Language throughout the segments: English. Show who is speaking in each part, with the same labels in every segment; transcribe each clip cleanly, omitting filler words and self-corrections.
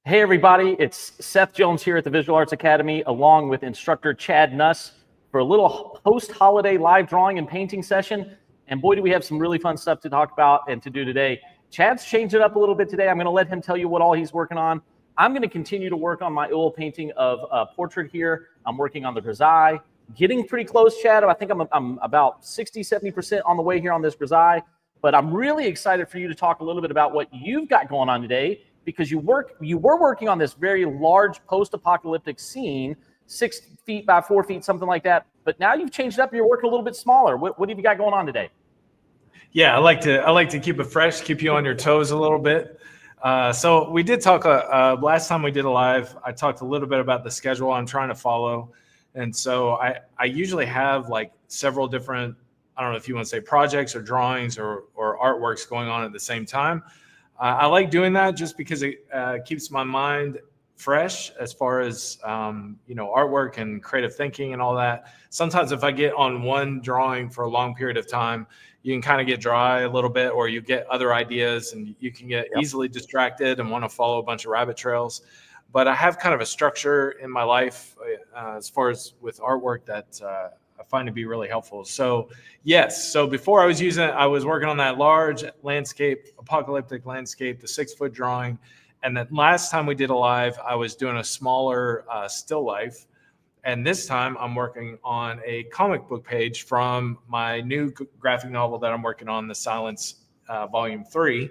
Speaker 1: Hey everybody, it's Seth Jones here at the Visual Arts Academy along with instructor Chad Nuss for a little post-holiday live drawing and painting session. And boy, do we have some really fun stuff to talk about and to do today. Chad's changed it up a little bit today. I'm going to let him tell you what all he's working on. I'm going to continue to work on my oil painting of a portrait here. I'm working on the grisaille, getting pretty close, Chad. I think I'm about 60-70% on the way here on this grisaille. But I'm really excited for you to talk a little bit about what you've got going on today, because you were working on this very large post-apocalyptic scene, 6 feet by 4 feet, something like that. But now you've changed it up and you're working a little bit smaller. What have you got going on today?
Speaker 2: Yeah, I like to keep it fresh, keep you on your toes a little bit. So we did talk last time we did a live. I talked a little bit about the schedule I'm trying to follow, and so I usually have like several different, I don't know if you want to say projects or drawings or artworks going on at the same time. I like doing that just because it keeps my mind fresh as far as, artwork and creative thinking and all that. Sometimes if I get on one drawing for a long period of time, you can kind of get dry a little bit, or you get other ideas and you can get easily distracted and want to follow a bunch of rabbit trails. But I have kind of a structure in my life as far as with artwork that I find to be really helpful. So yes, so before I was working on that large landscape, apocalyptic landscape, the 6-foot drawing. And then last time we did a live, I was doing a smaller still life. And this time I'm working on a comic book page from my new graphic novel that I'm working on, The Silence, Volume 3.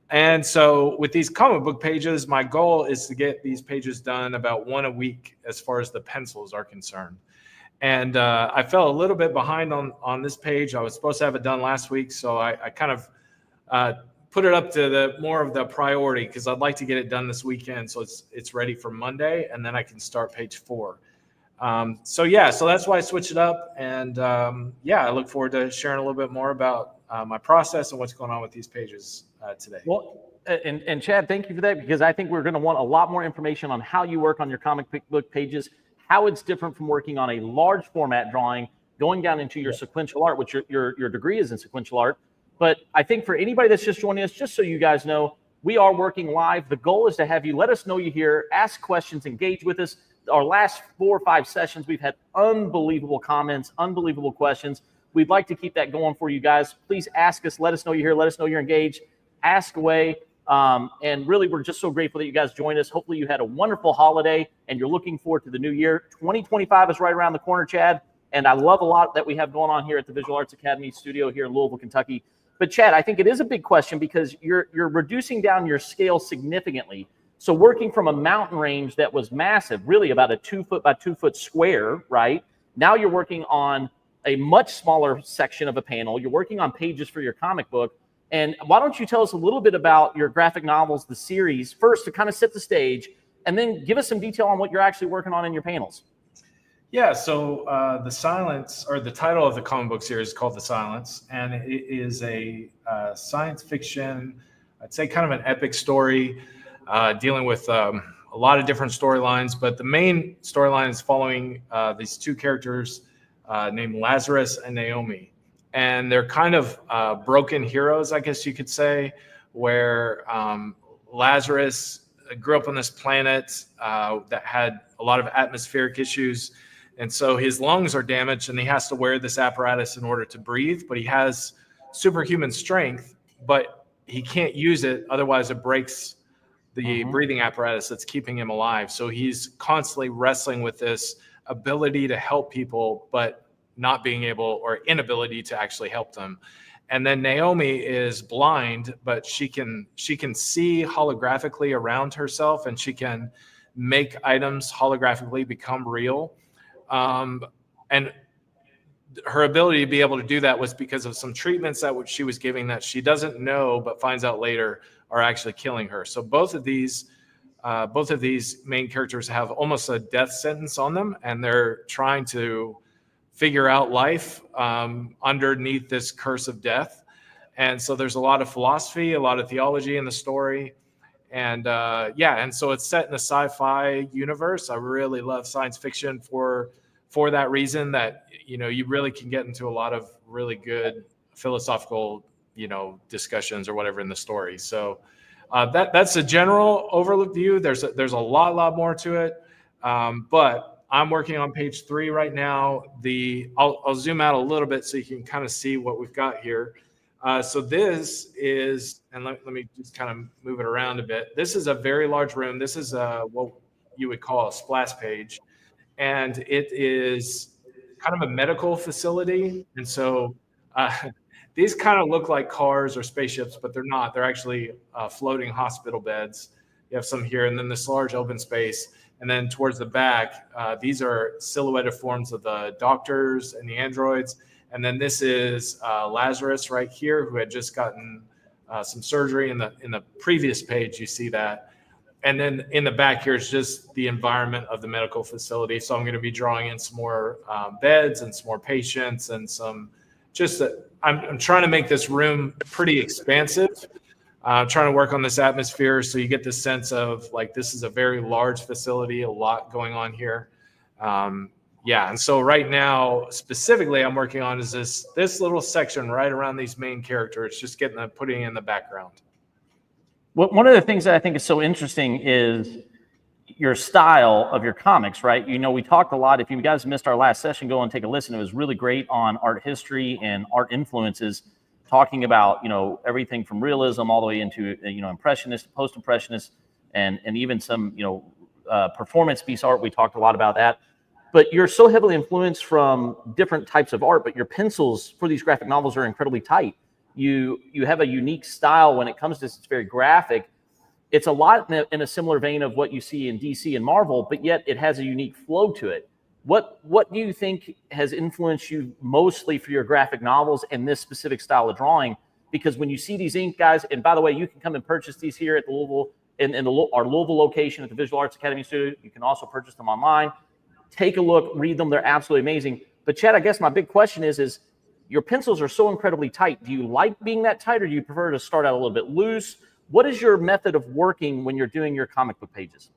Speaker 2: And so with these comic book pages, my goal is to get these pages done about one a week as far as the pencils are concerned. And I fell a little bit behind on this page. I was supposed to have it done last week, so I kind of put it up to more of the priority, because I'd like to get it done this weekend so it's ready for Monday, and then I can start page 4. So that's why I switched it up. And I look forward to sharing a little bit more about my process and what's going on with these pages today.
Speaker 1: Well, and Chad, thank you for that, because I think we're going to want a lot more information on how you work on your comic book pages, how it's different from working on a large format drawing, going down into your sequential art, which your degree is in sequential art. But I think for anybody that's just joining us, just so you guys know, we are working live. The goal is to have you let us know you're here, ask questions, engage with us. Our last 4 or 5 sessions, we've had unbelievable comments, unbelievable questions. We'd like to keep that going for you guys. Please ask us, let us know you're here, let us know you're engaged, ask away. And really, we're just so grateful that you guys joined us. Hopefully you had a wonderful holiday and you're looking forward to the new year. 2025 is right around the corner, Chad. And I love a lot that we have going on here at the Visual Arts Academy studio here in Louisville, Kentucky. But Chad, I think it is a big question, because you're reducing down your scale significantly. So working from a mountain range that was massive, really about a 2 foot by 2 foot square, right? Now you're working on a much smaller section of a panel. You're working on pages for your comic book. And why don't you tell us a little bit about your graphic novels, the series, first to kind of set the stage, and then give us some detail on what you're actually working on in your panels.
Speaker 2: Yeah, so The Silence, or the title of the comic book series is called The Silence, and it is a science fiction, I'd say kind of an epic story, dealing with a lot of different storylines, but the main storyline is following these 2 characters named Lazarus and Naomi. And they're kind of broken heroes, I guess you could say, where Lazarus grew up on this planet that had a lot of atmospheric issues. And so his lungs are damaged and he has to wear this apparatus in order to breathe. But he has superhuman strength, but he can't use it. Otherwise, it breaks the breathing apparatus that's keeping him alive. So he's constantly wrestling with this ability to help people, but not being able, or inability to actually help them. And then Naomi is blind, but she can see holographically around herself, and she can make items holographically become real. And her ability to be able to do that was because of some treatments that she was giving that she doesn't know, but finds out later are actually killing her. So both of these main characters have almost a death sentence on them, and they're trying to figure out life underneath this curse of death. And so there's a lot of philosophy, a lot of theology in the story. And and so it's set in a sci-fi universe. I really love science fiction for that reason, that, you really can get into a lot of really good philosophical, discussions or whatever in the story. So That's a general overview. There's a lot more to it, but I'm working on page 3 right now. I'll zoom out a little bit so you can kind of see what we've got here. So this is, and let me just kind of move it around a bit. This is a very large room. This is what you would call a splash page, and it is kind of a medical facility. And so these kind of look like cars or spaceships, but they're not. They're actually floating hospital beds. You have some here, and then this large open space. And then towards the back, these are silhouetted forms of the doctors and the androids. And then this is Lazarus right here, who had just gotten some surgery. In the previous page, you see that. And then in the back here is just the environment of the medical facility. So I'm going to be drawing in some more beds and some more patients and some just I'm trying to make this room pretty expansive. I'm trying to work on this atmosphere so you get this sense of like this is a very large facility, a lot going on here. And so right now specifically I'm working on is this little section right around these main characters, just putting in the background.
Speaker 1: Well, one of the things that I think is so interesting is your style of your comics, right? You know, we talked a lot. If you guys missed our last session, go and take a listen. It was really great on art history and art influences, talking about, you know, everything from realism all the way into, you know, impressionist, post-impressionist, and even some, you know, performance piece art. We talked a lot about that. But you're so heavily influenced from different types of art, but your pencils for these graphic novels are incredibly tight. You have a unique style when it comes to this. It's very graphic. It's a lot in a similar vein of what you see in DC and Marvel, but yet it has a unique flow to it. What do you think has influenced you mostly for your graphic novels and this specific style of drawing? Because when you see these ink guys, and by the way, you can come and purchase these here at the Louisville, our Louisville location at the Visual Arts Academy Studio. You can also purchase them online. Take a look, read them. They're absolutely amazing. But Chad, I guess my big question is your pencils are so incredibly tight. Do you like being that tight, or do you prefer to start out a little bit loose? What is your method of working when you're doing your comic book pages?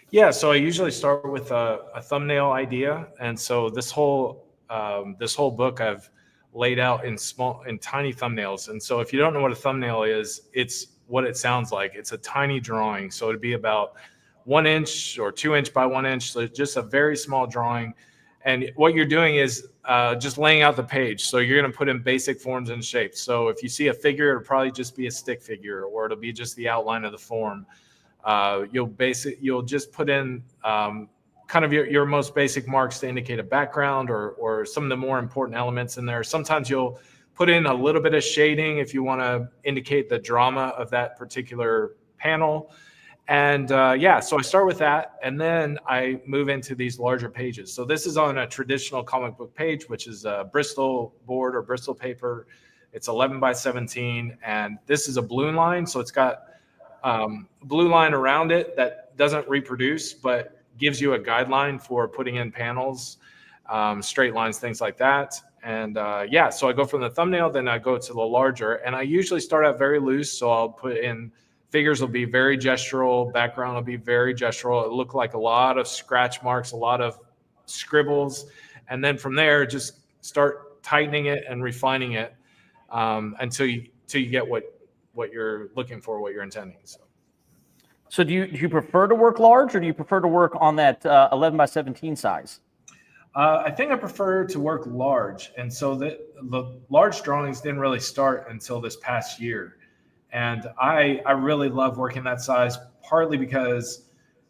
Speaker 2: Yeah, so I usually start with a thumbnail idea, and so this whole book I've laid out in tiny thumbnails. And so if you don't know what a thumbnail is, it's what it sounds like. It's a tiny drawing, so it'd be about 1 inch or 2 inch by 1 inch, so just a very small drawing. And what you're doing is just laying out the page. So you're going to put in basic forms and shapes. So if you see a figure, it'll probably just be a stick figure, or it'll be just the outline of the form. You'll just put in kind of your most basic marks to indicate a background or some of the more important elements in there. Sometimes you'll put in a little bit of shading if you want to indicate the drama of that particular panel. And so I start with that, and then I move into these larger pages. So this is on a traditional comic book page, which is a Bristol board or Bristol paper. It's 11 by 17, and this is a balloon line. So it's got a blue line around it that doesn't reproduce, but gives you a guideline for putting in panels, straight lines, things like that. And so I go from the thumbnail, then I go to the larger, and I usually start out very loose. So I'll put in figures will be very gestural, background will be very gestural. It'll look like a lot of scratch marks, a lot of scribbles. And then from there, just start tightening it and refining it until you get what you're looking for, what you're intending.
Speaker 1: So do you prefer to work large, or do you prefer to work on that 11 by 17 size?
Speaker 2: I think I prefer to work large. And so the large drawings didn't really start until this past year. And I really love working that size, partly because,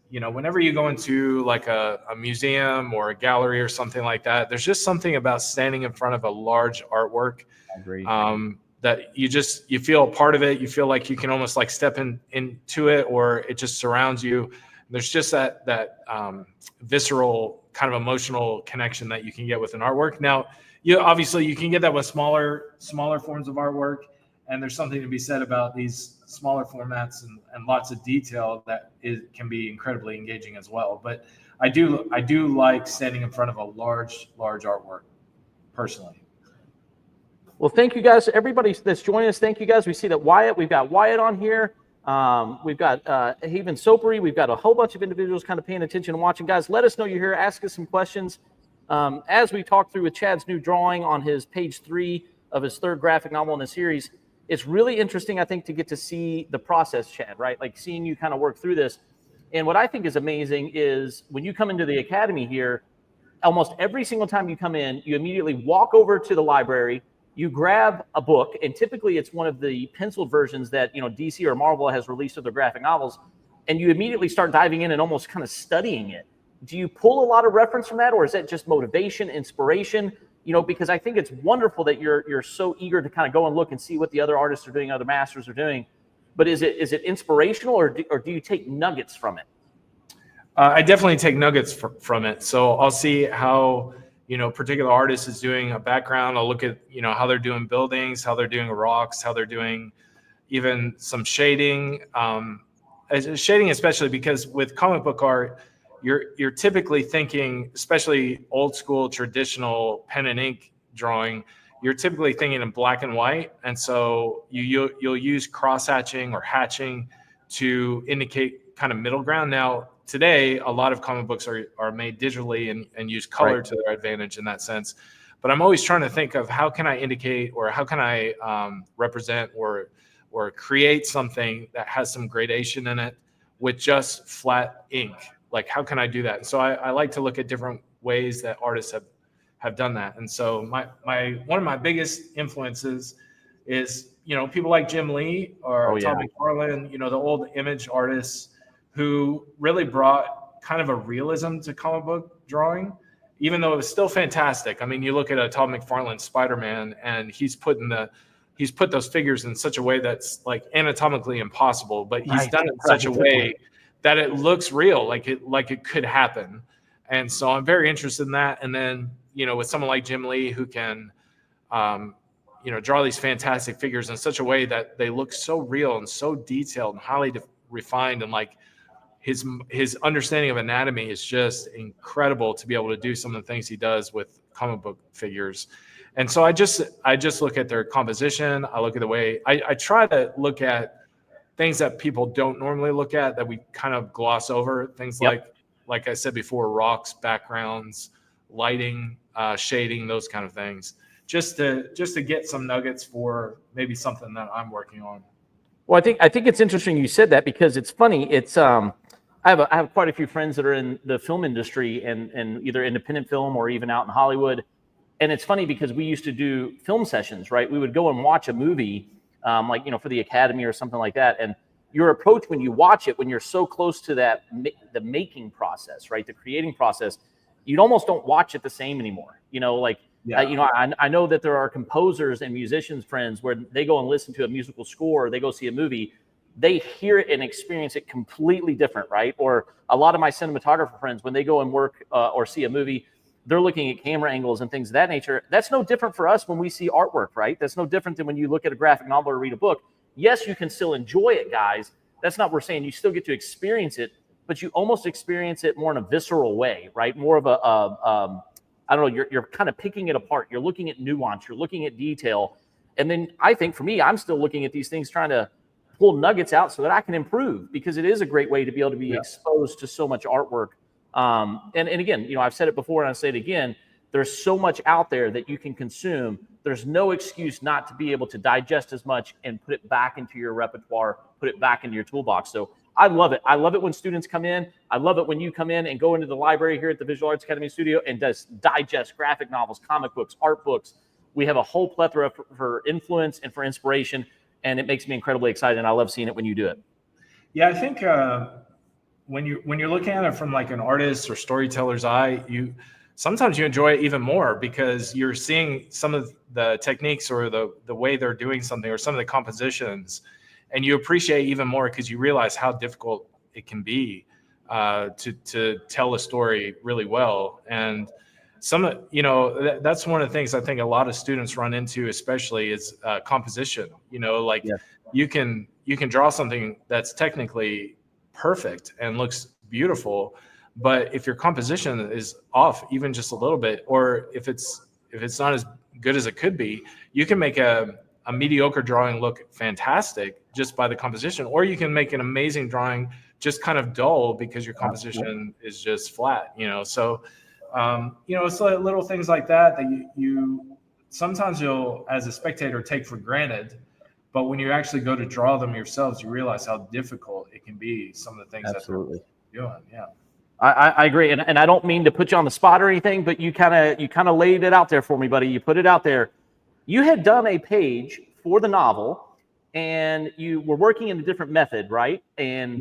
Speaker 2: you know, whenever you go into like a museum or a gallery or something like that, there's just something about standing in front of a large artwork.
Speaker 1: I agree.
Speaker 2: That you feel a part of it. You feel like you can almost like step into it, or it just surrounds you. There's just that visceral kind of emotional connection that you can get with an artwork. Now, you can get that with smaller forms of artwork. And there's something to be said about these smaller formats and lots of detail that can be incredibly engaging as well. But I do like standing in front of a large artwork personally.
Speaker 1: Well, thank you guys, everybody that's joining us. Thank you guys. We see that we've got Wyatt on here. We've got Haven Sopery. We've got a whole bunch of individuals kind of paying attention and watching. Guys, let us know you're here. Ask us some questions. As we talk through with Chad's new drawing on his page 3 of his 3rd graphic novel in the series, it's really interesting, I think, to get to see the process, Chad, right? Like seeing you kind of work through this. And what I think is amazing is when you come into the academy here, almost every single time you come in, you immediately walk over to the library, you grab a book, and typically it's one of the penciled versions that, you know, DC or Marvel has released of their graphic novels, and you immediately start diving in and almost kind of studying it. Do you pull a lot of reference from that, or is that just motivation, inspiration? You know, because I think it's wonderful that you're so eager to kind of go and look and see what the other artists are doing, other masters are doing. But is it inspirational, or do you take nuggets from it?
Speaker 2: I definitely take nuggets from it. So I'll see how, you know, particular artist is doing a background. I'll look at, you know, how they're doing buildings, how they're doing rocks, how they're doing even some shading. Shading, especially because with comic book art, you're typically thinking, especially old school traditional pen and ink drawing, you're typically thinking in black and white, and so you'll use cross hatching or hatching to indicate kind of middle ground. Now today, a lot of comic books are made digitally and use color
Speaker 1: Right.
Speaker 2: to their advantage in that sense. But I'm always trying to think of how can I indicate, or how can I represent or create something that has some gradation in it with just flat ink. Like, how can I do that? So I like to look at different ways that artists have done that. And so my one of my biggest influences is, you know, people like Jim Lee or Todd McFarlane, you know, the old image artists who really brought kind of a realism to comic book drawing, even though it was still fantastic. I mean, you look at a Todd McFarlane Spider-Man, and he's put those figures in such a way that's like anatomically impossible, but he's done it in such a way that it looks real, like it could happen. And so I'm very interested in that. And then, you know, with someone like Jim Lee, who can, you know, draw these fantastic figures in such a way that they look so real and so detailed and highly refined, and like his understanding of anatomy is just incredible to be able to do some of the things he does with comic book figures. And so I just look at their composition. I look at the way I try to look at things that people don't normally look at, that we kind of gloss over. Things like I said before, rocks, backgrounds, lighting, shading, those kind of things, just to get some nuggets for maybe something that I'm working on.
Speaker 1: Well, I think it's interesting you said that, because it's funny. It's I have quite a few friends that are in the film industry and either independent film or even out in Hollywood. And it's funny because we used to do film sessions, right? We would go and watch a movie, like, you know, for the Academy or something like that. And your approach when you watch it, when you're so close to that, the making process, right? The creating process, you almost don't watch it the same anymore. You know, like, you know, I know that there are composers and musicians friends where they go and listen to a musical score, or they go see a movie, they hear it and experience it completely different, right? Or a lot of my cinematographer friends, when they go and work or see a movie, they're looking at camera angles and things of that nature. That's no different for us when we see artwork, right? That's no different than when you look at a graphic novel or read a book. Yes, you can still enjoy it, guys. That's not what we're saying. You still get to experience it, but you almost experience it more in a visceral way, right? More of a, I don't know, you're kind of picking it apart. You're looking at nuance. You're looking at detail. And then I think for me, I'm still looking at these things, trying to pull nuggets out so that I can improve, because it is a great way to be able to be exposed to so much artwork. And again, you know, I've said it before and I'll say it again, there's so much out there that you can consume. There's no excuse not to be able to digest as much and put it back into your repertoire, put it back into your toolbox. So I love it. I love it when students come in. I love it when you come in and go into the library here at the Visual Arts Academy studio and just digest graphic novels, comic books, art books. We have a whole plethora for influence and for inspiration, and it makes me incredibly excited. And I love seeing it when you do it.
Speaker 2: Yeah, I think when you're looking at it from like an artist or storyteller's eye, sometimes you enjoy it even more, because you're seeing some of the techniques or the way they're doing something, or some of the compositions, and you appreciate even more because you realize how difficult it can be to tell a story really well. And you know, that's one of the things I think a lot of students run into, especially, is composition. You know, like you can draw something that's technically perfect and looks beautiful, but if your composition is off even just a little bit, or if it's not as good as it could be, you can make a mediocre drawing look fantastic just by the composition, or you can make an amazing drawing just kind of dull because your composition is just flat, you know. So you know, it's like little things like that you sometimes you'll, as a spectator, take for granted, But when you actually go to draw them yourselves, you realize how difficult it can be. Some of the things
Speaker 1: Absolutely.
Speaker 2: that they're doing. Yeah.
Speaker 1: I agree, and I don't mean to put you on the spot or anything, but you kind of laid it out there for me, buddy. You put it out there. You had done a page for the novel, and you were working in a different method, right? And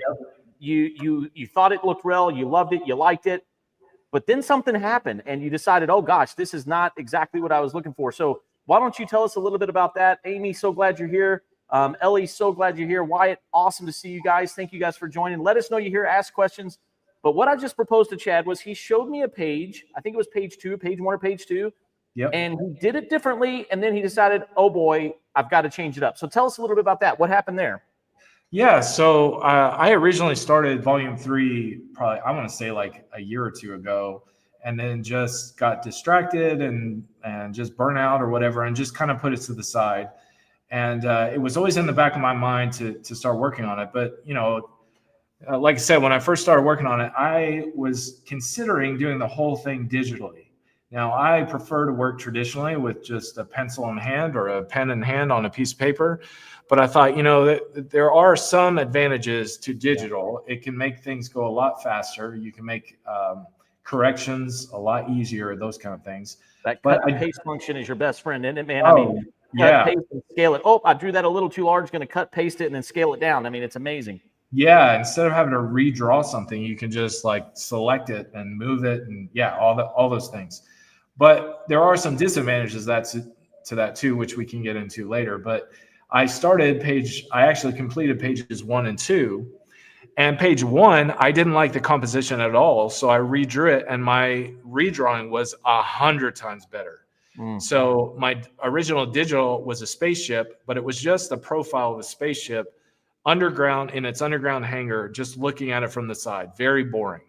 Speaker 1: you thought it looked real, you loved it, you liked it, but then something happened, and you decided, oh gosh, this is not exactly what I was looking for. So why don't you tell us a little bit about that? Amy, so glad you're here. Ellie, so glad you're here. Wyatt, awesome to see you guys. Thank you guys for joining. Let us know you're here. Ask questions. But what I just proposed to Chad was he showed me a page. I think it was page 1 or page 2.
Speaker 2: Yep.
Speaker 1: And he did it differently. And then he decided, oh boy, I've got to change it up. So tell us a little bit about that. What happened there?
Speaker 2: Yeah. So I originally started volume 3, probably, I want to say like a year or 2 ago, and then just got distracted and just burnt out or whatever, and just kind of put it to the side. And it was always in the back of my mind to start working on it. But, like I said, when I first started working on it, I was considering doing the whole thing digitally. Now, I prefer to work traditionally with just a pencil in hand or a pen in hand on a piece of paper. But I thought, that there are some advantages to digital. It can make things go a lot faster. You can make corrections a lot easier, those kind of things.
Speaker 1: That cut and paste function is your best friend, isn't it, man?
Speaker 2: Yeah.
Speaker 1: Paste and scale it. Oh, I drew that a little too large. Going to cut, paste it, and then scale it down. I mean, it's amazing.
Speaker 2: Yeah, instead of having to redraw something, you can just like select it and move it, and all those things. But there are some disadvantages to that too, which we can get into later. But I actually completed pages 1 and 2. And page 1, I didn't like the composition at all. So I redrew it, and my redrawing was 100 times better. So my original digital was a spaceship, but it was just a profile of a spaceship underground in its underground hangar, just looking at it from the side. Very boring.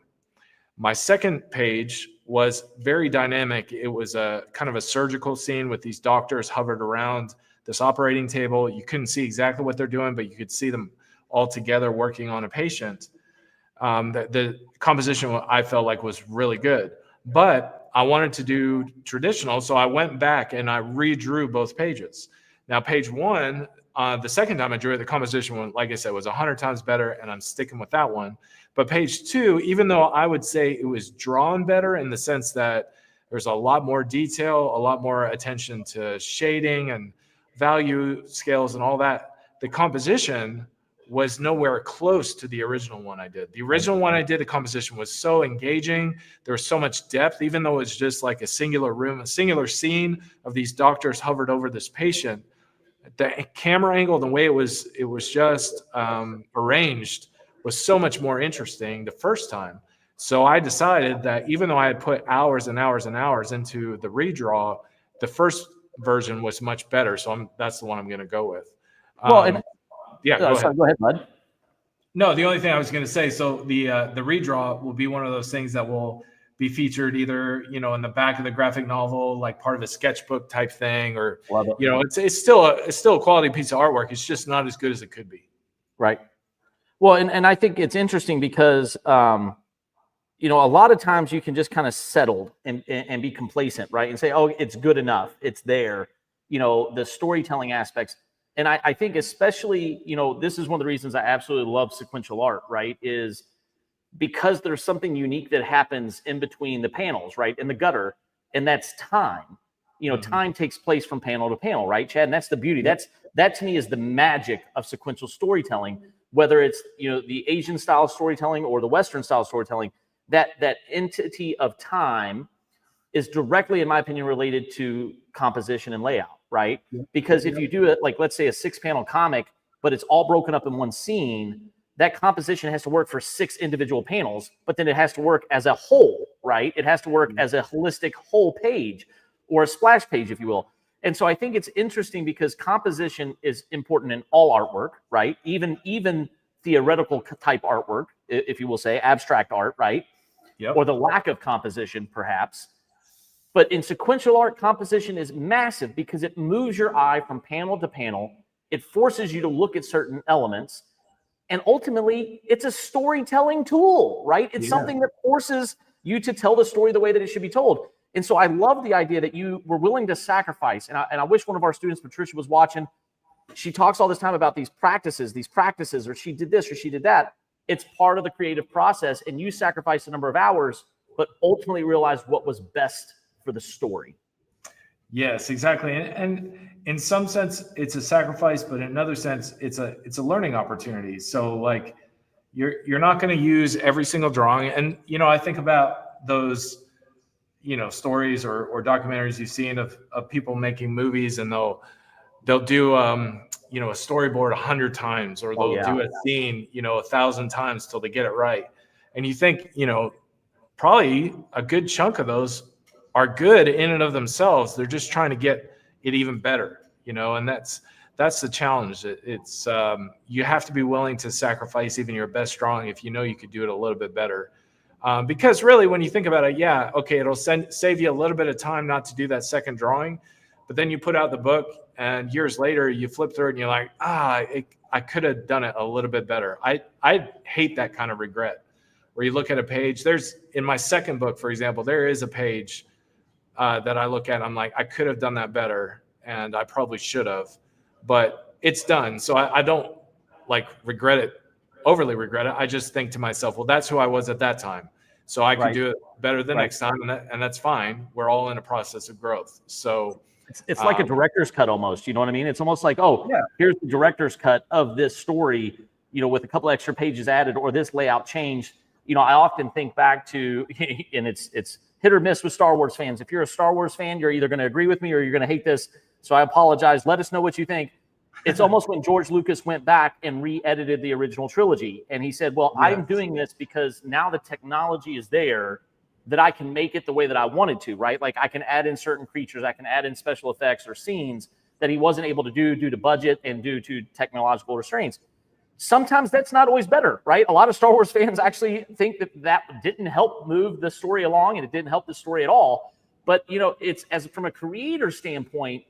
Speaker 2: My second page was very dynamic. It was a kind of a surgical scene with these doctors hovered around this operating table. You couldn't see exactly what they're doing, but you could see them all together working on a patient. The composition I felt like was really good, but I wanted to do traditional. So I went back and I redrew both pages. Now, page 1, the second time I drew it, the composition one, like I said, was 100 times better, and I'm sticking with that one. But page 2, even though I would say it was drawn better in the sense that there's a lot more detail, a lot more attention to shading and value scales and all that, the composition was nowhere close to the original one I did. The original one I did, the composition was so engaging. There was so much depth, even though it was just like a singular room, a singular scene of these doctors hovered over this patient. The camera angle, the way it was just arranged was so much more interesting the first time. So I decided that even though I had put hours and hours and hours into the redraw, the first version was much better. So that's the one I'm going to go with.
Speaker 1: Go ahead, bud.
Speaker 2: No, the only thing I was going to say, so the redraw will be one of those things that will be featured either, in the back of the graphic novel, like part of a sketchbook type thing, or, it's still a quality piece of artwork. It's just not as good as it could be.
Speaker 1: Right. Well, and I think it's interesting because, a lot of times you can just kind of settle and be complacent, right? And say, oh, it's good enough. It's there, the storytelling aspects. And I think especially, this is one of the reasons I absolutely love sequential art, right? Is because there's something unique that happens in between the panels, right? In the gutter, and that's time. Time takes place from panel to panel, right, Chad? And that's the beauty. That to me is the magic of sequential storytelling, whether it's, the Asian style storytelling or the Western style storytelling, that entity of time is directly, in my opinion, related to composition and layout, right? Because if you do it, like, let's say a 6-panel comic, but it's all broken up in one scene, that composition has to work for 6 individual panels, but then it has to work as a whole, right? It has to work as a holistic whole page, or a splash page, if you will. And so I think it's interesting because composition is important in all artwork, right? Even theoretical type artwork, if you will say, abstract art, right?
Speaker 2: Yep.
Speaker 1: Or the lack of composition, perhaps. But in sequential art, composition is massive because it moves your eye from panel to panel. It forces you to look at certain elements. And ultimately, it's a storytelling tool, right? It's something that forces you to tell the story the way that it should be told. And so I love the idea that you were willing to sacrifice. And I wish one of our students, Patricia, was watching. she talks all this time about these practices, or she did this or she did that. It's part of the creative process, and you sacrifice a number of hours, but ultimately realized what was best for the story.
Speaker 2: Yes, exactly. And in some sense, it's a sacrifice, but in another sense, it's a learning opportunity. So like you're not going to use every single drawing. And, you know, I think about those, you know, stories or documentaries you've seen of people making movies, and they'll do, you know, a storyboard 100 times, or they'll do a scene, you know, 1,000 times till they get it right. And you think, you know, probably a good chunk of those are good in and of themselves. They're just trying to get it even better, you know, and that's the challenge. It's you have to be willing to sacrifice even your best drawing if you know you could do it a little bit better. Because really, when you think about it, yeah, okay, it'll save you a little bit of time not to do that second drawing, but then you put out the book, and years later you flip through it and you're like, I could have done it a little bit better. I hate that kind of regret, where you look at a page. There's, in my second book, for example, there is a page that I look at, I'm like, I could have done that better, and I probably should have, but it's done. So I don't like overly regret it. I just think to myself, well, that's who I was at that time, so I can do it better the next time, and that's fine. We're all in a process of growth. So
Speaker 1: it's like a director's cut almost. You know what I mean? It's almost like, here's the director's cut of this story, you know, with a couple extra pages added, or this layout changed. You know, I often think back to, and it's hit or miss with Star Wars fans. If you're a Star Wars fan, you're either going to agree with me or you're going to hate this. So I apologize. Let us know what you think. It's almost when George Lucas went back and re-edited the original trilogy. And he said, well, I'm doing this because now the technology is there that I can make it the way that I wanted to, right? Like I can add in certain creatures, I can add in special effects or scenes that he wasn't able to do due to budget and due to technological restraints. Sometimes that's not always better, right? A lot of Star Wars fans actually think that didn't help move the story along, and it didn't help the story at all. But, you know, it's from a creator standpoint,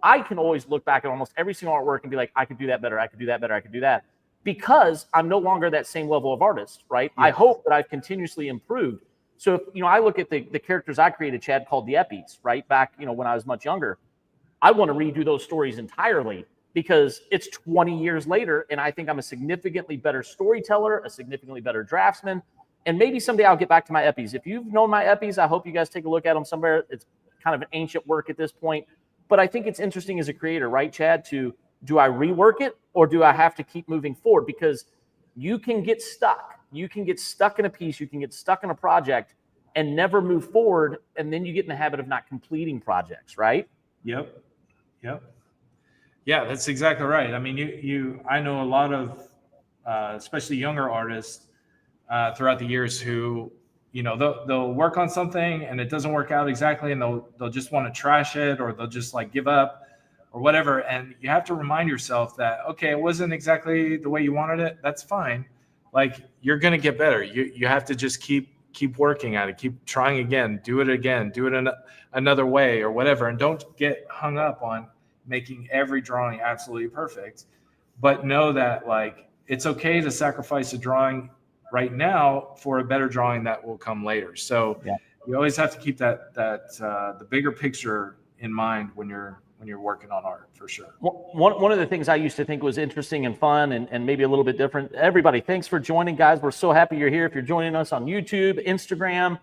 Speaker 1: I can always look back at almost every single artwork and be like, I could do that better. I could do that better. I could do that, because I'm no longer that same level of artist, right? Yes. I hope that I've continuously improved. So if, you know, I look at the characters I created, Chad, called the Eppies, right? Back, you know, when I was much younger, I want to redo those stories entirely, because it's 20 years later, and I think I'm a significantly better storyteller, a significantly better draftsman, and maybe someday I'll get back to my Eppies. If you've known my Eppies, I hope you guys take a look at them somewhere. It's kind of an ancient work at this point, but I think it's interesting as a creator, right, Chad, do I rework it, or do I have to keep moving forward? Because you can get stuck. You can get stuck in a piece, you can get stuck in a project and never move forward, and then you get in the habit of not completing projects, right?
Speaker 2: Yep. Yeah, that's exactly right. I mean, I know a lot of, especially younger artists throughout the years who, you know, they'll work on something and it doesn't work out exactly, and they'll just want to trash it, or they'll just like give up or whatever. And you have to remind yourself that, okay, it wasn't exactly the way you wanted it. That's fine. Like, you're going to get better. You have to just keep working at it, keep trying again, do it another way or whatever. And don't get hung up on making every drawing absolutely perfect, but know that like it's okay to sacrifice a drawing right now for a better drawing that will come later. So you always have to keep that the bigger picture in mind when you're working on art, for sure.
Speaker 1: One of the things I used to think was interesting and fun and maybe a little bit different. Everybody, thanks for joining, guys. We're so happy you're here. If you're joining us on YouTube, Instagram,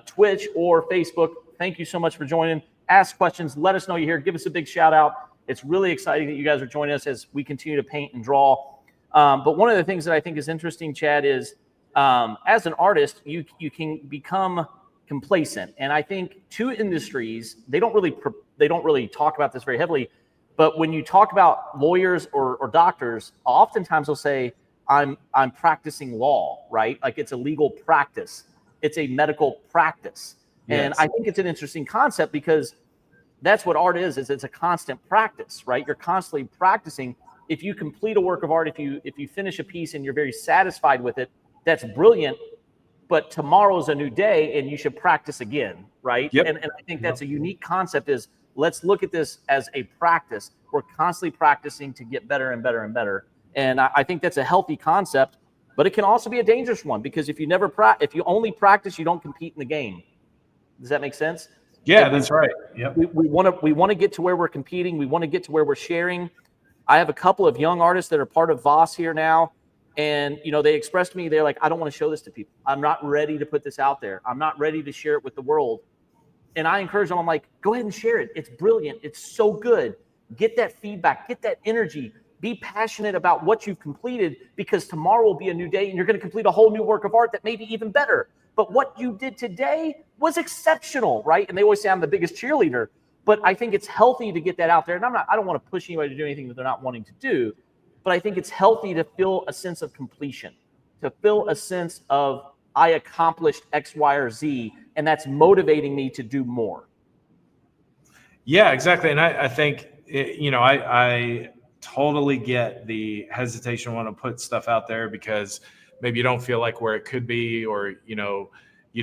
Speaker 1: Twitch, or Facebook, thank you so much for joining. Ask questions. Let us know you're here. Give us a big shout out. It's really exciting that you guys are joining us as we continue to paint and draw. But one of the things that I think is interesting, Chad, is as an artist, you can become complacent. And I think two industries, they don't really talk about this very heavily, but when you talk about lawyers or doctors, oftentimes they'll say, I'm practicing law, right? Like it's a legal practice. It's a medical practice. Yes. And I think it's an interesting concept, because that's what art is it's a constant practice, right? You're constantly practicing. If you complete a work of art, if you finish a piece and you're very satisfied with it, that's brilliant. But tomorrow's a new day and you should practice again, right? Yep. And I think that's a unique concept, is let's look at this as a practice. We're constantly practicing to get better and better and better. And I think that's a healthy concept, but it can also be a dangerous one, because if you only practice, you don't compete in the game. Does that make sense?
Speaker 2: Yeah, that's right. Yep.
Speaker 1: We want to get to where we're competing. We want to get to where we're sharing. I have a couple of young artists that are part of V.A.A.S here now. And, they expressed to me, they're like, I don't want to show this to people. I'm not ready to put this out there. I'm not ready to share it with the world. And I encourage them. I'm like, go ahead and share it. It's brilliant. It's so good. Get that feedback, get that energy, be passionate about what you've completed, because tomorrow will be a new day and you're going to complete a whole new work of art that may be even better. But what you did today was exceptional, right? And they always say I'm the biggest cheerleader, but I think it's healthy to get that out there. And I don't want to push anybody to do anything that they're not wanting to do, but I think it's healthy to feel a sense of completion, to feel a sense of I accomplished X, Y, or Z, and that's motivating me to do more.
Speaker 2: Yeah, exactly. And I think, I totally get the hesitation want to put stuff out there because maybe you don't feel like where it could be, or, you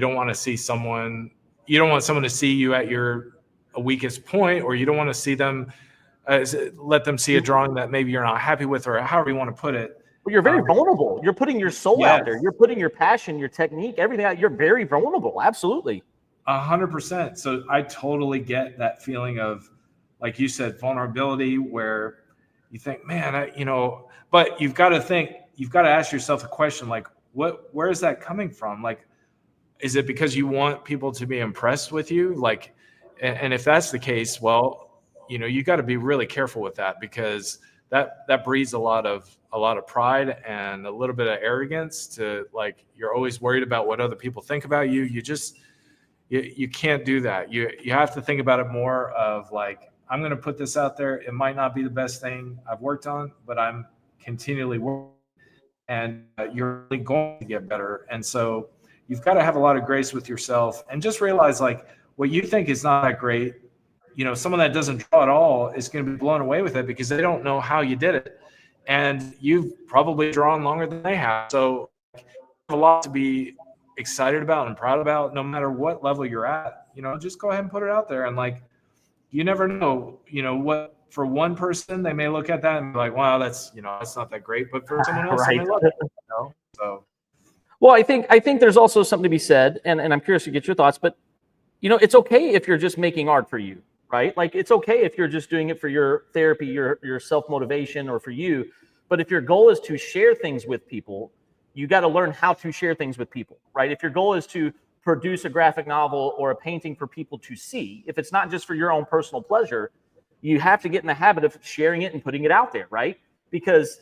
Speaker 2: don't want to see someone, you don't want someone to see you at your weakest point, or you don't want to see them, let them see a drawing that maybe you're not happy with, or however you want to put it.
Speaker 1: Well, you're very vulnerable. You're putting your soul out there. You're putting your passion, your technique, everything out. You're very vulnerable. Absolutely.
Speaker 2: 100%. So I totally get that feeling of, like you said, vulnerability, where you think, man, but you've got to ask yourself a question, like, where is that coming from? Like, is it because you want people to be impressed with you? Like, and if that's the case, well, you got to be really careful with that, because that breeds a lot of pride and a little bit of arrogance, to, like, you're always worried about what other people think about you. You can't do that. You have to think about it more of, like, I'm going to put this out there. It might not be the best thing I've worked on, but I'm continually working, and you're really going to get better. And so you've got to have a lot of grace with yourself, and just realize, like, what you think is not that great, someone that doesn't draw at all is going to be blown away with it, because they don't know how you did it. And you've probably drawn longer than they have. So you have a lot to be excited about and proud about, no matter what level you're at. Just go ahead and put it out there. And, like, you never know, what, for one person, they may look at that and be like, wow, that's not that great. But for someone else,
Speaker 1: Right.
Speaker 2: they may love it. So.
Speaker 1: Well, I think there's also something to be said, and I'm curious to get your thoughts, but it's okay if you're just making art for you, right? Like, it's okay if you're just doing it for your therapy, your self-motivation, or for you. But if your goal is to share things with people, you got to learn how to share things with people, right? If your goal is to produce a graphic novel or a painting for people to see, if it's not just for your own personal pleasure, you have to get in the habit of sharing it and putting it out there, right? Because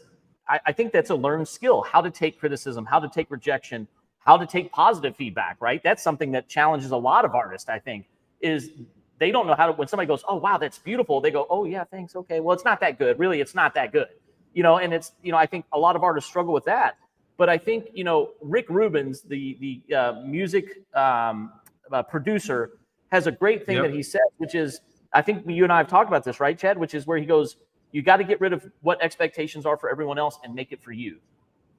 Speaker 1: I think that's a learned skill, how to take criticism, how to take rejection, how to take positive feedback, right? That's something that challenges a lot of artists, I think, is they don't know how to, when somebody goes, oh, wow, that's beautiful. They go, oh, yeah, thanks. Okay, well, it's not that good. Really, it's not that good. And it's, I think a lot of artists struggle with that. But I think, Rick Rubin's, the music producer, has a great thing that he said, which is, I think you and I have talked about this, right, Chad? Which is where he goes, you got to get rid of what expectations are for everyone else and make it for you.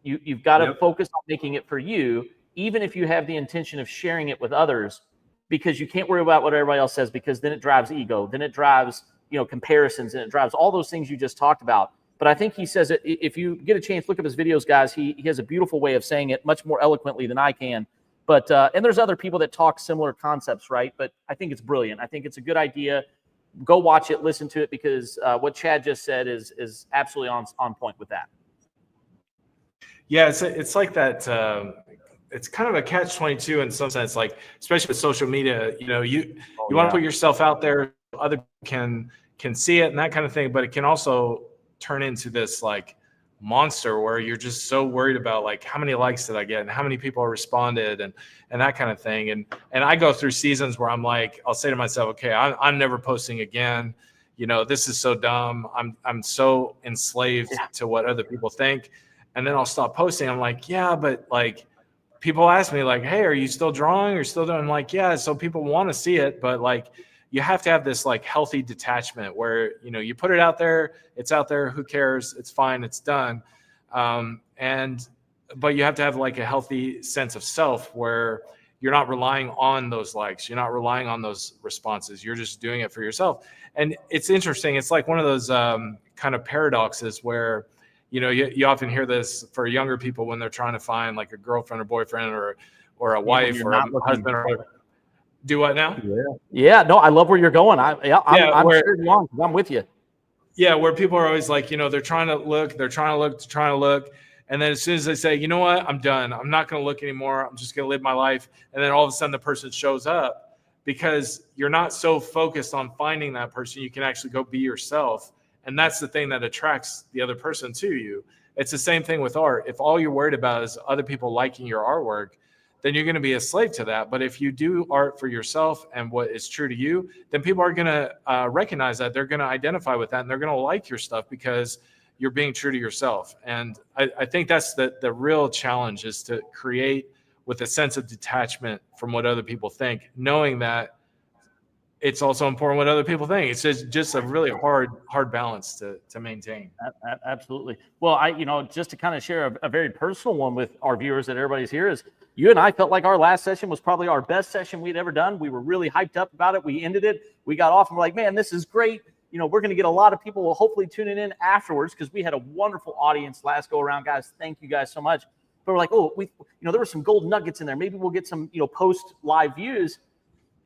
Speaker 1: You've got to focus on making it for you, even if you have the intention of sharing it with others, because you can't worry about what everybody else says, because then it drives ego, then it drives, comparisons, and it drives all those things you just talked about. But I think he says it, if you get a chance, look up his videos, guys. He has a beautiful way of saying it, much more eloquently than I can. But and there's other people that talk similar concepts, right? But I think it's brilliant. I think it's a good idea. Go watch it, listen to it, because what Chad just said is absolutely on point with that.
Speaker 2: Yeah, it's like that. It's kind of a catch-22 in some sense, like, especially with social media. You want to put yourself out there, other people can see it and that kind of thing. But it can also turn into this, like, monster where you're just so worried about, like, how many likes did I get and how many people responded and that kind of thing. And I go through seasons where I'm like, I'll say to myself, okay, I'm never posting again. This is so dumb. I'm so enslaved to what other people think. And then I'll stop posting. I'm like, yeah, but, like, people ask me, like, hey, are you still drawing or still doing? I'm like, yeah. So people want to see it, but, like, you have to have this, like, healthy detachment where, you put it out there, it's out there, who cares? It's fine. It's done. But you have to have, like, a healthy sense of self where you're not relying on those likes. You're not relying on those responses. You're just doing it for yourself. And it's interesting. It's like one of those kind of paradoxes where, you often hear this for younger people when they're trying to find, like, a girlfriend or boyfriend or a wife or a husband or whatever. Do what now?
Speaker 1: Yeah. No, I love where you're going. I'm sure you're on, 'cause I'm with you.
Speaker 2: Yeah, where people are always like, they're trying to look, and then as soon as they say, you know what, I'm done, I'm not going to look anymore, I'm just going to live my life, and then all of a sudden the person shows up, because you're not so focused on finding that person, you can actually go be yourself, and that's the thing that attracts the other person to you. It's the same thing with art. If all you're worried about is other people liking your artwork, then you're going to be a slave to that. But if you do art for yourself and what is true to you, then people are going to recognize that. They're going to identify with that, and they're going to like your stuff because you're being true to yourself. And I think that's the real challenge, is to create with a sense of detachment from what other people think, knowing that it's also important what other people think. It's just a really hard balance to maintain.
Speaker 1: Absolutely. Well, just to kind of share a very personal one with our viewers that everybody's here, is you and I felt like our last session was probably our best session we'd ever done. We were really hyped up about it. We ended it. We got off and we're like, man, this is great. We're going to get a lot of people hopefully tuning in afterwards, because we had a wonderful audience last go around, guys. Thank you guys so much. But we're like, oh, there were some gold nuggets in there. Maybe we'll get some, post live views.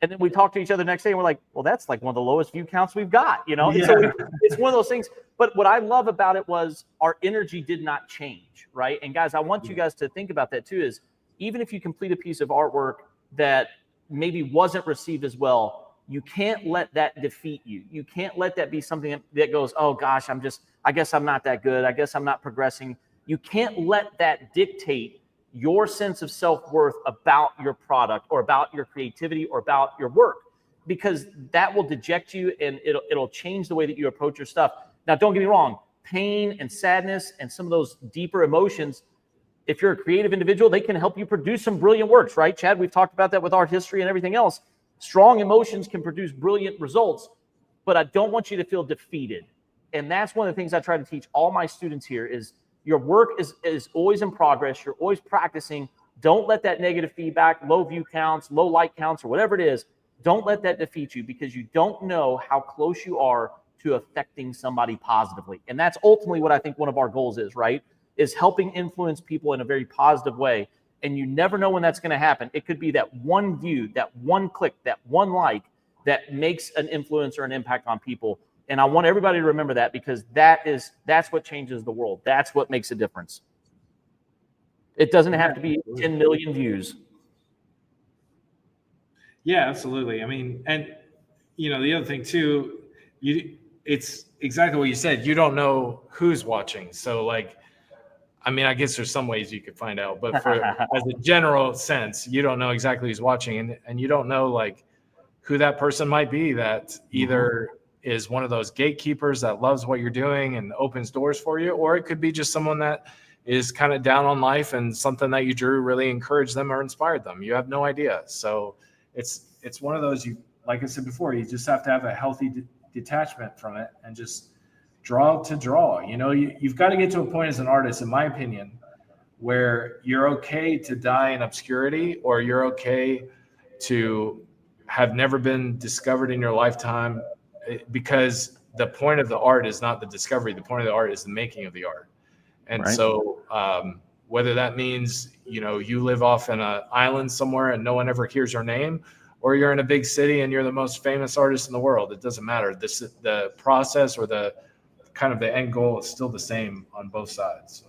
Speaker 1: And then we talked to each other the next day, and we're like, well, that's like one of the lowest view counts we've got,
Speaker 2: Yeah.
Speaker 1: And so it's one of those things. But what I love about it was our energy did not change, right? And guys, I want you guys to think about that too, is even if you complete a piece of artwork that maybe wasn't received as well, you can't let that defeat you. You can't let that be something that goes, oh gosh, I guess I'm not that good. I guess I'm not progressing. You can't let that dictate your sense of self-worth about your product or about your creativity or about your work, because that will deject you, and it'll change the way that you approach your stuff. Now, don't get me wrong, pain and sadness and some of those deeper emotions, if you're a creative individual, they can help you produce some brilliant works, right, Chad? We've talked about that with art history and everything else. Strong emotions can produce brilliant results, but I don't want you to feel defeated. And that's one of the things I try to teach all my students here is your work is always in progress. You're always practicing. Don't let that negative feedback, low view counts, low like counts, or whatever it is, don't let that defeat you, because you don't know how close you are to affecting somebody positively. And that's ultimately what I think one of our goals is, right? Is helping influence people in a very positive way. And you never know when that's going to happen. It could be that one view, that one click, that one like that makes an influence or an impact on people. And I want everybody to remember that, because that's what changes the world. That's what makes a difference. It doesn't have to be 10 million views.
Speaker 2: Yeah, absolutely. I mean, and the other thing too, it's exactly what you said. You don't know who's watching. So like, I mean, I guess there's some ways you could find out, but as a general sense, you don't know exactly who's watching, and you don't know like who that person might be that either is one of those gatekeepers that loves what you're doing and opens doors for you, or it could be just someone that is kind of down on life and something that you drew really encouraged them or inspired them. You have no idea. So it's one of those, you, like I said before, you just have to have a healthy detachment from it and just draw to draw. You've got to get to a point as an artist, in my opinion, where you're okay to die in obscurity, or you're okay to have never been discovered in your lifetime, because the point of the art is not the discovery. The point of the art is the making of the art. And right. So whether that means, you live off in an island somewhere and no one ever hears your name, or you're in a big city and you're the most famous artist in the world, it doesn't matter. The process or the kind of the end goal is still the same on both sides.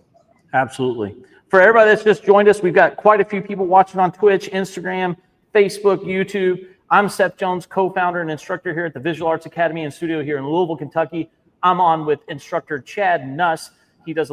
Speaker 1: Absolutely. For everybody that's just joined us, we've got quite a few people watching on Twitch, Instagram, Facebook, YouTube. I'm Seth Jones, co-founder and instructor here at the Visual Arts Academy and Studio here in Louisville, Kentucky. I'm on with instructor Chad Nuss. He does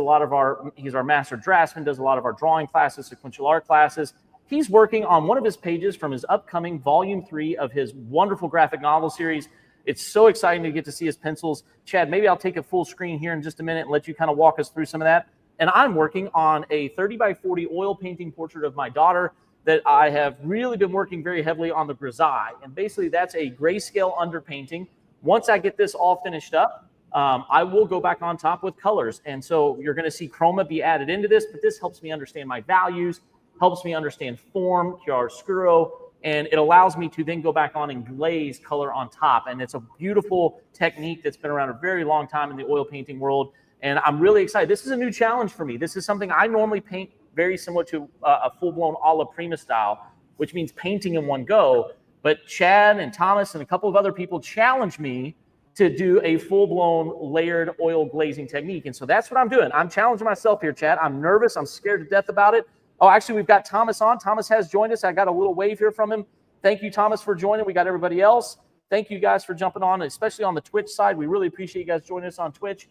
Speaker 1: he's our master draftsman, does a lot of our drawing classes, sequential art classes. He's working on one of his pages from his upcoming volume 3 of his wonderful graphic novel series. It's so exciting to get to see his pencils. Chad, maybe I'll take a full screen here in just a minute and let you kind of walk us through some of that. And I'm working on a 30 by 40 oil painting portrait of my daughter that I have really been working very heavily on the grisaille. And basically that's a grayscale underpainting. Once I get this all finished up, I will go back on top with colors. And so you're going to see chroma be added into this, but this helps me understand my values, helps me understand form, chiaroscuro, and it allows me to then go back on and glaze color on top. And it's a beautiful technique that's been around a very long time in the oil painting world. And I'm really excited. This is a new challenge for me. This is something I normally paint very similar to a full-blown alla prima style, which means painting in one go. But Chad and Thomas and a couple of other people challenged me to do a full-blown layered oil glazing technique. And so that's what I'm doing. I'm challenging myself here, Chad. I'm nervous. I'm scared to death about it. Oh, actually, we've got Thomas on. Thomas has joined us. I got a little wave here from him. Thank you, Thomas, for joining. We got everybody else. Thank you guys for jumping on, especially on the Twitch side. We really appreciate you guys joining us on Twitch.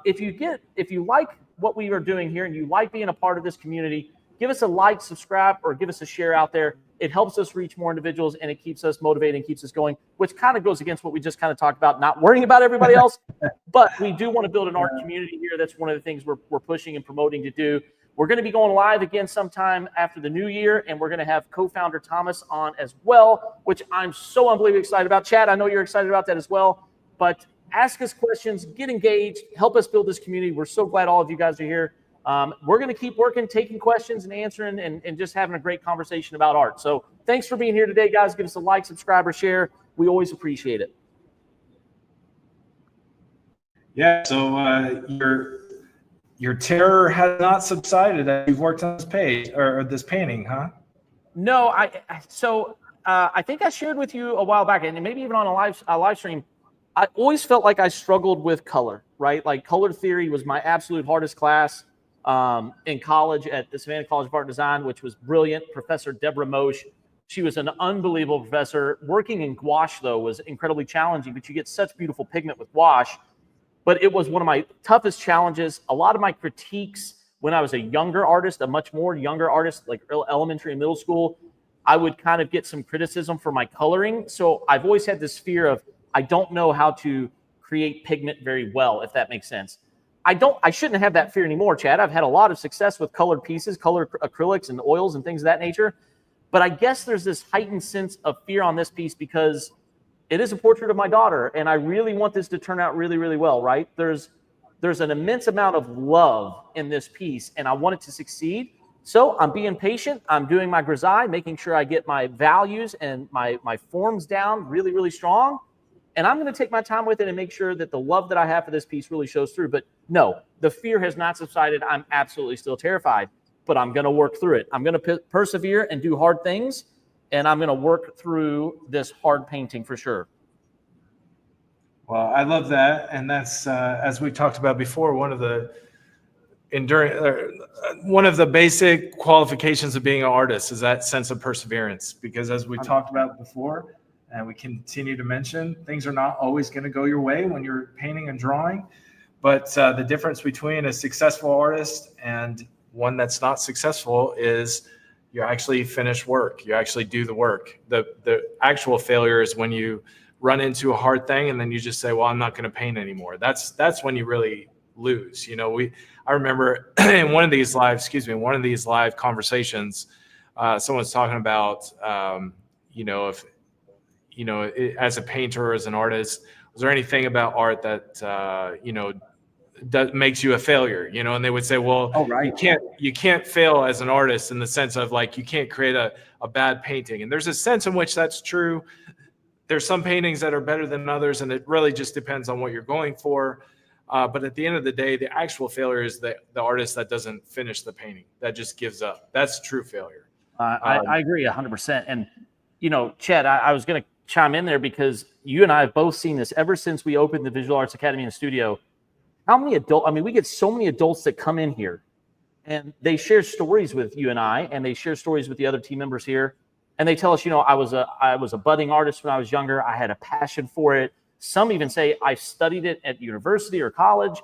Speaker 1: If you like what we are doing here and you like being a part of this community, give us a like, subscribe, or give us a share out there. It helps us reach more individuals, and it keeps us motivated and keeps us going, which kind of goes against what we just kind of talked about, not worrying about everybody else. But we do want to build an art community here. That's one of the things we're pushing and promoting to do. We're going to be going live again sometime after the new year, and we're going to have co-founder Thomas on as well, which I'm so unbelievably excited about. Chad, I know you're excited about that as well. But ask us questions, get engaged, help us build this community. We're so glad all of you guys are here. We're going to keep working, taking questions and answering and just having a great conversation about art. So thanks for being here today, guys. Give us a like, subscribe, or share. We always appreciate it.
Speaker 2: Yeah, so your terror has not subsided as you've worked on this page or this painting, huh?
Speaker 1: No, I think I shared with you a while back, and maybe even on a live stream, I always felt like I struggled with color, right? Like color theory was my absolute hardest class in college at the Savannah College of Art and Design, which was brilliant. Professor Deborah Moshe, she was an unbelievable professor. Working in gouache, though, was incredibly challenging, but you get such beautiful pigment with gouache. But it was one of my toughest challenges. A lot of my critiques when I was a younger artist, a much more younger artist, like elementary and middle school, I would kind of get some criticism for my coloring. So I've always had this fear of, I don't know how to create pigment very well, if that makes sense. I shouldn't have that fear anymore, Chad. I've had a lot of success with colored pieces, colored acrylics and oils and things of that nature. But I guess there's this heightened sense of fear on this piece because it is a portrait of my daughter, and I really want this to turn out really, really well, right? There's an immense amount of love in this piece, and I want it to succeed. So I'm being patient. I'm doing my grisaille, making sure I get my values and my forms down really, really strong. And I'm going to take my time with it and make sure that the love that I have for this piece really shows through. But no, the fear has not subsided. I'm absolutely still terrified, but I'm going to work through it. I'm going to persevere and do hard things, and I'm going to work through this hard painting for sure.
Speaker 2: Well, I love that. And that's, as we talked about before, one of the basic qualifications of being an artist is that sense of perseverance. Because as we talked about before, and we continue to mention, things are not always going to go your way when you're painting and drawing. But the difference between a successful artist and one that's not successful is you actually finish work. You actually do the work. The actual failure is when you run into a hard thing and then you just say, well, I'm not going to paint anymore. That's when you really lose. You know, I remember in one of these live conversations, someone's talking about, as a painter or as an artist, was there anything about art that, that makes you a failure, and they would say, well, you can't fail as an artist in the sense of like, you can't create a bad painting. And there's a sense in which that's true. There's some paintings that are better than others, and it really just depends on what you're going for. But at the end of the day, the actual failure is the artist that doesn't finish the painting, that just gives up. That's true failure.
Speaker 1: I agree 100%. And, Chad, I was going to chime in there because you and I have both seen this ever since we opened the Visual Arts Academy and Studio. How many we get so many adults that come in here and they share stories with you and I, and they share stories with the other team members here. And they tell us, I was a budding artist when I was younger. I had a passion for it. Some even say I studied it at university or college.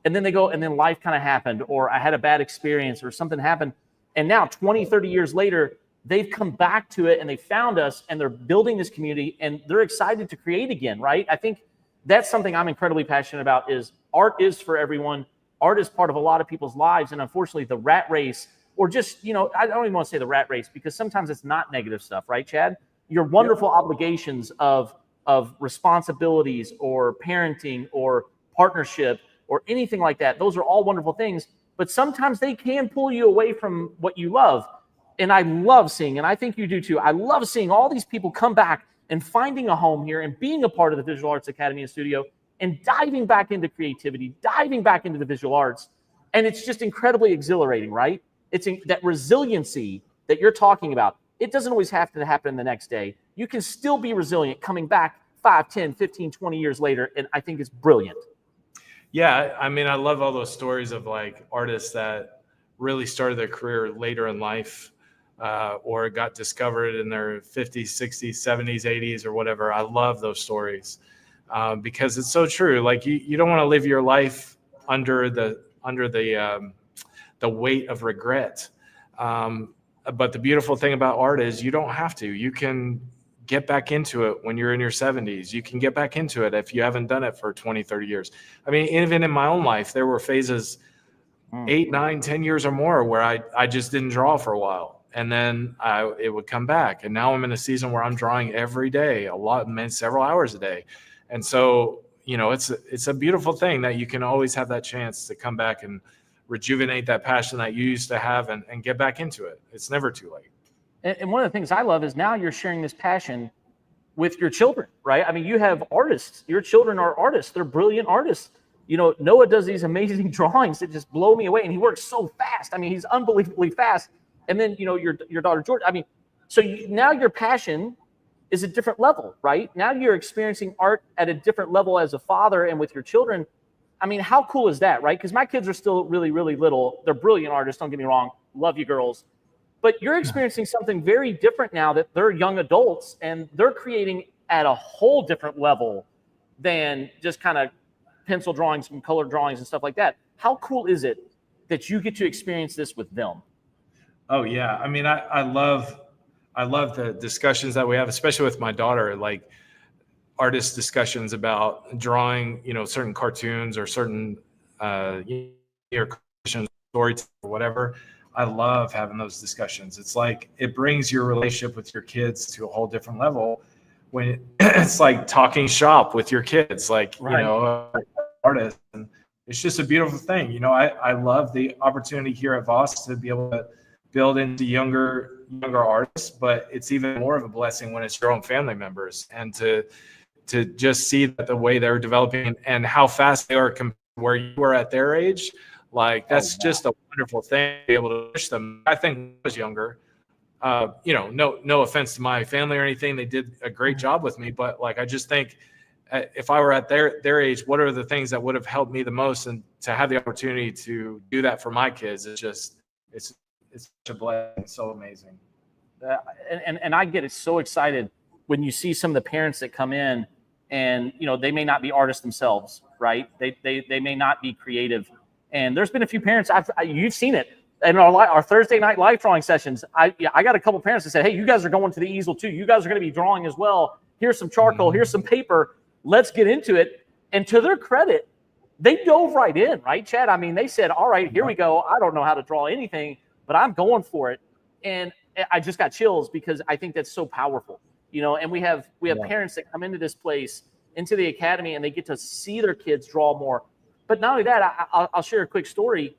Speaker 1: And then they go, and then life kind of happened, or I had a bad experience or something happened. And now 20, 30 years later, they've come back to it and they found us and they're building this community and they're excited to create again, right? I think that's something I'm incredibly passionate about is art is for everyone. Art is part of a lot of people's lives. And unfortunately, the rat race, or just, I don't even want to say the rat race because sometimes it's not negative stuff, right, Chad? Your wonderful obligations of responsibilities or parenting or partnership or anything like that. Those are all wonderful things, but sometimes they can pull you away from what you love. And I love seeing, and I think you do too, I love seeing all these people come back and finding a home here and being a part of the Visual Arts Academy and Studio and diving back into creativity, diving back into the visual arts. And it's just incredibly exhilarating, right? It's that resiliency that you're talking about. It doesn't always have to happen the next day. You can still be resilient, coming back, 5, 10, 15, 20 years later. And I think it's brilliant.
Speaker 2: Yeah, I mean, I love all those stories of like artists that really started their career later in life, or got discovered in their 50s, 60s, 70s, 80s, or whatever. I love those stories, because it's so true. Like you don't want to live your life under the weight of regret. But the beautiful thing about art is you don't have to. You can get back into it when you're in your 70s. You can get back into it if you haven't done it for 20, 30 years. I mean, even in my own life, there were phases 8, 9, 10 years or more where I just didn't draw for a while. And then it would come back. And now I'm in a season where I'm drawing every day, several hours a day. And so, it's a beautiful thing that you can always have that chance to come back and rejuvenate that passion that you used to have and get back into it. It's never too late.
Speaker 1: And one of the things I love is now you're sharing this passion with your children, right? I mean, you have artists. Your children are artists. They're brilliant artists. Noah does these amazing drawings that just blow me away, and he works so fast. I mean, he's unbelievably fast. And then, your daughter, George, I mean, so now your passion is a different level, right? Now you're experiencing art at a different level as a father and with your children. I mean, how cool is that, right? Because my kids are still really, really little. They're brilliant artists, don't get me wrong. Love you, girls. But you're experiencing something very different now that they're young adults, and they're creating at a whole different level than just kind of pencil drawings and color drawings and stuff like that. How cool is it that you get to experience this with them?
Speaker 2: Oh yeah. I mean, I love the discussions that we have, especially with my daughter, like artist discussions about drawing, certain cartoons or certain, stories or whatever. I love having those discussions. It's like, it brings your relationship with your kids to a whole different level when it's like talking shop with your kids, like,
Speaker 1: right.
Speaker 2: Artists. And it's just a beautiful thing. I love the opportunity here at V.A.A.S to be able to build into younger artists, but it's even more of a blessing when it's your own family members, and to just see that the way they're developing and how fast they are where you were at their age. Like, that's just a wonderful thing to be able to push them. I think when I was younger, no offense to my family or anything, they did a great job with me, but like, I just think if I were at their age, what are the things that would have helped me the most? And to have the opportunity to do that for my kids, it's such a blessing. It's so amazing.
Speaker 1: And I get so excited when you see some of the parents that come in, and they may not be artists themselves, right? They may not be creative. And there's been a few parents, you've seen it in our Thursday night live drawing sessions. I got a couple parents that said, hey, you guys are going to the easel too. You guys are going to be drawing as well. Here's some charcoal. Here's some paper. Let's get into it. And to their credit, they dove right in, right, Chad? I mean, they said, all right, here we go. I don't know how to draw anything, but I'm going for it. And I just got chills because I think that's so powerful, and we have parents that come into this place, into the academy, and they get to see their kids draw more. But not only that, I'll share a quick story.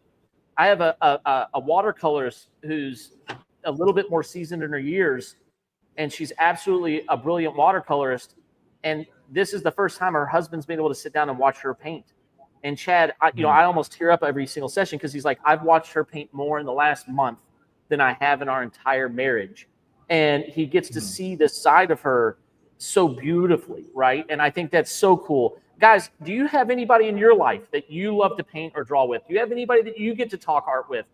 Speaker 1: I have a watercolorist who's a little bit more seasoned in her years, and she's absolutely a brilliant watercolorist. And this is the first time her husband's been able to sit down and watch her paint. And Chad, I almost tear up every single session because he's like, I've watched her paint more in the last month than I have in our entire marriage. And he gets to see this side of her so beautifully, right? And I think that's so cool. Guys, do you have anybody in your life that you love to paint or draw with? Do you have anybody that you get to talk art with?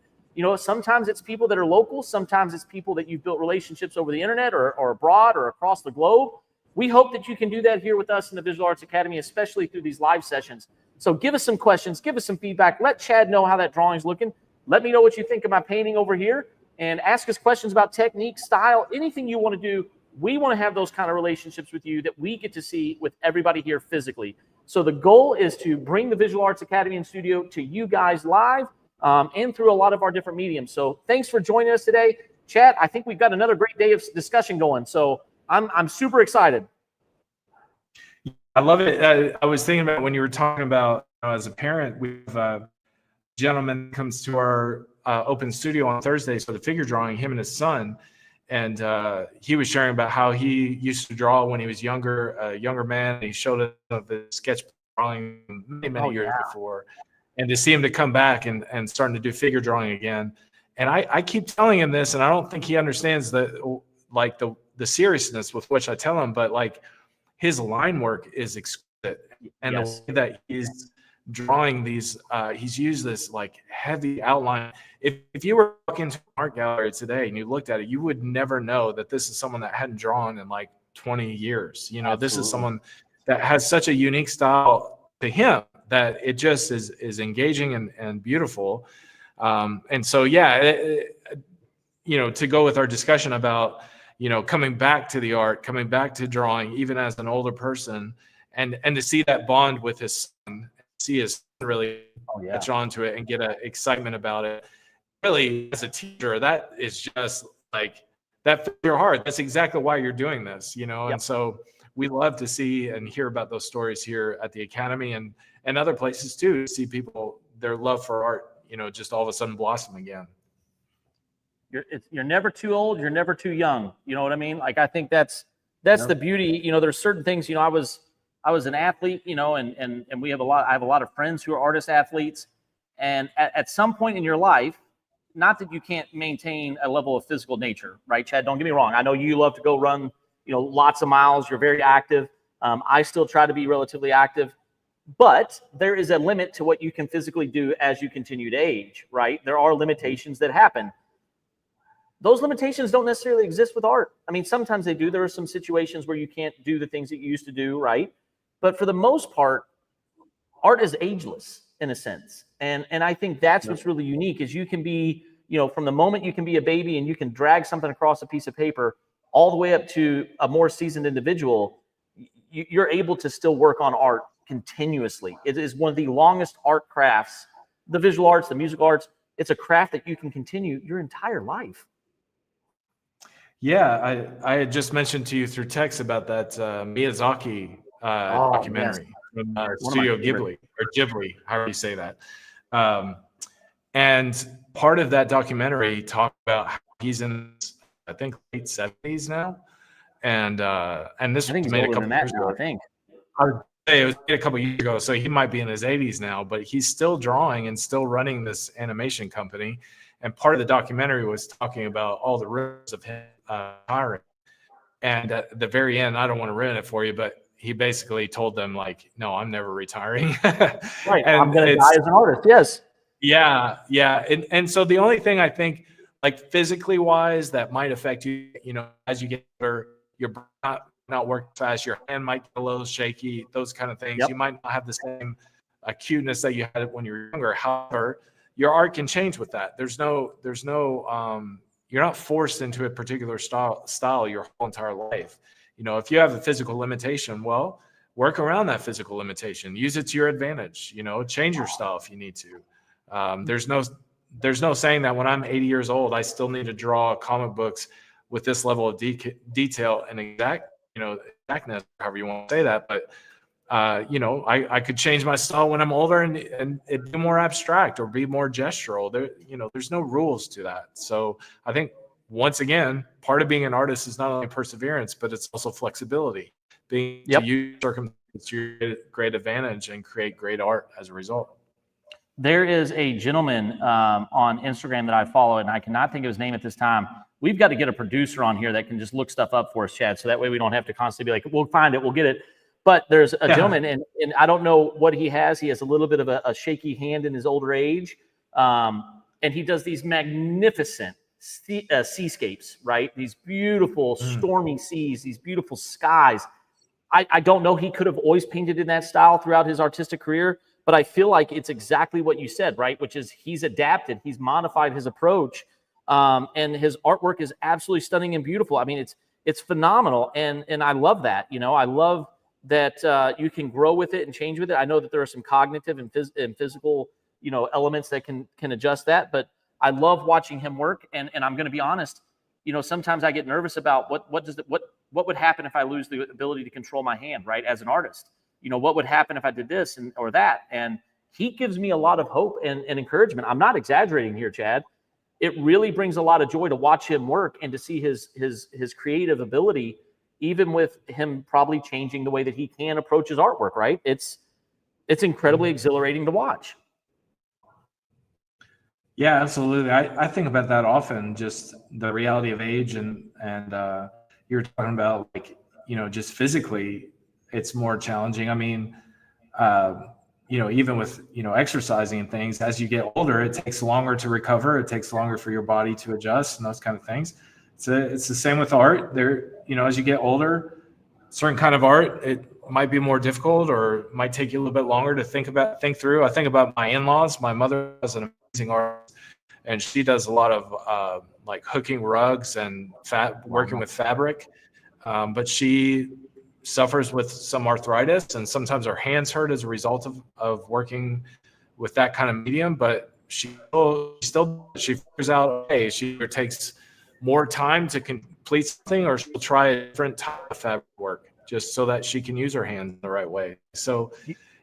Speaker 1: Sometimes it's people that are local. Sometimes it's people that you've built relationships over the internet or abroad or across the globe. We hope that you can do that here with us in the Visual Arts Academy, especially through these live sessions. So give us some questions, give us some feedback. Let Chad know how that drawing's looking. Let me know what you think of my painting over here, and ask us questions about technique, style, anything you want to do. We want to have those kind of relationships with you that we get to see with everybody here physically. So the goal is to bring the Visual Arts Academy and Studio to you guys live and through a lot of our different mediums. So thanks for joining us today. Chad, I think we've got another great day of discussion going. So I'm super excited.
Speaker 2: I love it. I was thinking about when you were talking about, as a parent, we have a gentleman that comes to our open studio on Thursdays for the figure drawing, him and his son. And he was sharing about how he used to draw when he was younger, a younger man. And he showed us the sketch drawing many years before. And to see him to come back and starting to do figure drawing again. And I keep telling him this, and I don't think he understands the seriousness with which I tell him, but like, his line work is exquisite, and
Speaker 1: Yes.
Speaker 2: the way that he's drawing these, he's used this like heavy outline. If you were walking into an art gallery today and you looked at it, you would never know that this is someone that hadn't drawn in like 20 years. You know, this is
Speaker 1: Absolutely.
Speaker 2: someone that has such a unique style to him that it just is engaging and beautiful. And so, yeah, you know, to go with our discussion about, you know, coming back to the art, coming back to drawing, even as an older person, and to see that bond with his son, see his son really catch on to it and get an excitement about it. Really, as a teacher, that is just like, that fills your heart. That's exactly why you're doing this, you know? And so we love to see and hear about those stories here at the Academy and other places too, to see people, their love for art, you know, just all of a sudden blossom again.
Speaker 1: You're never too old. You're never too young. You know what I mean? Like, I think that's the beauty. You know, there's certain things, you know, I was an athlete, you know, and I have a lot of friends who are artist athletes. And at some point in your life, not that you can't maintain a level of physical nature, right, Chad? Don't get me wrong. I know you love to go run, you know, lots of miles. You're very active. I still try to be relatively active, but there is a limit to what you can physically do as you continue to age, right? There are limitations that happen. Those limitations don't necessarily exist with art. I mean, sometimes they do. There are some situations where you can't do the things that you used to do, right? But for the most part, art is ageless in a sense. And I think that's what's really unique is you can be, you know, from the moment you can be a baby and you can drag something across a piece of paper all the way up to a more seasoned individual, you're able to still work on art continuously. It is one of the longest art crafts, the visual arts, the musical arts. It's a craft that you can continue your entire life.
Speaker 2: Yeah, I had just mentioned to you through text about that Miyazaki documentary from Studio Ghibli, or Ghibli, however you say that. And part of that documentary talked about how he's in, I think, late 70s now. And this was made a couple years ago.
Speaker 1: I think.
Speaker 2: I would say it was made a couple years ago, so he might be in his 80s now, but he's still drawing and still running this animation company. And part of the documentary was talking about all the rumors of him retiring. And at the very end, I don't want to ruin it for you, but he basically told them, like, no, I'm never retiring.
Speaker 1: Right. And I'm going to die as an artist. Yes.
Speaker 2: Yeah. Yeah. And so the only thing I think, like physically wise, that might affect you, you know, as you get older, you're not working fast, your hand might get a little shaky, those kind of things. You might not have the same acuteness that you had when you were younger. However, your art can change with that. There's no, you're not forced into a particular style your whole entire life. You know, if you have a physical limitation, well, work around that physical limitation, use it to your advantage, you know, change your style if you need to. There's no saying that when I'm 80 years old, I still need to draw comic books with this level of detail and exactness, however you want to say that. But you know, I could change my style when I'm older and it be more abstract or be more gestural. There's no rules to that. So I think, once again, part of being an artist is not only perseverance, but it's also flexibility, being to use circumstances to your great advantage and create great art as a result.
Speaker 1: There is a gentleman on Instagram that I follow, and I cannot think of his name at this time. We've got to get a producer on here that can just look stuff up for us, Chad, so that way we don't have to constantly be like, we'll find it, we'll get it. But there's a gentleman, and I don't know what he has. He has a little bit of a shaky hand in his older age, and he does these magnificent seascapes, right? These beautiful stormy seas, these beautiful skies. I don't know. He could have always painted in that style throughout his artistic career, but I feel like it's exactly what you said, right? Which is he's adapted, he's modified his approach, and his artwork is absolutely stunning and beautiful. I mean, it's phenomenal, and I love that. You know, I love that you can grow with it and change with it. I know that there are some cognitive and physical, you know, elements that can adjust that, but I love watching him work. And I'm going to be honest, you know, sometimes I get nervous about what would happen if I lose the ability to control my hand, right? As an artist, you know, what would happen if I did this or that? And he gives me a lot of hope and encouragement. I'm not exaggerating here, Chad. It really brings a lot of joy to watch him work and to see his creative ability, even with him probably changing the way that he can approach his artwork, right? It's incredibly exhilarating to watch.
Speaker 2: Yeah, absolutely. I think about that often, just the reality of age and you're talking about, like, you know, just physically, it's more challenging. I mean, even with, exercising and things, as you get older, it takes longer to recover. It takes longer for your body to adjust and those kind of things. It's the same with art. As you get older, certain kind of art, it might be more difficult or might take you a little bit longer to think through. I think about my in-laws. My mother is an amazing artist, and she does a lot of like hooking rugs and working with fabric. But she suffers with some arthritis, and sometimes her hands hurt as a result of working with that kind of medium. But she figures out, okay, she either takes more time to complete something, or she'll try a different type of fabric work just so that she can use her hands the right way. So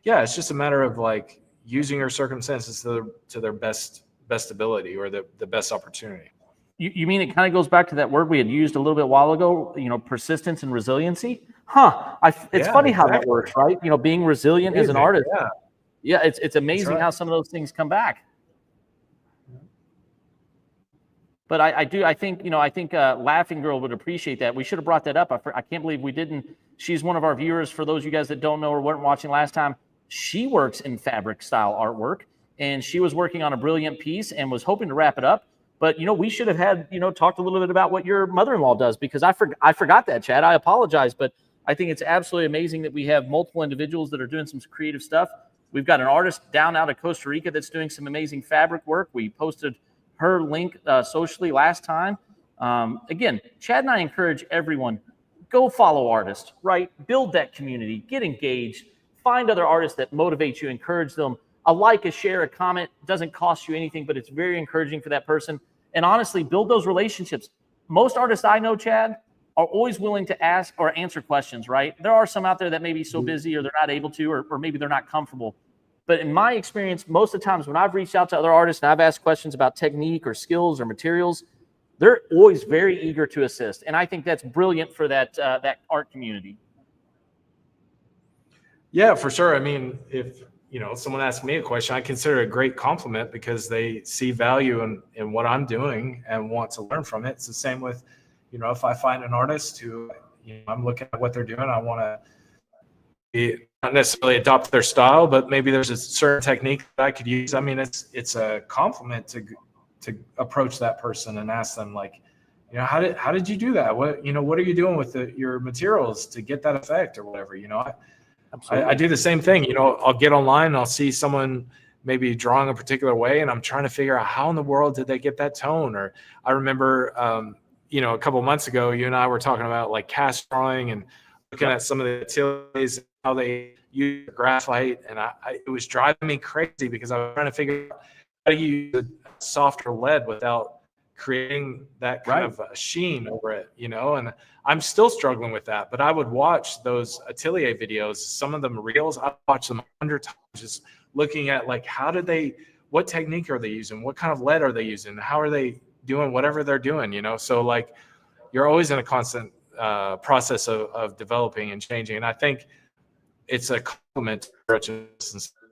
Speaker 2: yeah, it's just a matter of like using her circumstances to their best ability, or the best opportunity.
Speaker 1: You mean it kind of goes back to that word we had used a little bit while ago, persistence and resiliency? It's funny how that works, right? Being resilient as an artist. Yeah, it's amazing how some of those things come back. But I think Laughing Girl would appreciate that. We should have brought that up. I can't believe we didn't. She's one of our viewers. For those of you guys that don't know or weren't watching last time, she works in fabric style artwork, and she was working on a brilliant piece and was hoping to wrap it up. But, we should have had, talked a little bit about what your mother-in-law does, because I forgot that, Chad. I apologize, but I think it's absolutely amazing that we have multiple individuals that are doing some creative stuff. We've got an artist down out of Costa Rica that's doing some amazing fabric work. We posted her link socially last time. Again, Chad and I encourage everyone, go follow artists, right? Build that community, get engaged, find other artists that motivate you, encourage them. A like, a share, a comment doesn't cost you anything, but it's very encouraging for that person. And honestly, build those relationships. Most artists I know, Chad, are always willing to ask or answer questions, right? There are some out there that may be so busy, or they're not able to, or maybe they're not comfortable. But in my experience, most of the times when I've reached out to other artists and I've asked questions about technique or skills or materials, they're always very eager to assist. And I think that's brilliant for that art community.
Speaker 2: Yeah, for sure. I mean, if someone asks me a question, I consider it a great compliment, because they see value in what I'm doing and want to learn from it. It's the same with, if I find an artist who, I'm looking at what they're doing, I want to not necessarily adopt their style, but maybe there's a certain technique that I could use. I mean, it's a compliment to approach that person and ask them, like, how did you do that? What are you doing with your materials to get that effect or whatever? I do the same thing. I'll get online and I'll see someone maybe drawing a particular way, and I'm trying to figure out how in the world did they get that tone. Or I remember, a couple of months ago, you and I were talking about like cast drawing and looking at some of the ateliers, how they use graphite, and it was driving me crazy, because I was trying to figure out how to use a softer lead without creating that kind of sheen over it, and I'm still struggling with that. But I would watch those atelier videos, some of them reels, I watched them 100 times, just looking at like, what technique are they using? What kind of lead are they using? How are they doing whatever they're doing, So like, you're always in a constant process of developing and changing. And I think it's a compliment to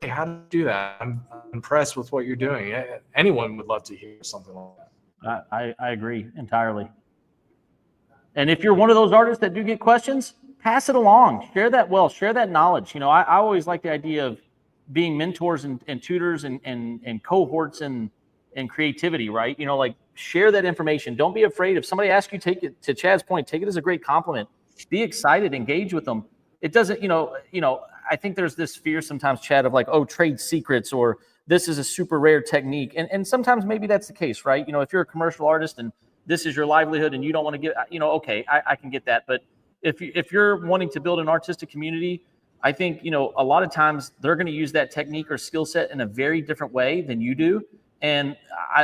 Speaker 2: hey, how do you do that? I'm impressed with what you're doing. Anyone would love to hear something like that.
Speaker 1: I agree entirely. And if you're one of those artists that do get questions, pass it along. Share that knowledge. I always like the idea of being mentors and tutors and cohorts and creativity, right? Like, share that information. Don't be afraid. If somebody asks you, take it, to Chad's point, take it as a great compliment. Be excited, engage with them. It doesn't, I think there's this fear sometimes, Chad, of like, oh, trade secrets, or this is a super rare technique. And sometimes maybe that's the case, right? If you're a commercial artist and this is your livelihood and you don't want to get, okay, I can get that. But if you're wanting to build an artistic community, I think, a lot of times they're going to use that technique or skill set in a very different way than you do. And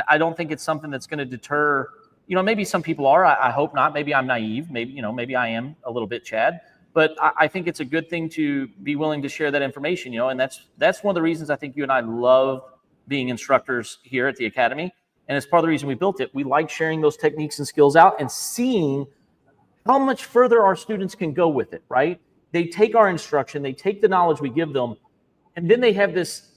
Speaker 1: I don't think it's something that's going to deter, maybe some people are, I hope not. Maybe I'm naive. Maybe I am a little bit, Chad. But I think it's a good thing to be willing to share that information, and that's one of the reasons I think you and I love being instructors here at the Academy. And it's part of the reason we built it. We like sharing those techniques and skills out and seeing how much further our students can go with it, right? They take our instruction, they take the knowledge we give them, and then they have this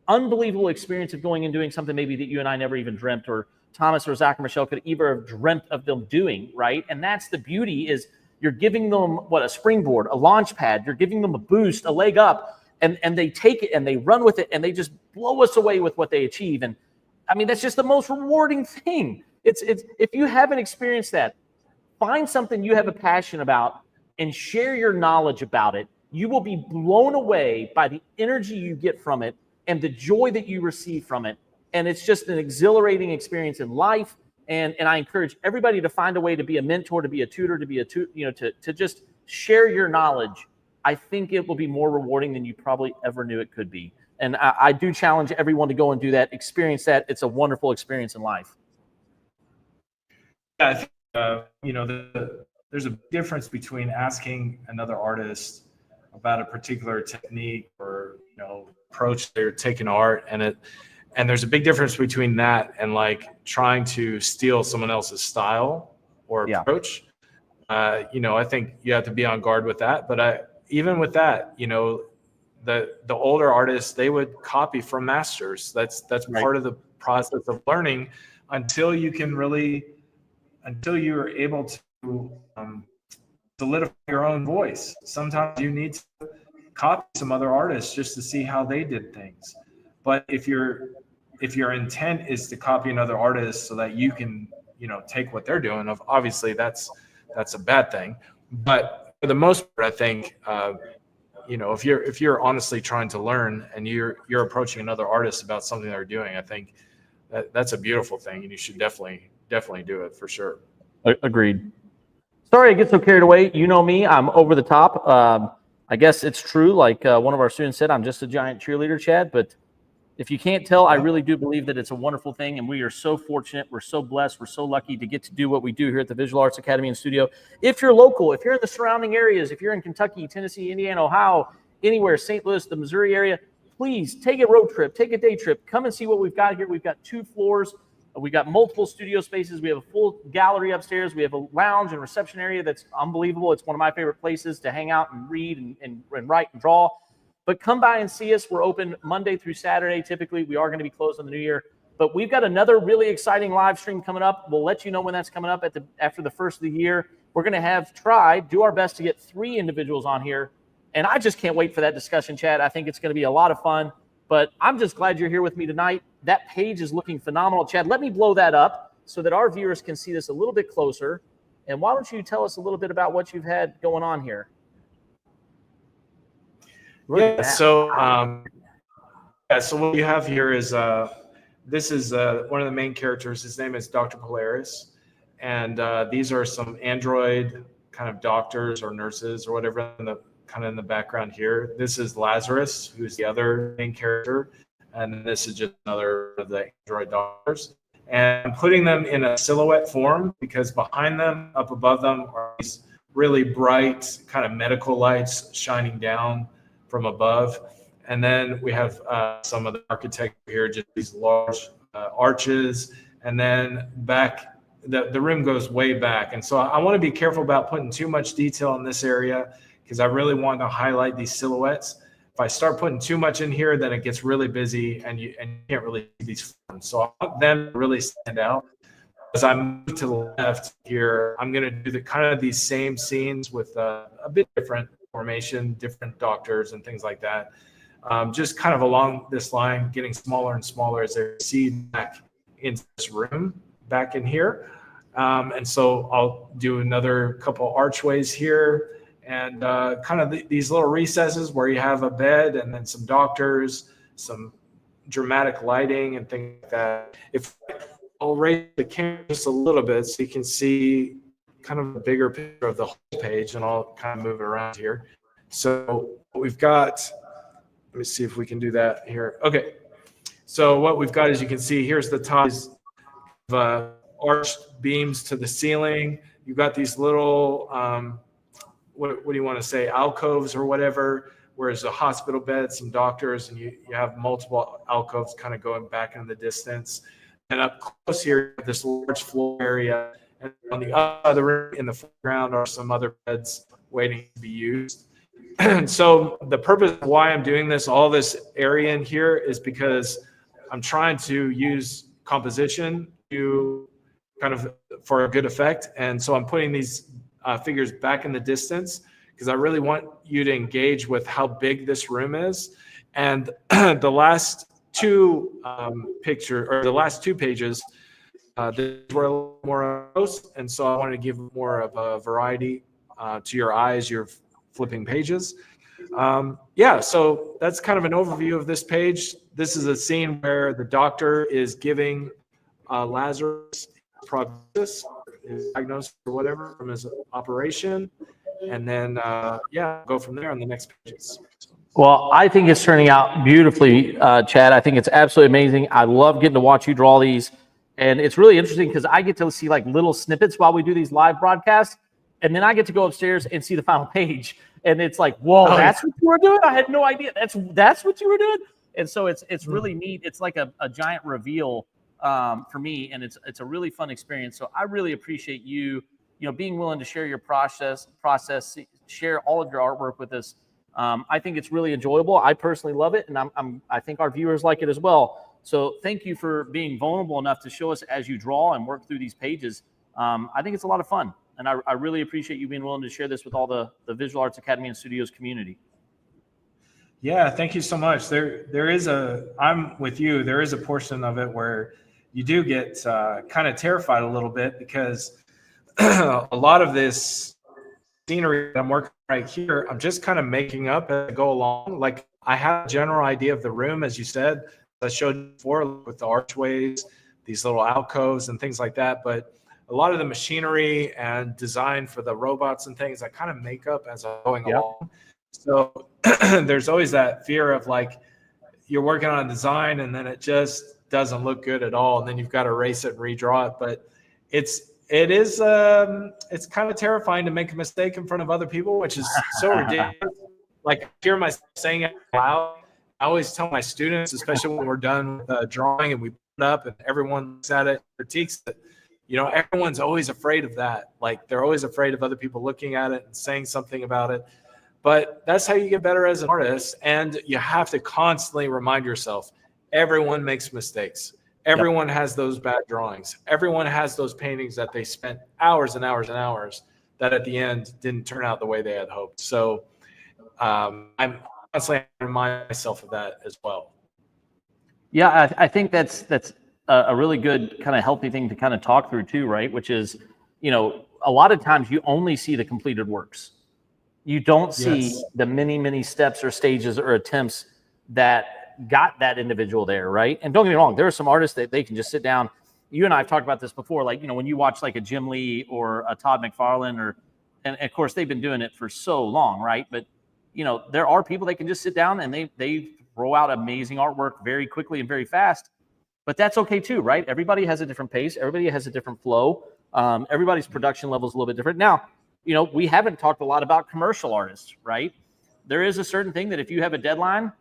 Speaker 1: unbelievable experience of going and doing something maybe that you and I never even dreamt, or Thomas or Zach or Michelle could ever have dreamt of them doing, right? And that's the beauty, is You're giving them a springboard, a launch pad. You're giving them a boost, a leg up, and they take it and they run with it and they just blow us away with what they achieve. And I mean, that's just the most rewarding thing. It's if you haven't experienced that, find something you have a passion about and share your knowledge about it. You will be blown away by the energy you get from it and the joy that you receive from it. And it's just an exhilarating experience in life. And I encourage everybody to find a way to be a mentor, to be a tutor, to just share your knowledge. I think it will be more rewarding than you probably ever knew it could be. And I do challenge everyone to go and do that, experience that. It's a wonderful experience in life.
Speaker 2: Yeah, I think, there's a difference between asking another artist about a particular technique or, approach they're taking art, and there's a big difference between that and like trying to steal someone else's style or approach. I think you have to be on guard with that. But even with that, the older artists, they would copy from masters. That's right. Part of the process of learning until you're able to solidify your own voice. Sometimes you need to copy some other artists just to see how they did things. But if your intent is to copy another artist so that you can, take what they're doing, obviously that's a bad thing. But for the most part, I think, if you're honestly trying to learn and you're approaching another artist about something they're doing, I think that's a beautiful thing, and you should definitely do it for sure.
Speaker 1: Agreed. Sorry I get so carried away. You know me, I'm over the top. I guess it's true, like one of our students said, I'm just a giant cheerleader, Chad. But if you can't tell, I really do believe that it's a wonderful thing, and we are so fortunate, we're so blessed, we're so lucky to get to do what we do here at the Visual Arts Academy and Studio. If you're local, if you're in the surrounding areas, if you're in Kentucky, Tennessee, Indiana, Ohio, anywhere, St. Louis, the Missouri area, please take a road trip, take a day trip, come and see what we've got here. We've got 2 floors. We got multiple studio spaces. We have a full gallery upstairs. We have a lounge and reception area that's unbelievable. It's one of my favorite places to hang out and read and write and draw. But come by and see us. We're open Monday through Saturday. Typically, we are going to be closed on the new year. But we've got another really exciting live stream coming up. We'll let you know when that's coming up after the first of the year. We're going to do our best to get 3 individuals on here. And I just can't wait for that discussion, Chad. I think it's going to be a lot of fun. But I'm just glad you're here with me tonight. That page is looking phenomenal. Chad, let me blow that up so that our viewers can see this a little bit closer. And why don't you tell us a little bit about what you've had going on here?
Speaker 2: So what you have here is this is one of the main characters. His name is Dr. Polaris. And these are some android kind of doctors or nurses or whatever in the background here. This is Lazarus, who's the other main character. And this is just another of the android doctors. And I'm putting them in a silhouette form because behind them, up above them, are these really bright kind of medical lights shining down from above. And then we have some of the architecture here, just these large arches. And then back, the room goes way back. And so I want to be careful about putting too much detail in this area because I really want to highlight these silhouettes. If I start putting too much in here, then it gets really busy and you can't really see these forms. So I want them to really stand out. As I move to the left here, I'm going to do the kind of these same scenes with a bit different formation, different doctors and things like that. Just kind of along this line, getting smaller and smaller as they recede back into this room, back in here. And so I'll do another couple archways here. And kind of these little recesses where you have a bed and then some doctors, some dramatic lighting and things like that. If I'll raise the camera just a little bit so you can see kind of a bigger picture of the whole page, and I'll kind of move it around here. So we've got, let me see if we can do that here. Okay. So what we've got, as you can see, here's the top of arched beams to the ceiling. You've got these little, what do you want to say, alcoves or whatever, whereas a hospital bed, some doctors, and you have multiple alcoves kind of going back in the distance. And up close here, this large floor area, and on the other room in the foreground are some other beds waiting to be used. And so the purpose of why I'm doing this, all this area in here, is because I'm trying to use composition to kind of for a good effect. And so I'm putting these figures back in the distance, because I really want you to engage with how big this room is. And the last two the last two pages, these were a little more close, and so I wanted to give more of a variety to your eyes. You're flipping pages. Yeah, so that's kind of an overview of this page. This is a scene where the doctor is giving Lazarus prognosis, his diagnosis or whatever from his operation, and then yeah, go from there on the next pages.
Speaker 1: Well, I think it's turning out beautifully, Chad. I think it's absolutely amazing. I love getting to watch you draw these. And it's really interesting because I get to see like little snippets while we do these live broadcasts. And then I get to go upstairs and see the final page. And it's like, whoa, that's what you were doing? I had no idea. That's what you were doing. And so it's really neat. It's like a giant reveal for me. And it's a really fun experience. So I really appreciate you being willing to share your process, share all of your artwork with us. I think it's really enjoyable. I personally love it, and I think our viewers like it as well. So thank you for being vulnerable enough to show us as you draw and work through these pages. I think it's a lot of fun, and I really appreciate you being willing to share this with all the Visual Arts Academy and Studios community.
Speaker 2: Yeah, thank you so much. I'm with you. There is a portion of it where you do get kind of terrified a little bit, because a lot of this scenery that I'm working right here, I'm just kind of making up as I go along. Like, I have a general idea of the room, as you said, I showed you before, with the archways, these little alcoves and things like that. But a lot of the machinery and design for the robots and things, I kind of make up as I'm going along. So there's always that fear of, like, you're working on a design and then it just doesn't look good at all, and then you've got to erase it and redraw it. But it's kind of terrifying to make a mistake in front of other people, which is so ridiculous. Like, I hear myself saying it out loud. I always tell my students, especially when we're done with drawing and we put it up and everyone looks at it, critiques it, everyone's always afraid of that. Like, they're always afraid of other people looking at it and saying something about it. But that's how you get better as an artist. And you have to constantly remind yourself, everyone makes mistakes. Everyone has those bad drawings. Everyone has those paintings that they spent hours and hours and hours that at the end didn't turn out the way they had hoped. So I'm constantly remind myself of that as well.
Speaker 1: Yeah, I think that's a really good kind of healthy thing to kind of talk through too, right? Which is, a lot of times you only see the completed works. You don't see the many steps or stages or attempts that got that individual there, right? And don't get me wrong, there are some artists that they can just sit down. You and I have talked about this before, like, when you watch like a Jim Lee or a Todd McFarlane, and of course they've been doing it for so long, right? But there are people that can just sit down and they throw out amazing artwork very quickly and very fast. But that's okay too, right? Everybody has a different pace. Everybody has a different flow. Everybody's production level is a little bit different. Now, we haven't talked a lot about commercial artists, right? There is a certain thing that if you have a deadline,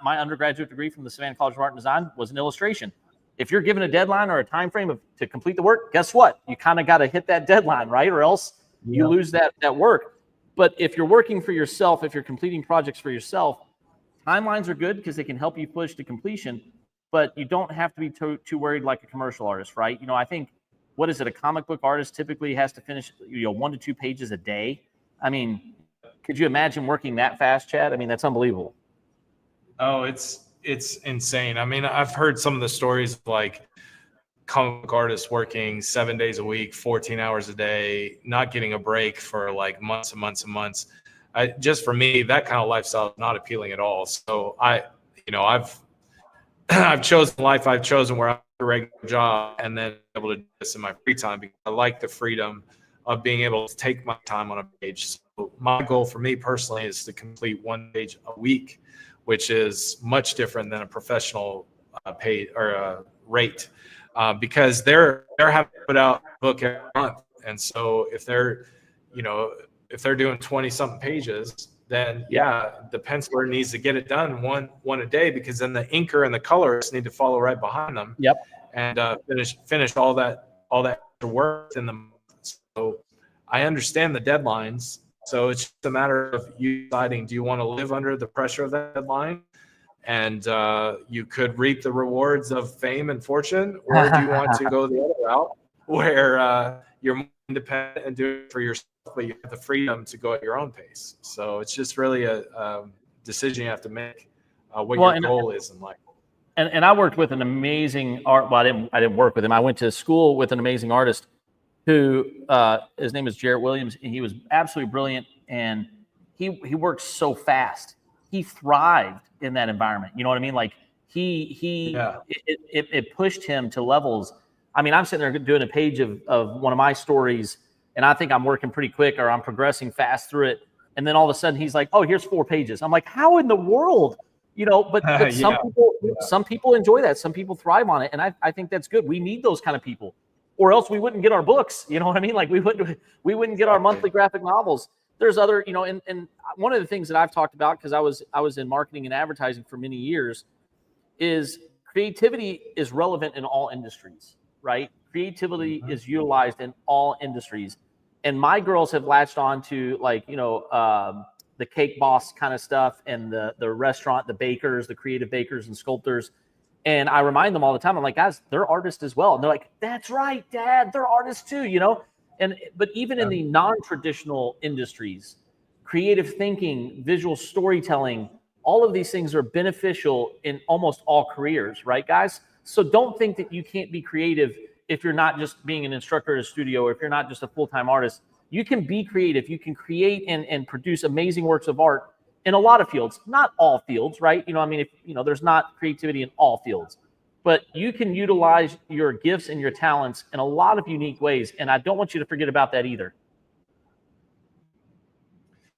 Speaker 1: my undergraduate degree from the Savannah College of Art and Design was an illustration. If you're given a deadline or a time frame to complete the work, guess what? You kind of got to hit that deadline, right? Or else you lose that work. But if you're working for yourself, if you're completing projects for yourself, timelines are good because they can help you push to completion, but you don't have to be too worried like a commercial artist, right? I think, what is it? A comic book artist typically has to finish 1 to 2 pages a day. I mean, could you imagine working that fast, Chad? I mean, that's unbelievable.
Speaker 2: Oh, it's insane. I mean, I've heard some of the stories of, like, comic book artists working 7 days a week, 14 hours a day, not getting a break for like months and months and months. Just for me, that kind of lifestyle is not appealing at all. So I've chosen the life I've chosen, where I have a regular job and then able to do this in my free time, because I like the freedom of being able to take my time on a page. So my goal for me personally is to complete 1 page a week, which is much different than a professional paid or rate, because they're having to put out a book every month. And so if they're doing 20 something pages, then the penciler needs to get it done one a day, because then the inker and the colorists need to follow right behind them. And finish all that work in the month. So I understand the deadlines. So it's just a matter of you deciding, do you want to live under the pressure of that deadline? And you could reap the rewards of fame and fortune, or do you want to go the other route where you're more independent and do it for yourself, but you have the freedom to go at your own pace. So it's just really a decision you have to make, what your goal is in life.
Speaker 1: And I worked with an amazing art. Well, I didn't work with him. I went to school with an amazing artist who his name is Jarrett Williams, and he was absolutely brilliant. And he worked so fast. He thrived in that environment. You know what I mean? Like it pushed him to levels. I mean, I'm sitting there doing a page of one of my stories, and I think I'm working pretty quick or I'm progressing fast through it. And then all of a sudden he's like, oh, here's 4 pages. I'm like, how in the world? You know, but some people enjoy that. Some people thrive on it. And I think that's good. We need those kind of people, or else we wouldn't get our books. You know what I mean? Like we wouldn't get our monthly graphic novels. There's other, you know, and one of the things that I've talked about, because I was in marketing and advertising for many years, is creativity is relevant in all industries, right? Creativity is utilized in all industries. And my girls have latched on to, like, you know, the cake boss kind of stuff, and the restaurant, the bakers, the creative bakers and sculptors. And I remind them all the time, I'm like, guys, they're artists as well. And they're like, that's right, Dad, they're artists too, you know? But even in the non-traditional industries, creative thinking, visual storytelling, all of these things are beneficial in almost all careers, right, guys? So don't think that you can't be creative if you're not just being an instructor at a studio, or if you're not just a full-time artist. You can be creative. You can create and produce amazing works of art in a lot of fields, not all fields, right? You know, I mean, if you know, there's not creativity in all fields, but you can utilize your gifts and your talents in a lot of unique ways. And I don't want you to forget about that either.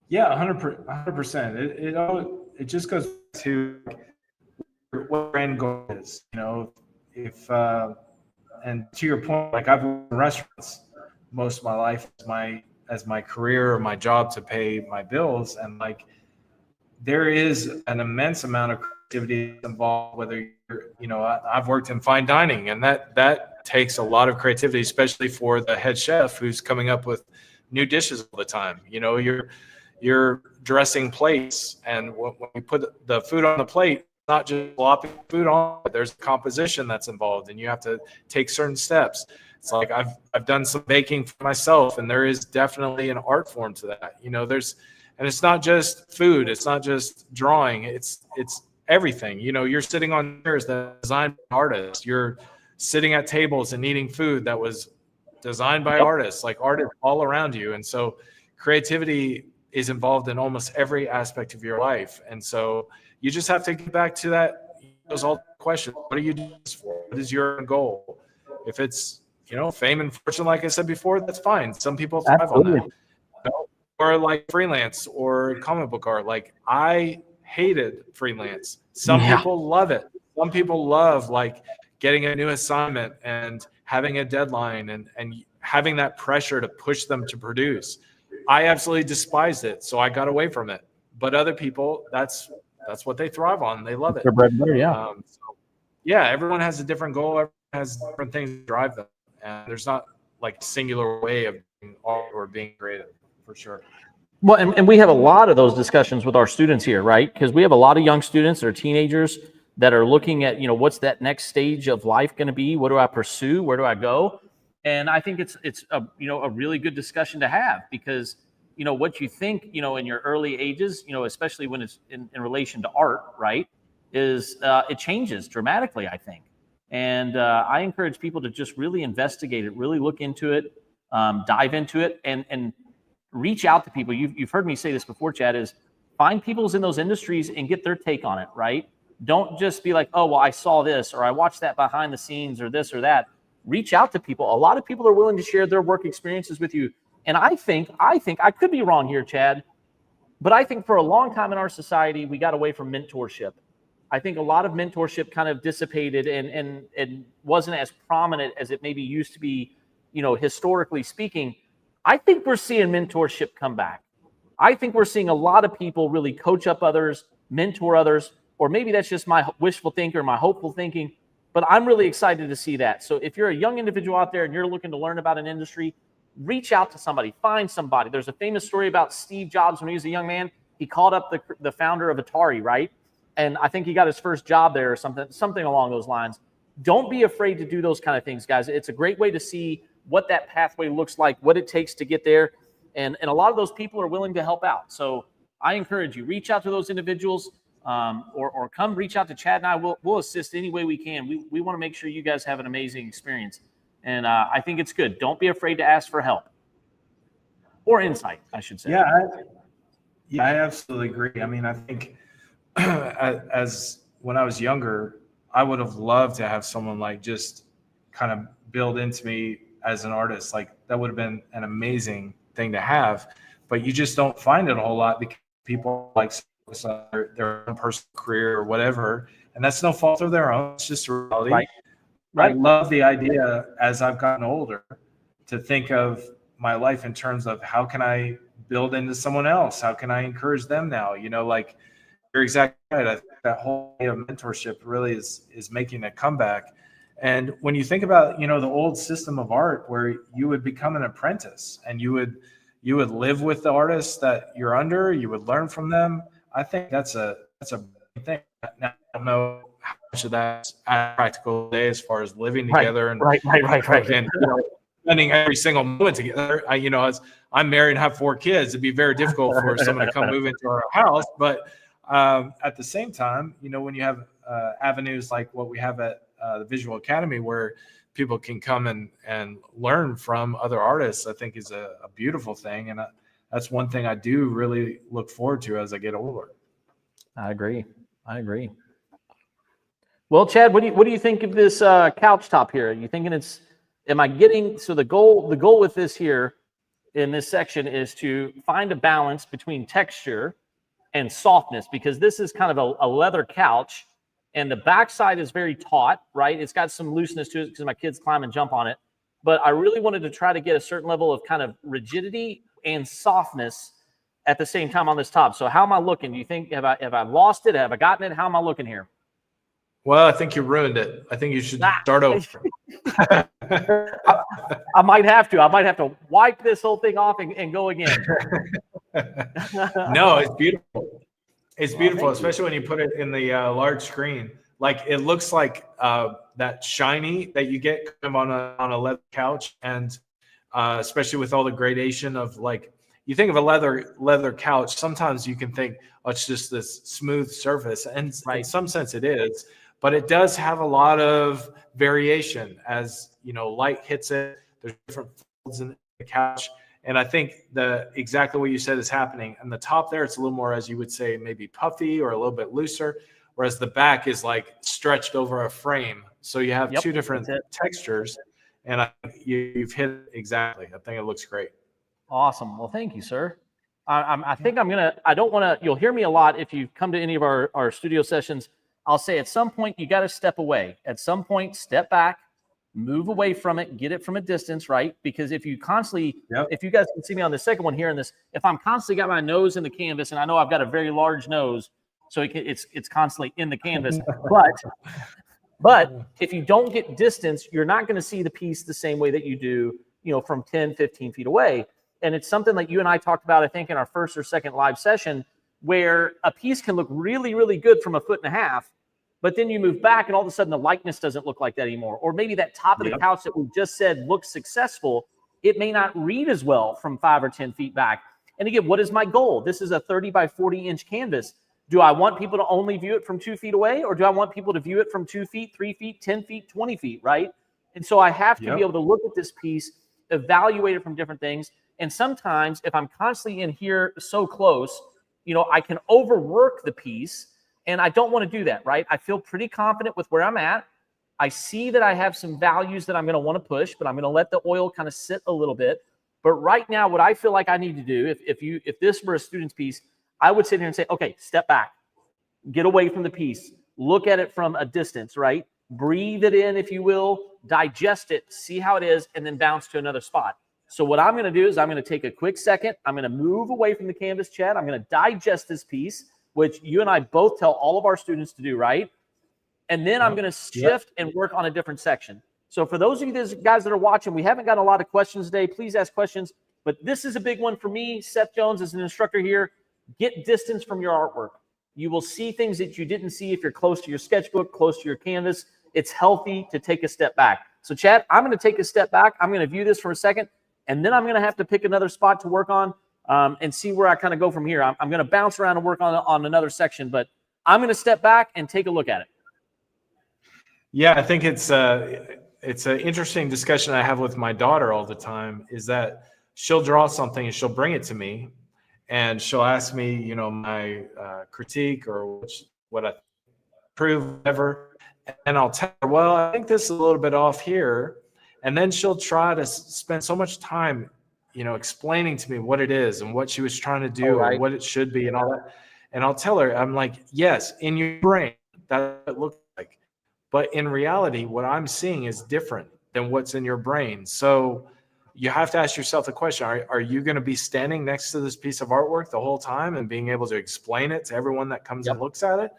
Speaker 2: Yeah, 100%. It just goes to what your end goal is. You know, if and to your point, like I've worked in restaurants most of my life as my career or my job to pay my bills, and like there is an immense amount of creativity involved. Whether you're, you know, I've worked in fine dining, and that takes a lot of creativity, especially for the head chef who's coming up with new dishes all the time. You know, you're dressing plates, and when you put the food on the plate, not just flopping food on, but there's composition that's involved, and you have to take certain steps. It's like I've done some baking for myself, and there is definitely an art form to that. You know, and it's not just food, it's not just drawing, it's everything. You know, you're sitting on chairs that are designed by artists. You're sitting at tables and eating food that was designed by artists, like artists all around you. And so creativity is involved in almost every aspect of your life. And so you just have to get back to those all questions. What are you doing this for? What is your goal? If it's, you know, fame and fortune, like I said before, that's fine. Some people thrive on that. You know? Or like freelance or comic book art. Like I hated freelance. Some people love it. Some people love like getting a new assignment and having a deadline and having that pressure to push them to produce. I absolutely despised it, so I got away from it. But other people, that's what they thrive on. They love it.
Speaker 1: Their bread and butter, yeah.
Speaker 2: Yeah, everyone has a different goal. Everyone has different things to drive them. And there's not like a singular way of being art or being creative, for sure.
Speaker 1: Well, and we have a lot of those discussions with our students here, right? Because we have a lot of young students or teenagers that are looking at, you know, what's that next stage of life going to be? What do I pursue? Where do I go? And I think it's a, you know, a really good discussion to have, because, you know, what you think, you know, in your early ages, you know, especially when it's in relation to art, right, is it changes dramatically, I think. And I encourage people to just really investigate it, really look into it, dive into it, and reach out to people. You've heard me say this before, Chad, is find people's in those industries and get their take on it, right? Don't just be like, oh, well, I saw this, or I watched that behind the scenes, or this or that. Reach out to people. A lot of people are willing to share their work experiences with you. And I think I could be wrong here, Chad, but I think for a long time in our society, we got away from mentorship. I think a lot of mentorship kind of dissipated and wasn't as prominent as it maybe used to be, you know, historically speaking. I think we're seeing mentorship come back. I think we're seeing a lot of people really coach up others, mentor others, or maybe that's just my wishful thinking or my hopeful thinking, but I'm really excited to see that. So if you're a young individual out there and you're looking to learn about an industry, reach out to somebody, find somebody. There's a famous story about Steve Jobs when he was a young man. He called up the founder of Atari, right? And I think he got his first job there or something along those lines. Don't be afraid to do those kind of things, guys. It's a great way to see what that pathway looks like, what it takes to get there. And a lot of those people are willing to help out. So I encourage you, reach out to those individuals, or come reach out to Chad and I. We'll assist any way we can. We want to make sure you guys have an amazing experience. And I think it's good. Don't be afraid to ask for help or insight, I should say.
Speaker 2: Yeah, I absolutely agree. I mean, I think as when I was younger, I would have loved to have someone like just kind of build into me as an artist. Like that would have been an amazing thing to have, but you just don't find it a whole lot because people like their own personal career or whatever, and that's no fault of their own. It's just a reality.
Speaker 1: Right.
Speaker 2: I love the idea as I've gotten older to think of my life in terms of how can I build into someone else? How can I encourage them now? You know, like you're exactly right. I think that whole idea of mentorship really is making a comeback. And when you think about, you know, the old system of art where you would become an apprentice and you would live with the artists that you're under, you would learn from them. I think that's a big thing. Now, I don't know how much of that's practical today as far as living together and
Speaker 1: right.
Speaker 2: And you know, spending every single moment together. You know, as I'm married and have 4 kids, it'd be very difficult for someone to come move into our house. But at the same time, you know, when you have avenues like what we have at the Visual Academy where people can come and learn from other artists, I think is a beautiful thing. And that's one thing I do really look forward to as I get older.
Speaker 1: I agree. Well, Chad, what do you think of this couch top here? Are you thinking am I getting, so the goal with this here in this section is to find a balance between texture and softness, because this is kind of a leather couch and the backside is very taut, right? It's got some looseness to it because my kids climb and jump on it. But I really wanted to try to get a certain level of kind of rigidity and softness at the same time on this top. So how am I looking? Do you think, have I lost it? Have I gotten it? How am I looking here?
Speaker 2: Well, I think you ruined it. I think you should start over.
Speaker 1: I might have to. I might have to wipe this whole thing off and go again.
Speaker 2: No, it's beautiful. It's beautiful, especially when you put it in the large screen. Like it looks like that shiny that you get kind of on a leather couch, and especially with all the gradation of, like, you think of a leather couch, sometimes you can think, oh, it's just this smooth surface, and in some sense it is, but it does have a lot of variation as, you know, light hits it. There's different folds in the couch, and I think exactly what you said is happening. And the top there, it's a little more, as you would say, maybe puffy or a little bit looser, whereas the back is like stretched over a frame. So you have two different textures, and you've hit it exactly. I think it looks great.
Speaker 1: Awesome. Well, thank you, sir. I think I don't want to, you'll hear me a lot if you come to any of our studio sessions. I'll say at some point, you got to step away. At some point, step back, move away from it, get it from a distance, right? Because if you constantly, if you guys can see me on the second one here in this, if I'm constantly got my nose in the canvas, and I know I've got a very large nose, so it's constantly in the canvas, but if you don't get distance, you're not going to see the piece the same way that you do, you know, from 10, 15 feet away. And it's something that you and I talked about, I think, in our first or second live session, where a piece can look really, really good from 1.5 feet, but then you move back and all of a sudden the likeness doesn't look like that anymore. Or maybe that top of the couch that we just said looks successful, it may not read as well from 5 or 10 feet back. And again, what is my goal? This is a 30 by 40 inch canvas. Do I want people to only view it from 2 feet away, or do I want people to view it from 2 feet, 3 feet, 10 feet, 20 feet, right? And so I have to be able to look at this piece, evaluate it from different things. And sometimes if I'm constantly in here so close, you know, I can overwork the piece, and I don't want to do that, right? I feel pretty confident with where I'm at. I see that I have some values that I'm going to want to push, but I'm going to let the oil kind of sit a little bit. But right now, what I feel like I need to do, if this were a student's piece, I would sit here and say, okay, step back, get away from the piece, look at it from a distance, right? Breathe it in, if you will, digest it, see how it is, and then bounce to another spot. So what I'm going to do is I'm going to take a quick second. I'm going to move away from the canvas, Chad. I'm going to digest this piece, which you and I both tell all of our students to do, right? And then I'm going to shift and work on a different section. So for those of you guys that are watching, we haven't got a lot of questions today. Please ask questions. But this is a big one for me. Seth Jones is an instructor here. Get distance from your artwork. You will see things that you didn't see if you're close to your sketchbook, close to your canvas. It's healthy to take a step back. So Chad, I'm going to take a step back. I'm going to view this for a second, and then I'm going to have to pick another spot to work on and see where I kind of go from here. I'm going to bounce around and work on another section, but I'm going to step back and take a look at it.
Speaker 2: Yeah, I think it's an interesting discussion I have with my daughter all the time, is that she'll draw something and she'll bring it to me, and she'll ask me, you know, my critique or what I approve, whatever. And I'll tell her, well, I think this is a little bit off here. And then she'll try to spend so much time, you know, explaining to me what it is and what she was trying to do and what it should be and all that. And I'll tell her, I'm like, yes, in your brain, that's what it looks like. But in reality, what I'm seeing is different than what's in your brain. So you have to ask yourself the question, are you going to be standing next to this piece of artwork the whole time and being able to explain it to everyone that comes and looks at it?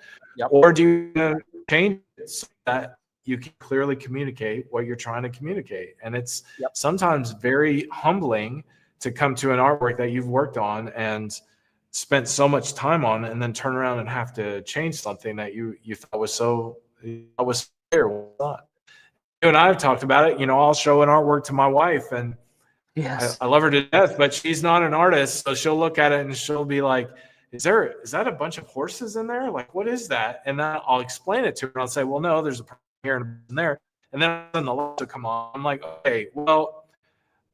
Speaker 2: Or do you change it so that you can clearly communicate what you're trying to communicate? And it's sometimes very humbling to come to an artwork that you've worked on and spent so much time on, and then turn around and have to change something that you thought was fair. Not. You and I have talked about it. You know, I'll show an artwork to my wife, and I love her to death, but she's not an artist, so she'll look at it and she'll be like, is that a bunch of horses in there? Like, what is that? And then I'll explain it to her, and I'll say, well, no, there's a person here and a person there. And then the lights will come on. I'm like, okay, well,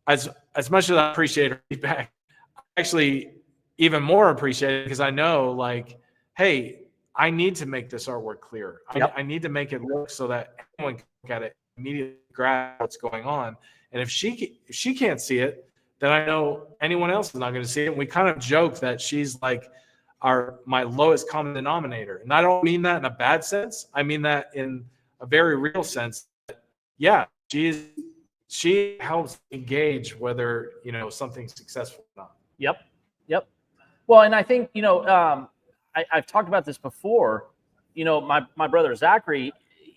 Speaker 2: as much as I appreciate her feedback, I actually even more appreciate it, because I know, like, hey, I need to make this artwork clear. I need to make it look so that anyone can look at it, immediately grasp what's going on. And if she can't see it, then I know anyone else is not going to see it. And we kind of joke that she's like my lowest common denominator. And I don't mean that in a bad sense. I mean that in a very real sense. Yeah, she helps engage whether, you know, something's successful or not.
Speaker 1: Yep. Well, and I think, you know, I've talked about this before. You know, my brother Zachary,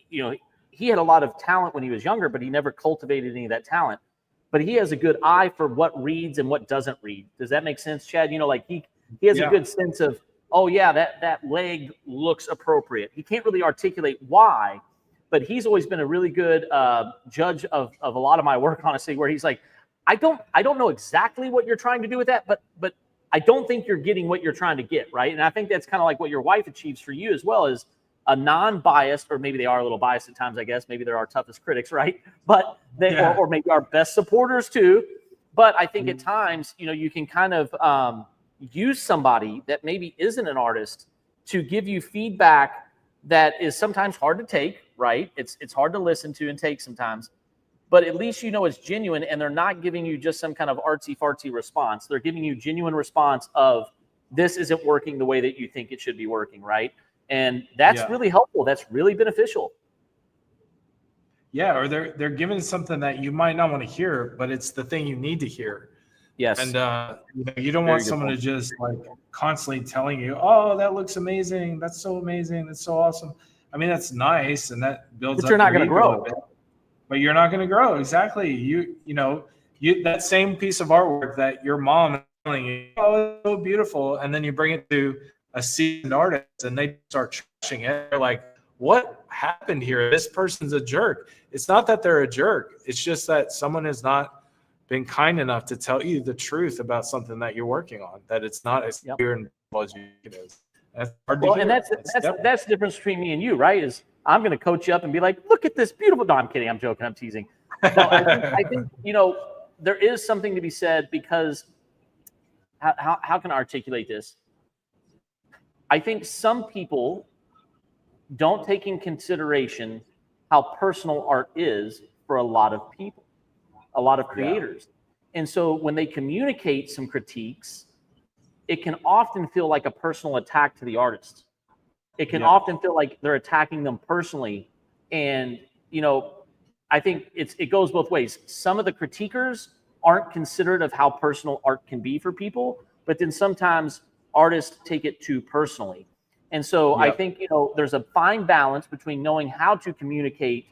Speaker 1: you know, he had a lot of talent when he was younger, but he never cultivated any of that talent. But he has a good eye for what reads and what doesn't read. Does that make sense, Chad? You know, like he has a good sense of, oh yeah, that leg looks appropriate. He can't really articulate why, but he's always been a really good judge of a lot of my work, honestly, where he's like, I don't know exactly what you're trying to do with that, but I don't think you're getting what you're trying to get, right? And I think that's kind of like what your wife achieves for you as well, is a non-biased, or maybe they are a little biased at times, I guess. Maybe they're our toughest critics, right? But they, or maybe our best supporters too. But I think at times, you know, you can kind of use somebody that maybe isn't an artist to give you feedback that is sometimes hard to take, right? It's hard to listen to and take sometimes. But at least you know it's genuine, and they're not giving you just some kind of artsy-fartsy response. They're giving you genuine response of, this isn't working the way that you think it should be working, right? And that's really helpful. That's really beneficial.
Speaker 2: Yeah, or they're giving something that you might not want to hear, but it's the thing you need to hear.
Speaker 1: Yes.
Speaker 2: And you don't want someone to just like constantly telling you, oh, that looks amazing. That's so amazing. That's so awesome. I mean, that's nice, and that builds
Speaker 1: but you're not going to grow.
Speaker 2: But you're not going to grow. Exactly. You know, that same piece of artwork that your mom is telling you, oh, it's so beautiful, and then you bring it to a seasoned artist and they start trashing it. They're like, what happened here? This person's a jerk. It's not that they're a jerk. It's just that someone has not been kind enough to tell you the truth about something that you're working on, that it's not as clear and as you think it is. That's hard to hear.
Speaker 1: And that's the difference between me and you, right? Is I'm going to coach you up and be like, look at this beautiful. No, I'm kidding. I'm joking. I'm teasing. No, I think, you know, there is something to be said, because how can I articulate this? I think some people don't take in consideration how personal art is for a lot of people, a lot of creators. And so when they communicate some critiques, it can often feel like a personal attack to the artist. It can often feel like they're attacking them personally. And, you know, I think it goes both ways. Some of the critiquers aren't considerate of how personal art can be for people, but then sometimes artists take it too personally. And so I think, you know, there's a fine balance between knowing how to communicate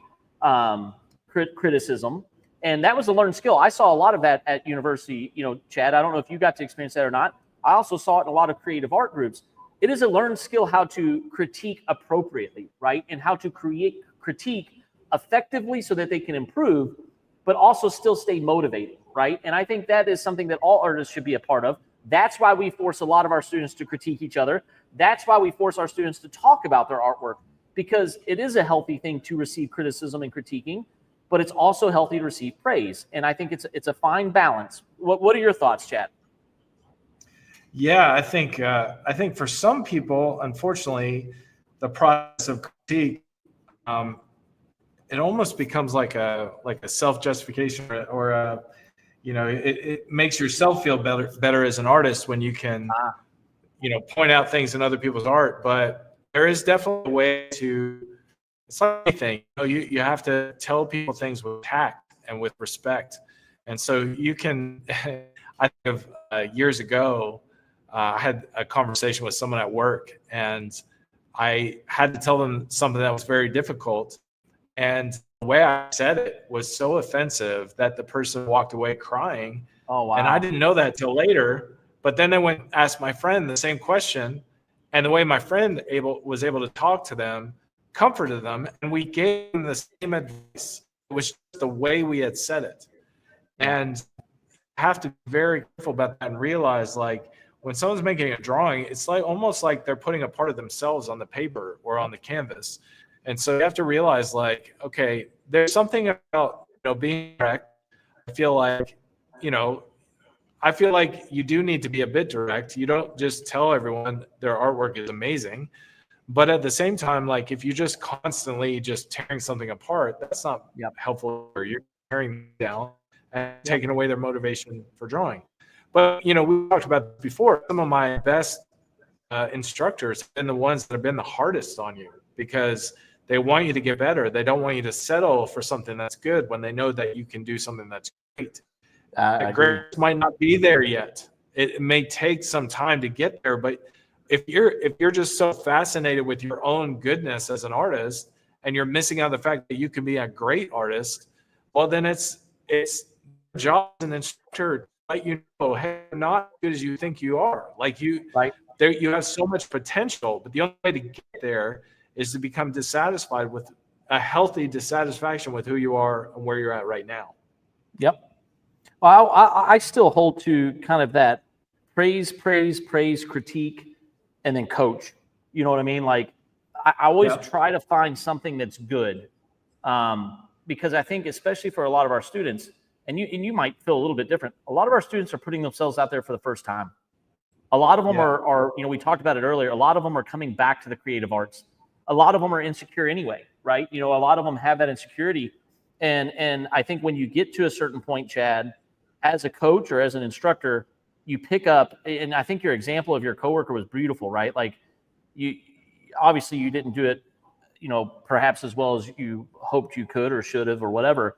Speaker 1: criticism. And that was a learned skill. I saw a lot of that at university. You know, Chad, I don't know if you got to experience that or not. I also saw it in a lot of creative art groups. It is a learned skill how to critique appropriately, right? And how to critique effectively so that they can improve, but also still stay motivated, right? And I think that is something that all artists should be a part of. That's why we force a lot of our students to critique each other. That's why we force our students to talk about their artwork, because it is a healthy thing to receive criticism and critiquing, but it's also healthy to receive praise. And I think it's a fine balance. What are your thoughts, Chad?
Speaker 2: Yeah, I think for some people, unfortunately, the process of critique, it almost becomes like a self-justification, or a, it makes yourself feel better as an artist when you can, point out things in other people's art. But there is definitely a way to, it's like anything, you have to tell people things with tact and with respect. And so you can, I think of years ago, I had a conversation with someone at work, and I had to tell them something that was very difficult. And the way I said it was so offensive that the person walked away crying.
Speaker 1: Oh, wow.
Speaker 2: And I didn't know that till later. But then I went and asked my friend the same question. And the way my friend was able to talk to them comforted them. And we gave them the same advice. It was just the way we had said it. And I have to be very careful about that and realize, like, when someone's making a drawing, it's like almost like they're putting a part of themselves on the paper or on the canvas. And so you have to realize, like, okay, there's something about, being direct. I feel like you do need to be a bit direct. You don't just tell everyone their artwork is amazing. But at the same time, like, if you just constantly just tearing something apart, that's not helpful. Or you're tearing them down and taking away their motivation for drawing. But, we talked about this before. Some of my best instructors have been the ones that have been the hardest on you, because they want you to get better. They don't want you to settle for something that's good when they know that you can do something that's great. Great might not be there yet. It may take some time to get there, but if you're just so fascinated with your own goodness as an artist, and you're missing out on the fact that you can be a great artist, well, then it's your job as an instructor to let you know, hey, you're not as good as you think you are. Like, you have so much potential, but the only way to get there is to become dissatisfied with a healthy dissatisfaction with who you are and where you're at right now.
Speaker 1: Yep. Well, I still hold to kind of that praise, critique, and then coach. You know what I mean? Like, I always try to find something that's good, because I think, especially for a lot of our students, and you might feel a little bit different, a lot of our students are putting themselves out there for the first time. A lot of them are, we talked about it earlier, a lot of them are coming back to the creative arts. A lot of them are insecure anyway, right? A lot of them have that insecurity. And I think when you get to a certain point, Chad, as a coach or as an instructor, you pick up, and I think your example of your coworker was beautiful, right? Like, you obviously you didn't do it, perhaps as well as you hoped you could or should have or whatever.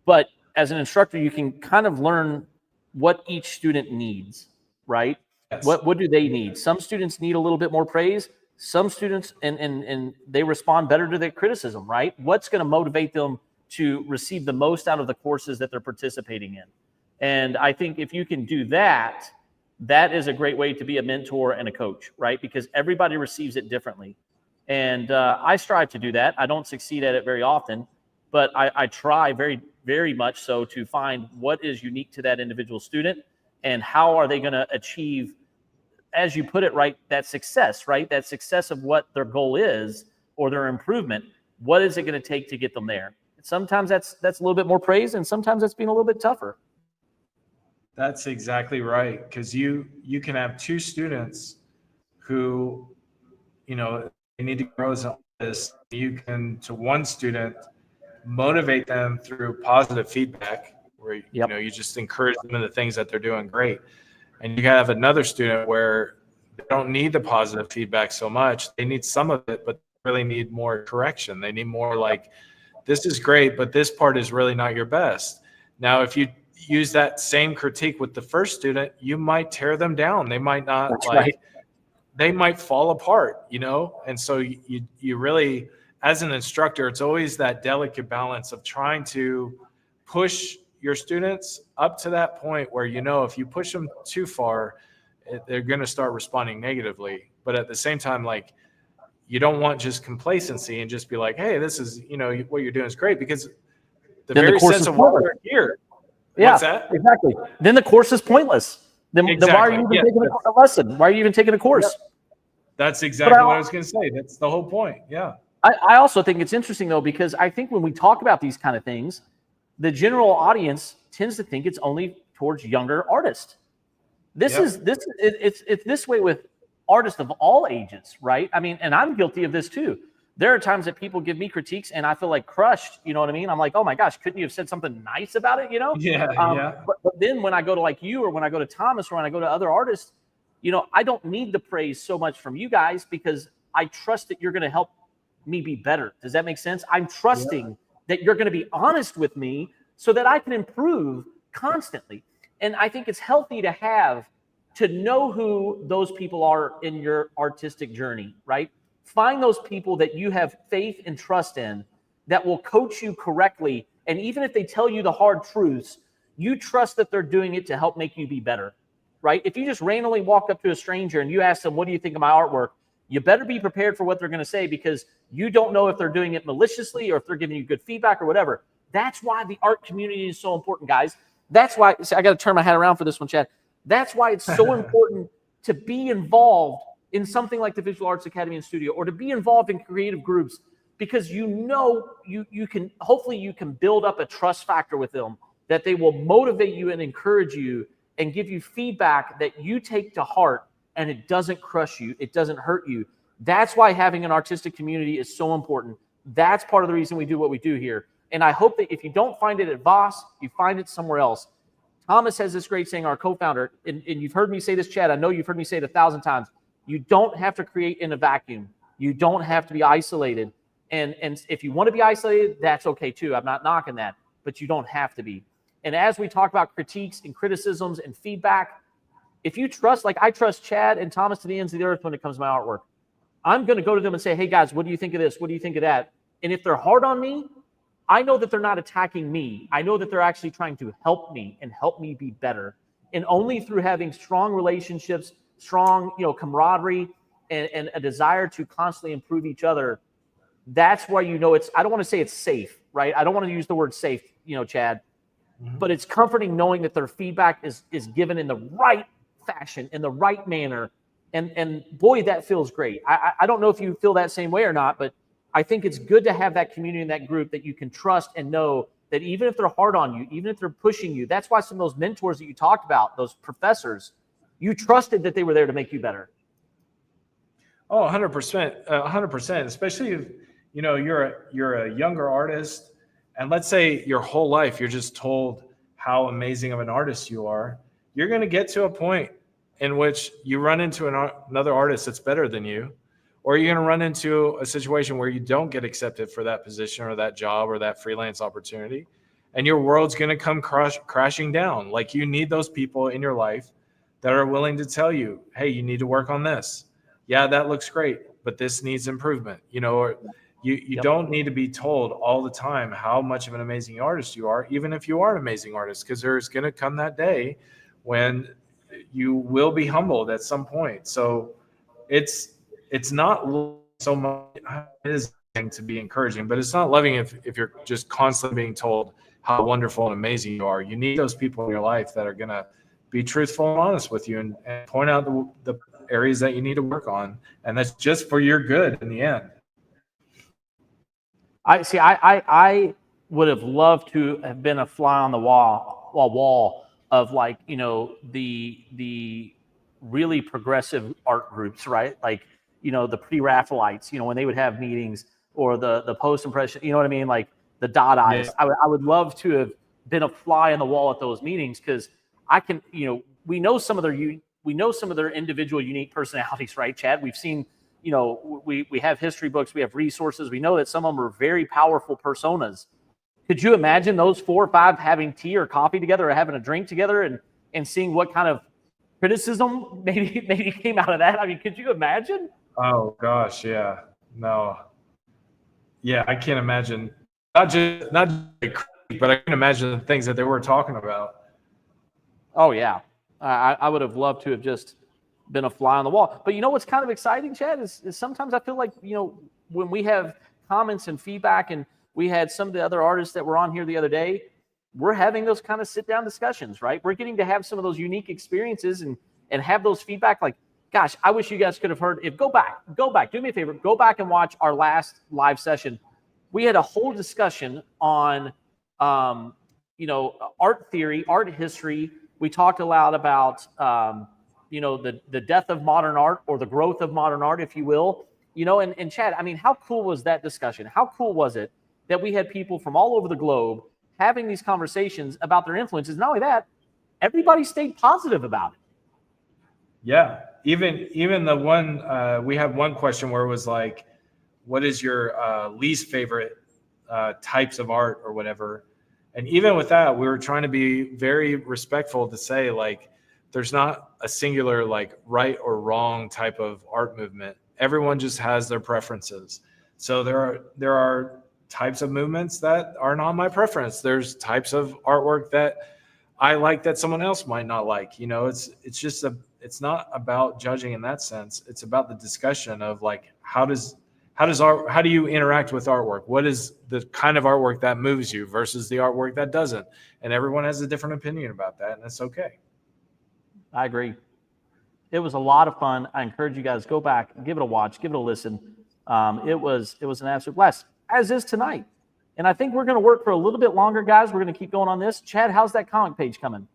Speaker 1: But as an instructor, you can kind of learn what each student needs, right?
Speaker 2: Yes.
Speaker 1: What do they need? Some students need a little bit more praise. Some students, and they respond better to their criticism, right? What's going to motivate them to receive the most out of the courses that they're participating in? And I think if you can do that, that is a great way to be a mentor and a coach, right? Because everybody receives it differently. And I strive to do that. I don't succeed at it very often, but I try very, very much so to find what is unique to that individual student and how are they going to achieve, as you put it, right, that success, right? That success of what their goal is or their improvement. What is it going to take to get them there? Sometimes that's a little bit more praise, and sometimes that's being a little bit tougher.
Speaker 2: That's exactly right. Because you can have two students who, they need to grow as an artist. You can, to one student, motivate them through positive feedback, where you just encourage them in the things that they're doing great. And you have another student where they don't need the positive feedback so much. They need some of it, but they really need more correction. They need more like, this is great, but this part is really not your best. Now, if you use that same critique with the first student, you might tear them down. They might not they might fall apart, And so you really, as an instructor, it's always that delicate balance of trying to push your students up to that point where, if you push them too far, they're going to start responding negatively. But at the same time, like, you don't want just complacency and just be like, hey, this is, what you're doing is great, because the
Speaker 1: Then the
Speaker 2: very
Speaker 1: course
Speaker 2: sense
Speaker 1: is
Speaker 2: of why
Speaker 1: pointless.
Speaker 2: we're here.
Speaker 1: Yeah,
Speaker 2: What's that?
Speaker 1: exactly. Then the course is pointless. Then why are you even
Speaker 2: Exactly.
Speaker 1: taking a lesson? Why are you even taking a course?
Speaker 2: That's exactly what I was going to say. That's the whole point. Yeah.
Speaker 1: I also think it's interesting, though, because I think when we talk about these kind of things, the general audience tends to think it's only towards younger artists. It's this way with artists of all ages, right? I mean, and I'm guilty of this too. There are times that people give me critiques and I feel like crushed. You know what I mean? I'm like, oh my gosh, couldn't you have said something nice about it?
Speaker 2: Yeah.
Speaker 1: But then when I go to like you, or when I go to Thomas, or when I go to other artists, I don't need the praise so much from you guys, because I trust that you're going to help me be better. Does that make sense? I'm trusting that you're going to be honest with me so that I can improve constantly. And I think it's healthy to know who those people are in your artistic journey, right? Find those people that you have faith and trust in, that will coach you correctly. And even if they tell you the hard truths, you trust that they're doing it to help make you be better, right? If you just randomly walk up to a stranger and you ask them, what do you think of my artwork? You better be prepared for what they're going to say, because you don't know if they're doing it maliciously or if they're giving you good feedback or whatever. That's why the art community is so important, guys. That's why I got to turn my head around for this one, Chad. That's why it's so important to be involved in something like the Visual Arts Academy and Studio, or to be involved in creative groups, because you can hopefully you can build up a trust factor with them, that they will motivate you and encourage you and give you feedback that you take to heart, and it doesn't crush you, it doesn't hurt you. That's why having an artistic community is so important. That's part of the reason we do what we do here. And I hope that if you don't find it at V.A.A.S, you find it somewhere else. Thomas has this great saying, our co-founder, and you've heard me say this, Chad. I know you've heard me say it 1,000 times. You don't have to create in a vacuum. You don't have to be isolated. And if you want to be isolated, that's okay too. I'm not knocking that, but you don't have to be. And as we talk about critiques and criticisms and feedback, if you trust, like I trust Chad and Thomas to the ends of the earth when it comes to my artwork, I'm going to go to them and say, hey guys, what do you think of this? What do you think of that? And if they're hard on me, I know that they're not attacking me. I know that they're actually trying to help me and help me be better. And only through having strong relationships, strong, camaraderie, and a desire to constantly improve each other, that's why I don't want to say it's safe, right? I don't want to use the word safe, Chad, but it's comforting knowing that their feedback is given in the right fashion, in the right manner. And boy, that feels great. I don't know if you feel that same way or not, but I think it's good to have that community and that group that you can trust and know that even if they're hard on you, even if they're pushing you, that's why some of those mentors that you talked about, those professors, you trusted that they were there to make you better.
Speaker 2: Oh, 100%, 100%, especially if, you're a younger artist, and let's say your whole life you're just told how amazing of an artist you are. You're going to get to a point in which you run into another artist that's better than you, or you're going to run into a situation where you don't get accepted for that position or that job or that freelance opportunity, and your world's going to come crashing down. Like, you need those people in your life that are willing to tell you, hey, you need to work on this. Yeah, that looks great, but this needs improvement. Or you don't need to be told all the time how much of an amazing artist you are, even if you are an amazing artist, because there's going to come that day when you will be humbled at some point. So it's not so much, it is to be encouraging, but it's not loving if you're just constantly being told how wonderful and amazing you are. You need those people in your life that are going to be truthful and honest with you, and point out the areas that you need to work on. And that's just for your good in the end.
Speaker 1: I would have loved to have been a fly on the wall of, like, the really progressive art groups, right? Like, the pre-Raphaelites, when they would have meetings, or the post-impression, you know what I mean? Like the Dadaists. Yeah. I would love to have been a fly on the wall at those meetings, because I can, we know some of their individual unique personalities, right, Chad? We've seen, we have history books, we have resources. We know that some of them are very powerful personas. Could you imagine those 4 or 5 having tea or coffee together, or having a drink together, and seeing what kind of criticism maybe came out of that? I mean, could you imagine?
Speaker 2: Oh gosh, yeah, no, yeah, I can't imagine. Not just but I can imagine the things that they were talking about.
Speaker 1: Oh yeah, I would have loved to have just been a fly on the wall. But you know what's kind of exciting, Chad, is sometimes I feel like, when we have comments and feedback, and we had some of the other artists that were on here the other day, we're having those kind of sit-down discussions, right? We're getting to have some of those unique experiences and have those feedback like, gosh, I wish you guys could have heard. Go back, do me a favor, go back and watch our last live session. We had a whole discussion on, art theory, art history. We talked a lot about, the death of modern art, or the growth of modern art, if you will. And Chad, I mean, how cool was that discussion? How cool was it that we had people from all over the globe having these conversations about their influences? Not only that, everybody stayed positive about it.
Speaker 2: Yeah. Even the one, we had one question where it was like, what is your least favorite types of art or whatever? And even with that, we were trying to be very respectful to say, like, there's not a singular, like, right or wrong type of art movement. Everyone just has their preferences. So there are types of movements that are not my preference. There's types of artwork that I like that someone else might not like. It's not about judging in that sense. It's about the discussion of, like, how do you interact with artwork? What is the kind of artwork that moves you versus the artwork that doesn't? And everyone has a different opinion about that, and it's okay.
Speaker 1: I agree. It was a lot of fun. I encourage you guys, go back, give it a watch, give it a listen. It was an absolute blast, as is tonight. And I think we're going to work for a little bit longer, guys. We're going to keep going on this. Chad, how's that comic page coming?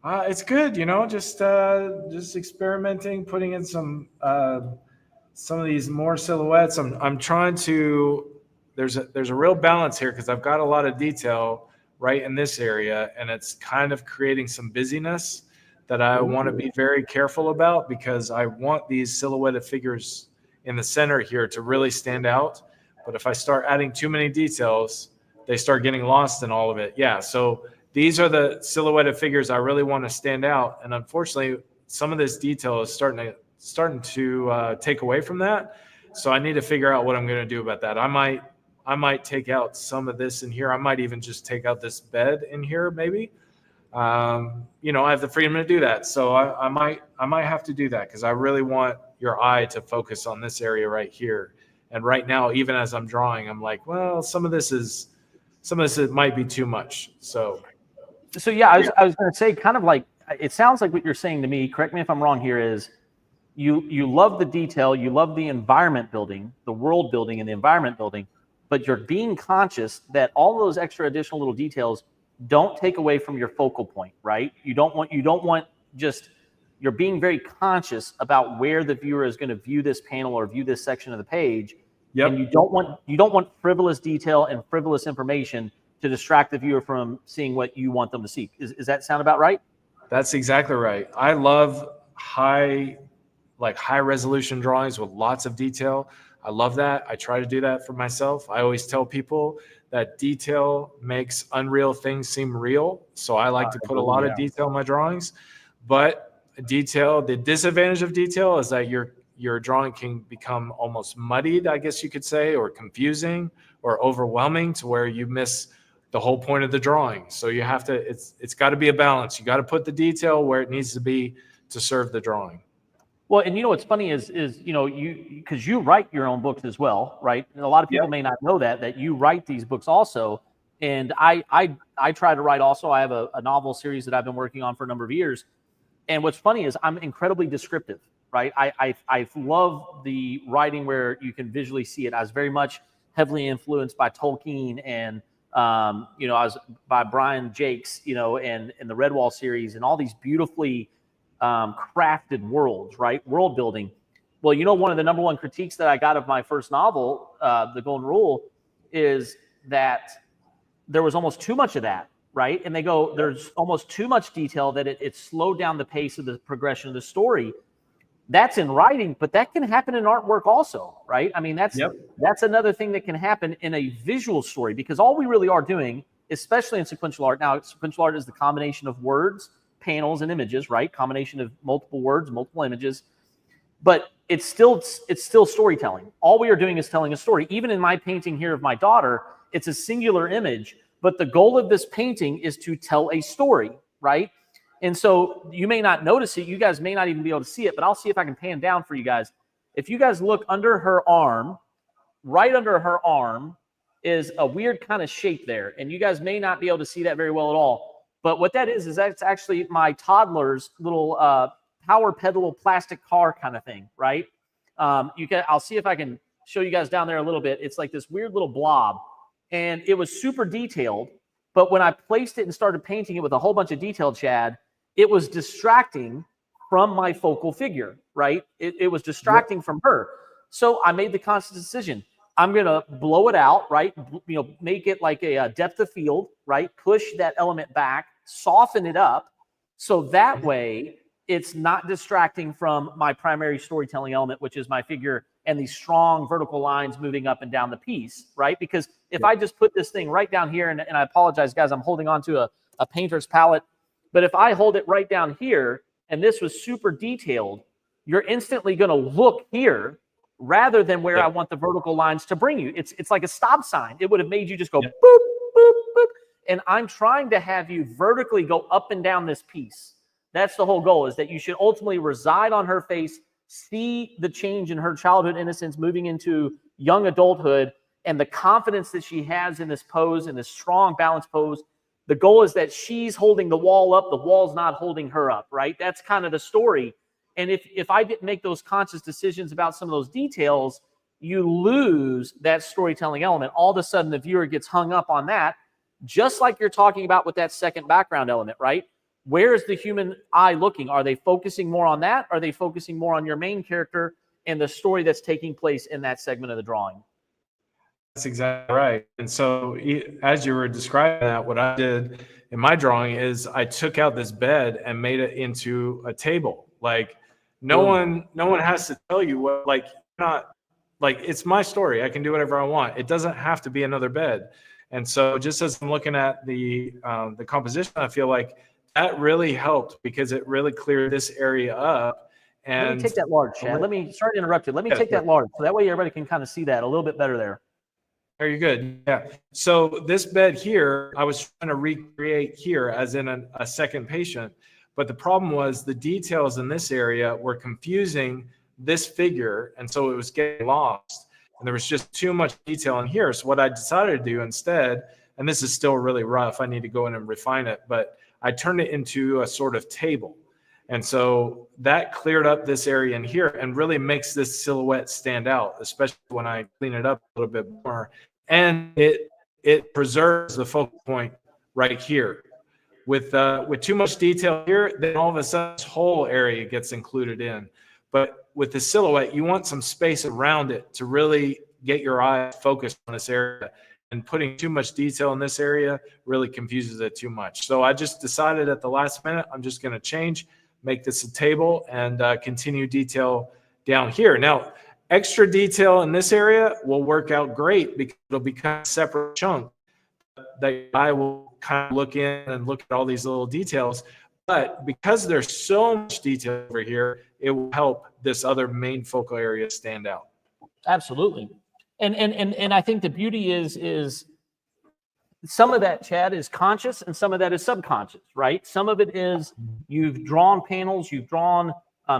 Speaker 2: It's good, just experimenting, putting in some of these more silhouettes. I'm trying to. There's a real balance here because I've got a lot of detail right in this area, and it's kind of creating some busyness that I want to be very careful about, because I want these silhouetted figures in the center here to really stand out. But if I start adding too many details, they start getting lost in all of it. Yeah. So these are the silhouetted figures I really want to stand out. And unfortunately, some of this detail is starting to take away from that. So I need to figure out what I'm going to do about that. I might take out some of this in here. I might even just take out this bed in here, maybe. I have the freedom to do that. So I might have to do that, because I really want your eye to focus on this area right here. And right now, even as I'm drawing, I'm like, well, some of this might be too much. So
Speaker 1: yeah, I was going to say, kind of like, it sounds like what you're saying to me, correct me if I'm wrong here, is you love the detail, you love the environment building, the world building and the environment building, but you're being conscious that all those extra additional little details don't take away from your focal point, right? You don't want just, you're being very conscious about where the viewer is going to view this panel or view this section of the page.
Speaker 2: Yep.
Speaker 1: And you don't want frivolous detail and frivolous information to distract the viewer from seeing what you want them to see. Is that sound about right?
Speaker 2: That's exactly right. I love high resolution drawings with lots of detail. I love that. I try to do that for myself. I always tell people that detail makes unreal things seem real. So I like to put a lot of detail in my drawings. But the disadvantage of detail is that your drawing can become almost muddied, I guess you could say, or confusing or overwhelming to where you miss the whole point of the drawing. So you have to, it's got to be a balance. You got to put the detail where it needs to be to serve the drawing.
Speaker 1: Well, and what's funny is because you write your own books as well, right? And a lot of people may not know that you write these books also. And I try to write also. I have a novel series that I've been working on for a number of years. And what's funny is I'm incredibly descriptive, right? I love the writing where you can visually see it. I was very much heavily influenced by Tolkien and I was by Brian Jakes, and the Redwall series and all these beautifully crafted worlds, right? World building. Well, one of the number one critiques that I got of my first novel, The Golden Rule, is that there was almost too much of that, right? And they go, there's almost too much detail that it slowed down the pace of the progression of the story. That's in writing, but that can happen in artwork also, right? I mean, that's another thing that can happen in a visual story, because all we really are doing, especially in sequential art. Now, sequential art is the combination of words, panels, and images, right? Combination of multiple words, multiple images, but it's still storytelling. All we are doing is telling a story. Even in my painting here of my daughter, it's a singular image, but the goal of this painting is to tell a story, right? And so you may not notice it. You guys may not even be able to see it, but I'll see if I can pan down for you guys. If you guys look under her arm, right under her arm is a weird kind of shape there. And you guys may not be able to see that very well at all. But what that is that's actually my toddler's little power pedal plastic car kind of thing, right? I'll see if I can show you guys down there a little bit. It's like this weird little blob. And it was super detailed. But when I placed it and started painting it with a whole bunch of detail, Chad, it was distracting from my focal figure, right? It was distracting from her. So I made the conscious decision. I'm going to blow it out, right? Make it like a depth of field, right? Push that element back, soften it up. So that way it's not distracting from my primary storytelling element, which is my figure and these strong vertical lines moving up and down the piece, right? Because if I just put this thing right down here, and I apologize, guys, I'm holding on to a painter's palette, but if I hold it right down here and this was super detailed, you're instantly going to look here rather than where I want the vertical lines to bring you. It's like a stop sign. It would have made you just go boop, boop, boop. And I'm trying to have you vertically go up and down this piece. That's the whole goal, is that you should ultimately reside on her face, see the change in her childhood innocence moving into young adulthood, and the confidence that she has in this pose, in this strong balanced pose. The goal is that she's holding the wall up, the wall's not holding her up, right? That's kind of the story. And if I didn't make those conscious decisions about some of those details, you lose that storytelling element. All of a sudden, the viewer gets hung up on that, just like you're talking about with that second background element, right? Where is the human eye looking? Are they focusing more on that? Are they focusing more on your main character and the story that's taking place in that segment of the drawing?
Speaker 2: That's exactly right. And so as you were describing that, what I did in my drawing is I took out this bed and made it into a table. Like no one has to tell you what, like, not like, it's my story. I can do whatever I want. It doesn't have to be another bed. And so just as I'm looking at the composition, I feel like that really helped because it really cleared this area up. And
Speaker 1: let me take that large, Chad. Sorry to interrupt you. Let me take that large. So that way everybody can kind of see that a little bit better there.
Speaker 2: Are you good? Yeah. So this bed here, I was trying to recreate here as in a second patient. But the problem was the details in this area were confusing this figure. And so it was getting lost. And there was just too much detail in here. So what I decided to do instead, and this is still really rough, I need to go in and refine it, but I turned it into a sort of table. And so that cleared up this area in here and really makes this silhouette stand out, especially when I clean it up a little bit more. And it preserves the focal point right here. With too much detail here, then all of a sudden this whole area gets included in. But with the silhouette, you want some space around it to really get your eye focused on this area. And putting too much detail in this area really confuses it too much. So I just decided at the last minute, I'm just going to change, make this a table, and continue detail down here. Now, extra detail in this area will work out great because it'll become a separate chunk that I will kind of look in and look at all these little details. But because there's so much detail over here, it will help this other main focal area stand out.
Speaker 1: Absolutely. And I think the beauty is some of that, Chad, is conscious and some of that is subconscious, right? Some of it is you've drawn panels, you've drawn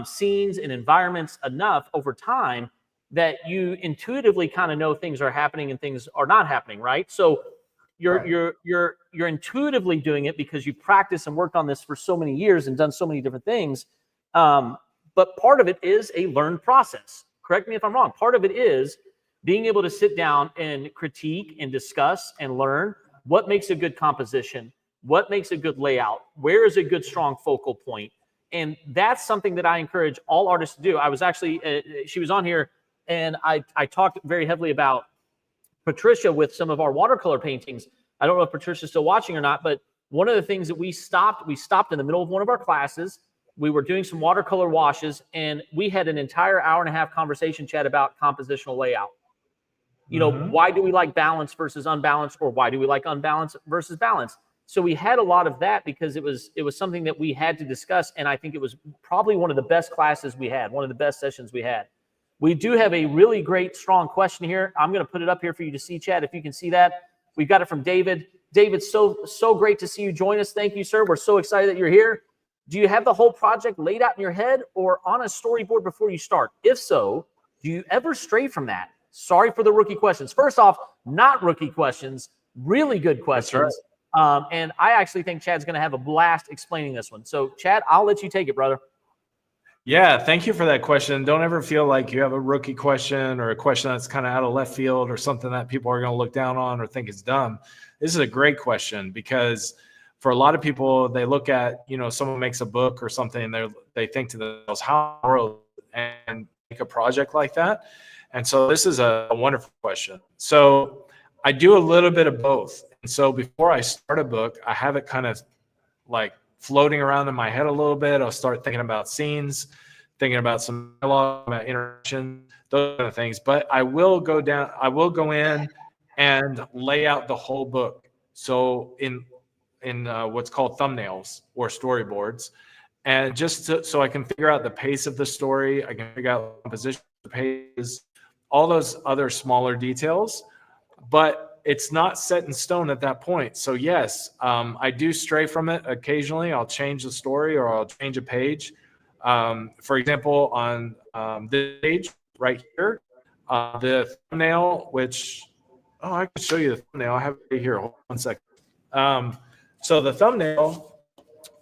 Speaker 1: scenes and environments enough over time that you intuitively kind of know things are happening and things are not happening, right? So you're intuitively doing it because you practiced and worked on this for so many years and done so many different things. But part of it is a learned process. Correct me if I'm wrong. Part of it is being able to sit down and critique and discuss and learn what makes a good composition, what makes a good layout, where is a good strong focal point. And that's something that I encourage all artists to do. I was actually, she was on here and I talked very heavily about Patricia with some of our watercolor paintings. I don't know if Patricia's still watching or not, but one of the things that we stopped in the middle of one of our classes. We were doing some watercolor washes and we had an entire hour-and-a-half conversation, Chad, about compositional layout. You know, why do we like balance versus unbalanced, or why do we like unbalanced versus balanced? So we had a lot of that because it was something that we had to discuss. And I think it was probably one of the best classes we had, one of the best sessions we had. We do have a really great, strong question here. I'm going to put it up here for you to see, Chad, if you can see that. We've got it from David. David, so great to see you join us. Thank you, sir. We're so excited that you're here. Do you have the whole project laid out in your head or on a storyboard before you start? If so, do you ever stray from that? Sorry for the rookie questions. First off, not rookie questions, really good questions.
Speaker 2: That's right.
Speaker 1: And I actually think Chad's going to have a blast explaining this one. So, Chad, I'll let you take it, brother.
Speaker 2: Yeah, thank you for that question. Don't ever feel like you have a rookie question or a question that's kind of out of left field or something that people are going to look down on or think is dumb. This is a great question because for a lot of people, they look at, someone makes a book or something and they think to themselves, how in the world and make a project like that? And so this is a wonderful question. So I do a little bit of both. And so before I start a book, I have it kind of like floating around in my head a little bit. I'll start thinking about scenes, thinking about some dialogue, about interaction, those kind of things. But I will go in and lay out the whole book. So in what's called thumbnails or storyboards, and so I can figure out the pace of the story, I can figure out the position of the pages, all those other smaller details. But it's not set in stone at that point. So yes, I do stray from it occasionally. I'll change the story or I'll change a page. For example, on this page right here, the thumbnail, I can show you the thumbnail. I have it right here. Hold on 1 second. So the thumbnail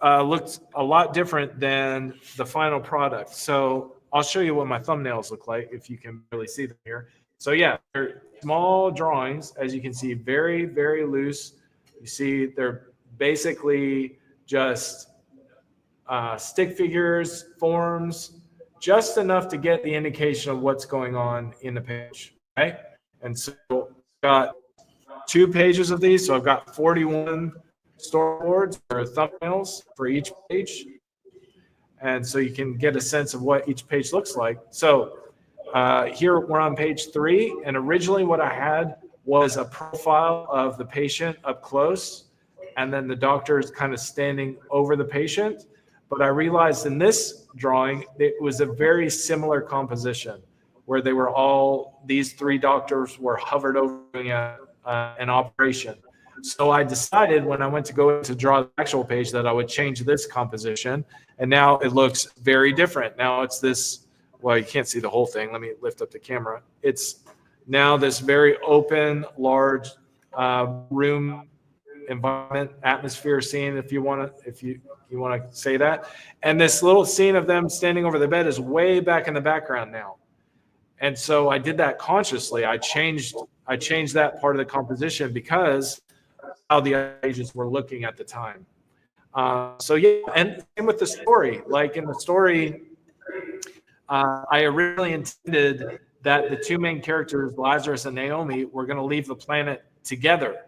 Speaker 2: looks a lot different than the final product. So I'll show you what my thumbnails look like if you can really see them here. So yeah, they're small drawings, as you can see, very, very loose. You see they're basically just stick figures, forms, just enough to get the indication of what's going on in the page, right? And so I've got 2 pages of these, so I've got 41 storyboards or thumbnails for each page. And so you can get a sense of what each page looks like. So here we're on page 3, and originally what I had was a profile of the patient up close, and then the doctor is kind of standing over the patient. But I realized in this drawing, it was a very similar composition where these 3 doctors were hovered over doing an operation. So I decided when I went to go to draw the actual page that I would change this composition, and now it looks very different. Now it's this. Well, you can't see the whole thing. Let me lift up the camera. It's now this very open, large room environment, atmosphere scene, if you want to say that. And this little scene of them standing over the bed is way back in the background now. And so I did that consciously. I changed that part of the composition because how the other pages were looking at the time. So yeah, and same with the story. Like in the story, I originally intended that the 2 main characters, Lazarus and Naomi, were going to leave the planet together.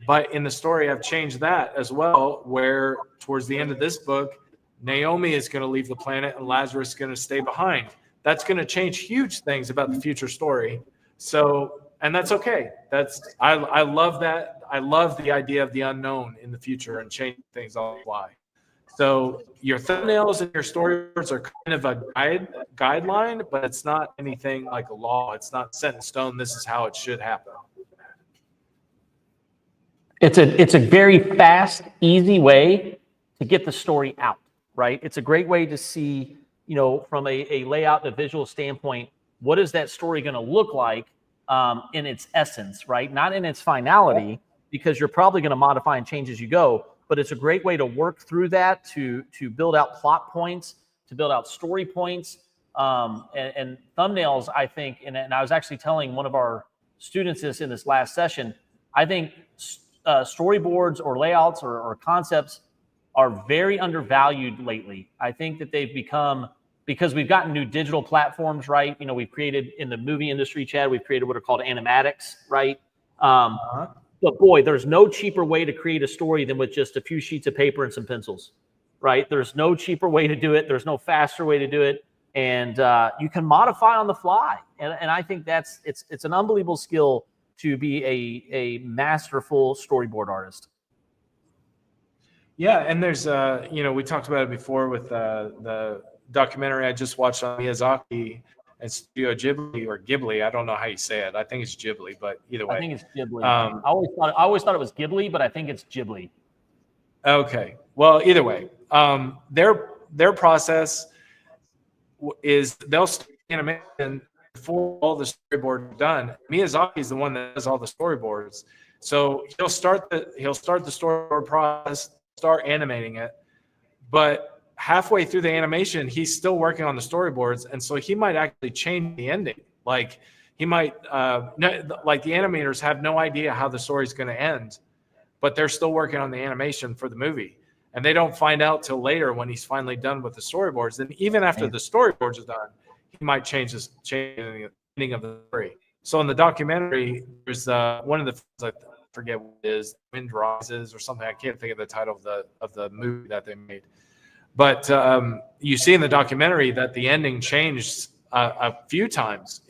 Speaker 2: But in the story, I've changed that as well, where towards the end of this book, Naomi is going to leave the planet and Lazarus is going to stay behind. That's going to change huge things about the future story. So, and that's okay. I love that. I love the idea of the unknown in the future and changing things on the fly. So your thumbnails and your storyboards are kind of a guideline, but it's not anything like a law. It's not set in stone. This is how it should happen.
Speaker 1: It's a very fast, easy way to get the story out, right? It's a great way to see, from a layout and a visual standpoint, what is that story going to look like in its essence, right? Not in its finality, because you're probably going to modify and change as you go. But it's a great way to work through that, to build out plot points, to build out story points, and thumbnails, I think, and I was actually telling one of our students this in this last session, I think storyboards or layouts or concepts are very undervalued lately. I think that they've become, because we've gotten new digital platforms, right? We've created in the movie industry, Chad, we've created what are called animatics, right? But boy, there's no cheaper way to create a story than with just a few sheets of paper and some pencils, right? There's no cheaper way to do it. There's no faster way to do it. And you can modify on the fly. And I think it's an unbelievable skill to be a masterful storyboard artist.
Speaker 2: Yeah, and there's we talked about it before with the documentary I just watched on Miyazaki and Studio Ghibli or Ghibli. I don't know how you say it. I think it's Ghibli, but either way.
Speaker 1: I think it's Ghibli. I always thought it was Ghibli, but I think it's Ghibli.
Speaker 2: Okay. Well, either way, their process is they'll start animation before all the storyboards are done. Miyazaki is the one that does all the storyboards, so he'll start the storyboard process, start animating it, but halfway through the animation, he's still working on the storyboards, and so he might actually change the ending. Like he might, like the animators have no idea how the story's going to end, but they're still working on the animation for the movie. And they don't find out till later when he's finally done with the storyboards. And even after the storyboards are done, he might change the ending of the story. So in the documentary, there's one of the films, I forget what it is, Wind Rises or something. I can't think of the title of the movie that they made. But you see in the documentary that the ending changed a few times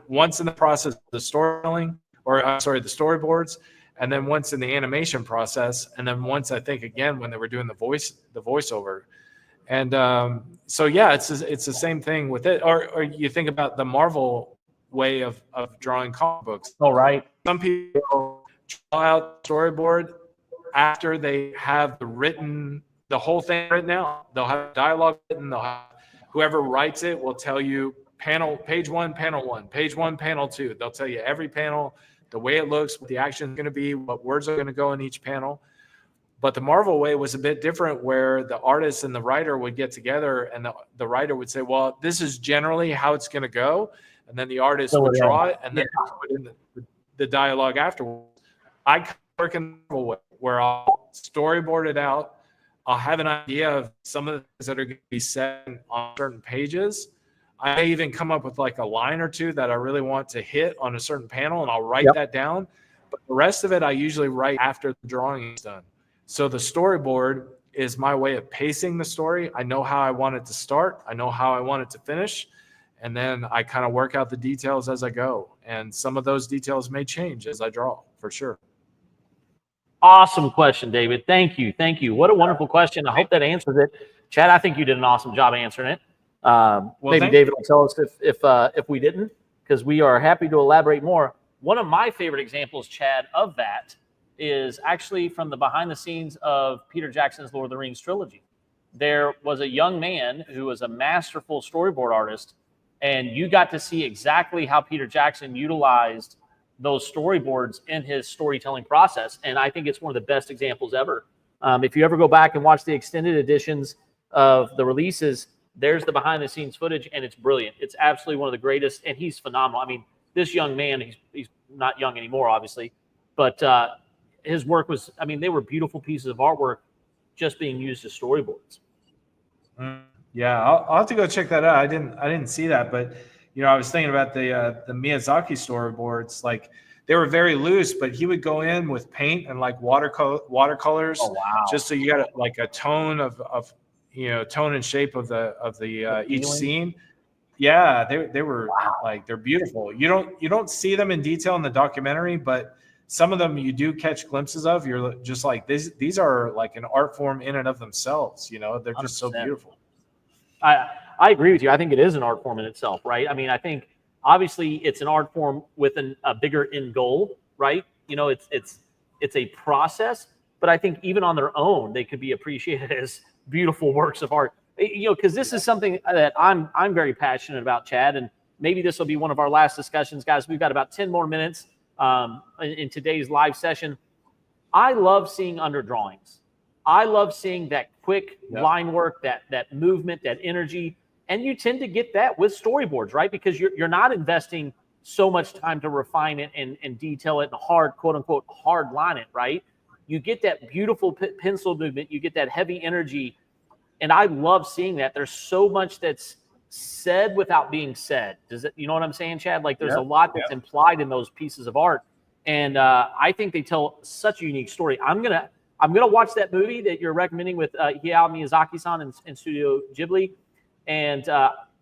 Speaker 2: once in the process of the storytelling, or the storyboards, and then once in the animation process, and then once I think again when they were doing the voiceover. And so yeah, it's the same thing with it. Or you think about the Marvel way of drawing comic books.
Speaker 1: Oh, right.
Speaker 2: Some people draw out storyboard after they have the whole thing written out. They'll have dialogue written. Whoever writes it will tell you page 1, panel 1, page 1, panel 2. They'll tell you every panel, the way it looks, what the action is going to be, what words are going to go in each panel. But the Marvel way was a bit different, where the artist and the writer would get together, and the writer would say, well, this is generally how it's going to go. And then the artist would draw it, and then put in the dialogue afterwards. I work in the Marvel way, where I'll storyboard it out. I'll have an idea of some of the things that are going to be said on certain pages. I may even come up with like a line or two that I really want to hit on a certain panel, and I'll write that down. But the rest of it, I usually write after the drawing is done. So the storyboard is my way of pacing the story. I know how I want it to start. I know how I want it to finish. And then I kind of work out the details as I go. And some of those details may change as I draw, for sure.
Speaker 1: Awesome question, David. Thank you. Thank you. What a wonderful question. I hope that answers it. Chad, I think you did an awesome job answering it. Maybe David will tell us if we didn't, because we are happy to elaborate more. One of my favorite examples, Chad, of that is actually from the behind the scenes of Peter Jackson's Lord of the Rings trilogy. There was a young man who was a masterful storyboard artist, and you got to see exactly how Peter Jackson utilized those storyboards in his storytelling process. And I think it's one of the best examples ever. If you ever go back and watch the extended editions of the releases, there's the behind the scenes footage, and it's brilliant. It's absolutely one of the greatest, and he's phenomenal. I mean, this young man, he's not young anymore, obviously, but his work was, I mean, they were beautiful pieces of artwork just being used as storyboards.
Speaker 2: Yeah, I'll have to go check that out. I didn't see that, but I was thinking about the Miyazaki storyboards. Like, they were very loose, but he would go in with paint and like watercolors.
Speaker 1: Oh, wow.
Speaker 2: Just so you got like a tone of tone and shape of the each scene. Yeah, they were like, they're beautiful. You don't see them in detail in the documentary, but some of them you do catch glimpses of. You're just like, these are like an art form in and of themselves. They're just 100%. So beautiful.
Speaker 1: I agree with you. I think it is an art form in itself, right? I mean, I think obviously it's an art form with a bigger end goal, right? It's a process, but I think even on their own, they could be appreciated as beautiful works of art. Because this is something that I'm very passionate about, Chad, and maybe this will be one of our last discussions, guys. We've got about 10 more minutes in today's live session. I love seeing underdrawings. I love seeing that quick line work, that movement, that energy. And you tend to get that with storyboards, right? Because you're not investing so much time to refine it and detail it and quote unquote, hard line it, right? You get that beautiful pencil movement. You get that heavy energy. And I love seeing that. There's so much that's said without being said. You know what I'm saying, Chad? Like, there's a lot that's implied in those pieces of art. And I think they tell such a unique story. I'm gonna watch that movie that you're recommending with Hayao Miyazaki-san in Studio Ghibli, and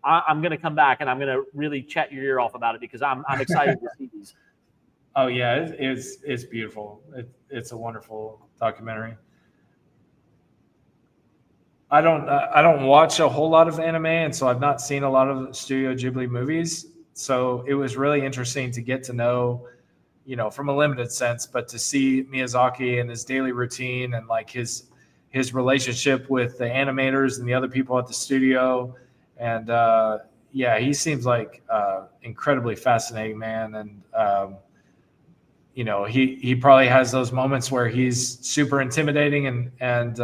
Speaker 1: I'm gonna come back and I'm gonna really chat your ear off about it, because I'm excited to see these.
Speaker 2: Oh yeah, it's beautiful. It's a wonderful documentary. I don't watch a whole lot of anime, and so I've not seen a lot of Studio Ghibli movies. So it was really interesting to get to know, from a limited sense, but to see Miyazaki and his daily routine and like his his relationship with the animators and the other people at the studio. And yeah, he seems like incredibly fascinating man. And you know, he probably has those moments where he's super intimidating and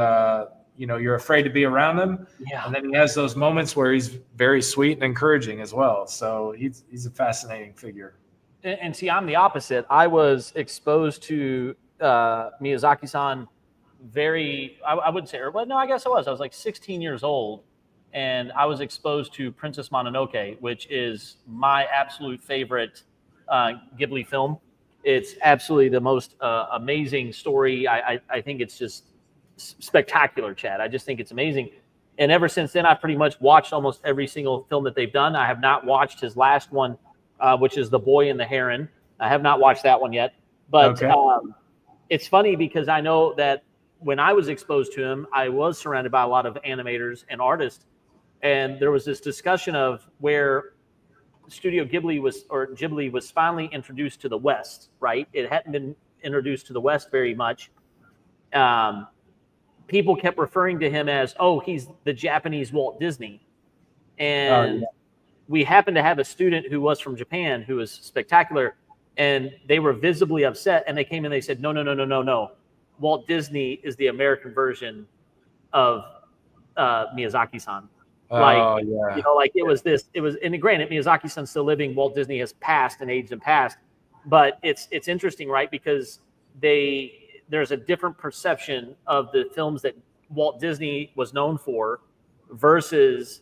Speaker 2: you know, you're afraid to be around him.
Speaker 1: Yeah.
Speaker 2: And then he has those moments where he's very sweet and encouraging as well. So he's a fascinating figure.
Speaker 1: And see, I'm the opposite. I was exposed to Miyazaki-san I wouldn't say, well, no, I guess I was. I was like 16 years old, and I was exposed to Princess Mononoke, which is my absolute favorite Ghibli film. It's absolutely the most amazing story. I think it's just spectacular, Chad. I just think it's amazing. And ever since then, I've pretty much watched almost every single film that they've done. I have not watched his last one, which is The Boy and the Heron. I have not watched that one yet. But
Speaker 2: Okay.
Speaker 1: It's funny because I know that when I was exposed to him, I was surrounded by a lot of animators and artists. And there was this discussion of where Studio Ghibli was finally introduced to the West, right? It hadn't been introduced to the West very much. People kept referring to him as, oh, he's the Japanese Walt Disney. And we happened to have a student who was from Japan who was spectacular, and they were visibly upset. And they came in, they said, no. Walt Disney is the American version of Miyazaki-san. Like, you know, like it was, and granted, Miyazaki-san's still living. Walt Disney has passed and aged and passed, but it's interesting, right? Because there's a different perception of the films that Walt Disney was known for versus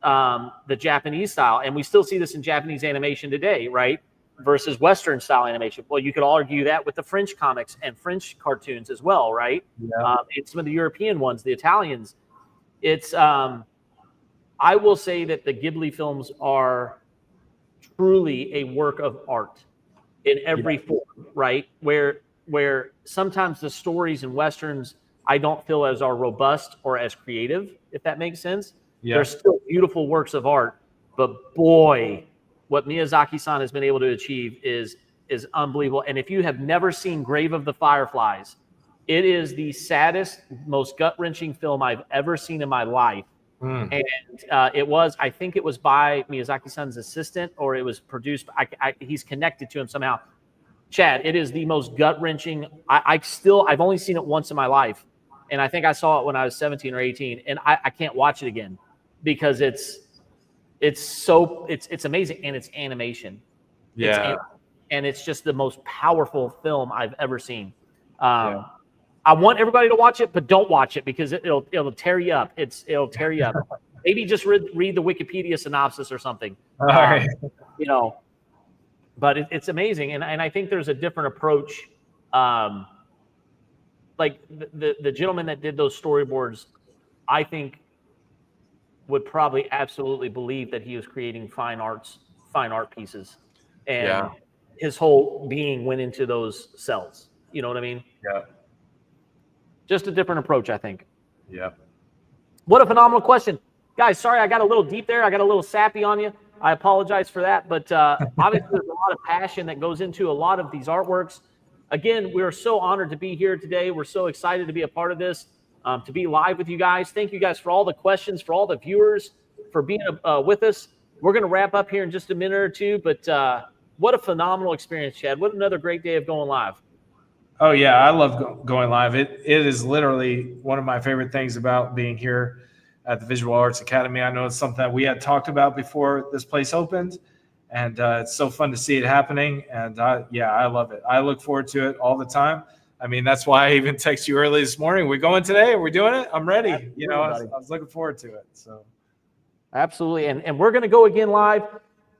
Speaker 1: the Japanese style. And we still see this in Japanese animation today, right? Versus Western style animation. Well, you could argue that with the French comics and French cartoons as well, right?
Speaker 2: Yeah.
Speaker 1: And some of the European ones, the Italians. It's, I will say that the Ghibli films are truly a work of art in every form, right? Where sometimes the stories in Westerns I don't feel as are robust or as creative, if that makes sense.
Speaker 2: Yeah.
Speaker 1: They're still beautiful works of art, but boy, what Miyazaki-san has been able to achieve is unbelievable. And if you have never seen Grave of the Fireflies, it is the saddest, most gut-wrenching film I've ever seen in my life. And I think it was by Miyazaki-san's assistant, or it was produced. He's connected to him somehow. Chad, it is the most gut-wrenching. I've only seen it once in my life, and I think I saw it when I was 17 or 18, and I can't watch it again because it's amazing, and it's animation.
Speaker 2: Yeah.
Speaker 1: And it's just the most powerful film I've ever seen. I want everybody to watch it, but don't watch it because it'll tear you up. It'll tear you up. Maybe just read the Wikipedia synopsis or something.
Speaker 2: All right.
Speaker 1: You know, but it's amazing, and I think there's a different approach. Like the gentleman that did those storyboards, I think would probably absolutely believe that he was creating fine art pieces, and his whole being went into those cells. You know what I mean?
Speaker 2: Yeah.
Speaker 1: Just a different approach, I think.
Speaker 2: Yeah.
Speaker 1: What a phenomenal question. Guys, sorry I got a little deep there. I got a little sappy on you. I apologize for that. But obviously, there's a lot of passion that goes into a lot of these artworks. Again, we're so honored to be here today. We're so excited to be a part of this, to be live with you guys. Thank you guys for all the questions, for all the viewers, for being with us. We're going to wrap up here in just a minute or two. But what a phenomenal experience, Chad. What another great day of going live.
Speaker 2: Oh, yeah. I love going live. It is literally one of my favorite things about being here at the Visual Arts Academy. I know it's something that we had talked about before this place opened, and it's so fun to see it happening. And I love it. I look forward to it all the time. I mean, that's why I even texted you early this morning. We going today? Are we doing it? I'm ready.
Speaker 1: Absolutely,
Speaker 2: I was looking forward to it. So
Speaker 1: absolutely. And we're going to go again live.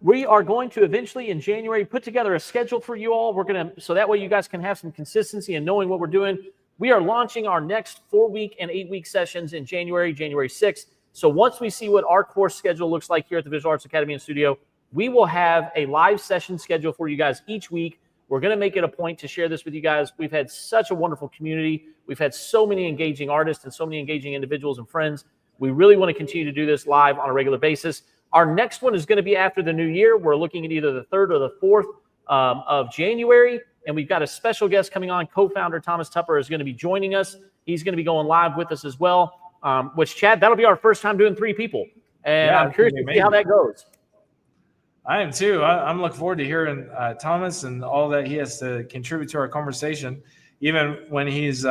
Speaker 1: We are going to eventually in January put together a schedule for you all. We're going to, so that way you guys can have some consistency in knowing what we're doing. We are launching our next 4-week and 8-week sessions in January 6th. So once we see what our course schedule looks like here at the Visual Arts Academy and Studio, we will have a live session schedule for you guys each week. We're going to make it a point to share this with you guys. We've had such a wonderful community. We've had so many engaging artists and so many engaging individuals and friends. We really want to continue to do this live on a regular basis. Our next one is going to be after the new year. We're looking at either the 3rd or the 4th of January, and we've got a special guest coming on. Co-founder Thomas Tupper is going to be joining us, He's going to be going live with us as well, which, Chad, that'll be our first time doing 3 people. And
Speaker 2: Yeah,
Speaker 1: I'm curious to see how that goes.
Speaker 2: I am too. I'm looking forward to hearing Thomas and all that he has to contribute to our conversation, even when he's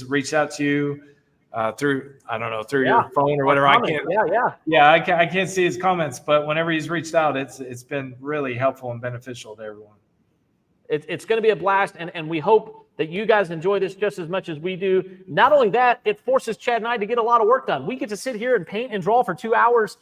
Speaker 2: reached out to you through, I don't know, through your phone or whatever. I can't. I can't see his comments, but whenever he's reached out, it's been really helpful and beneficial to everyone.
Speaker 1: It's going to be a blast, and we hope that you guys enjoy this just as much as we do. Not only that, it forces Chad and I to get a lot of work done. We get to sit here and paint and draw for 2 hours,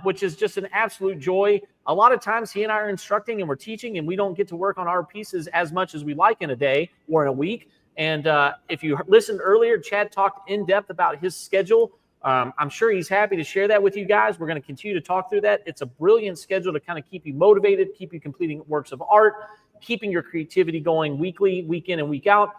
Speaker 1: which is just an absolute joy. A lot of times he and I are instructing and we're teaching, and we don't get to work on our pieces as much as we like in a day or in a week. And if you listened earlier, Chad talked in depth about his schedule. I'm sure he's happy to share that with you guys. We're going to continue to talk through that. It's a brilliant schedule to kind of keep you motivated, keep you completing works of art, keeping your creativity going weekly, week in and week out.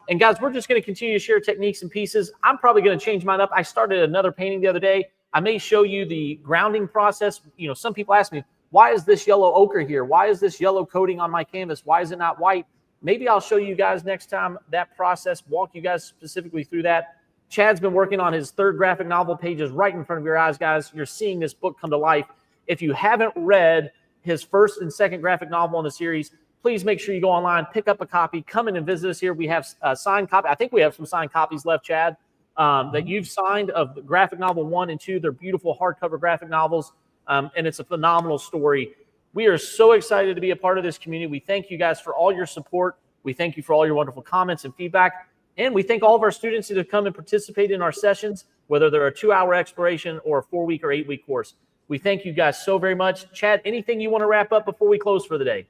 Speaker 1: And guys, we're just going to continue to share techniques and pieces. I'm probably going to change mine up. I started another painting the other day. I may show you the grounding process. You know, some people ask me, why is this yellow ochre here? Why is this yellow coating on my canvas? Why is it not white? Maybe I'll show you guys next time that process, walk you guys specifically through that. Chad's been working on his 3rd graphic novel pages right in front of your eyes, guys. You're seeing this book come to life. If you haven't read his 1st and 2nd graphic novel in the series, please make sure you go online, pick up a copy, come in and visit us here. We have a signed copy. I think we have some signed copies left, Chad, that you've signed of the graphic novel 1 and 2. They're beautiful hardcover graphic novels, and it's a phenomenal story. We are so excited to be a part of this community. We thank you guys for all your support. We thank you for all your wonderful comments and feedback. And we thank all of our students that have come and participate in our sessions, whether they're a 2-hour exploration or a 4-week or 8-week course. We thank you guys so very much. Chad, anything you want to wrap up before we close for the day?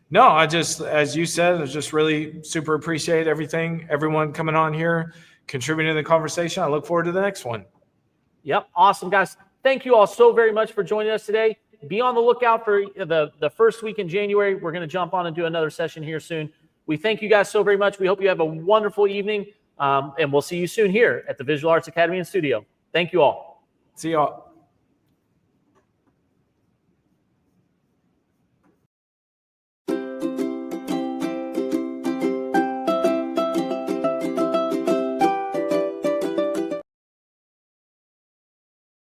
Speaker 2: No, I just, as you said, I just really super appreciate everyone coming on here, contributing to the conversation. I look forward to the next one.
Speaker 1: Yep. Awesome, guys. Thank you all so very much for joining us today. Be on the lookout for the first week in January. We're going to jump on and do another session here soon. We thank you guys so very much. We hope you have a wonderful evening, and we'll see you soon here at the Visual Arts Academy and Studio. Thank you all.
Speaker 2: See y'all.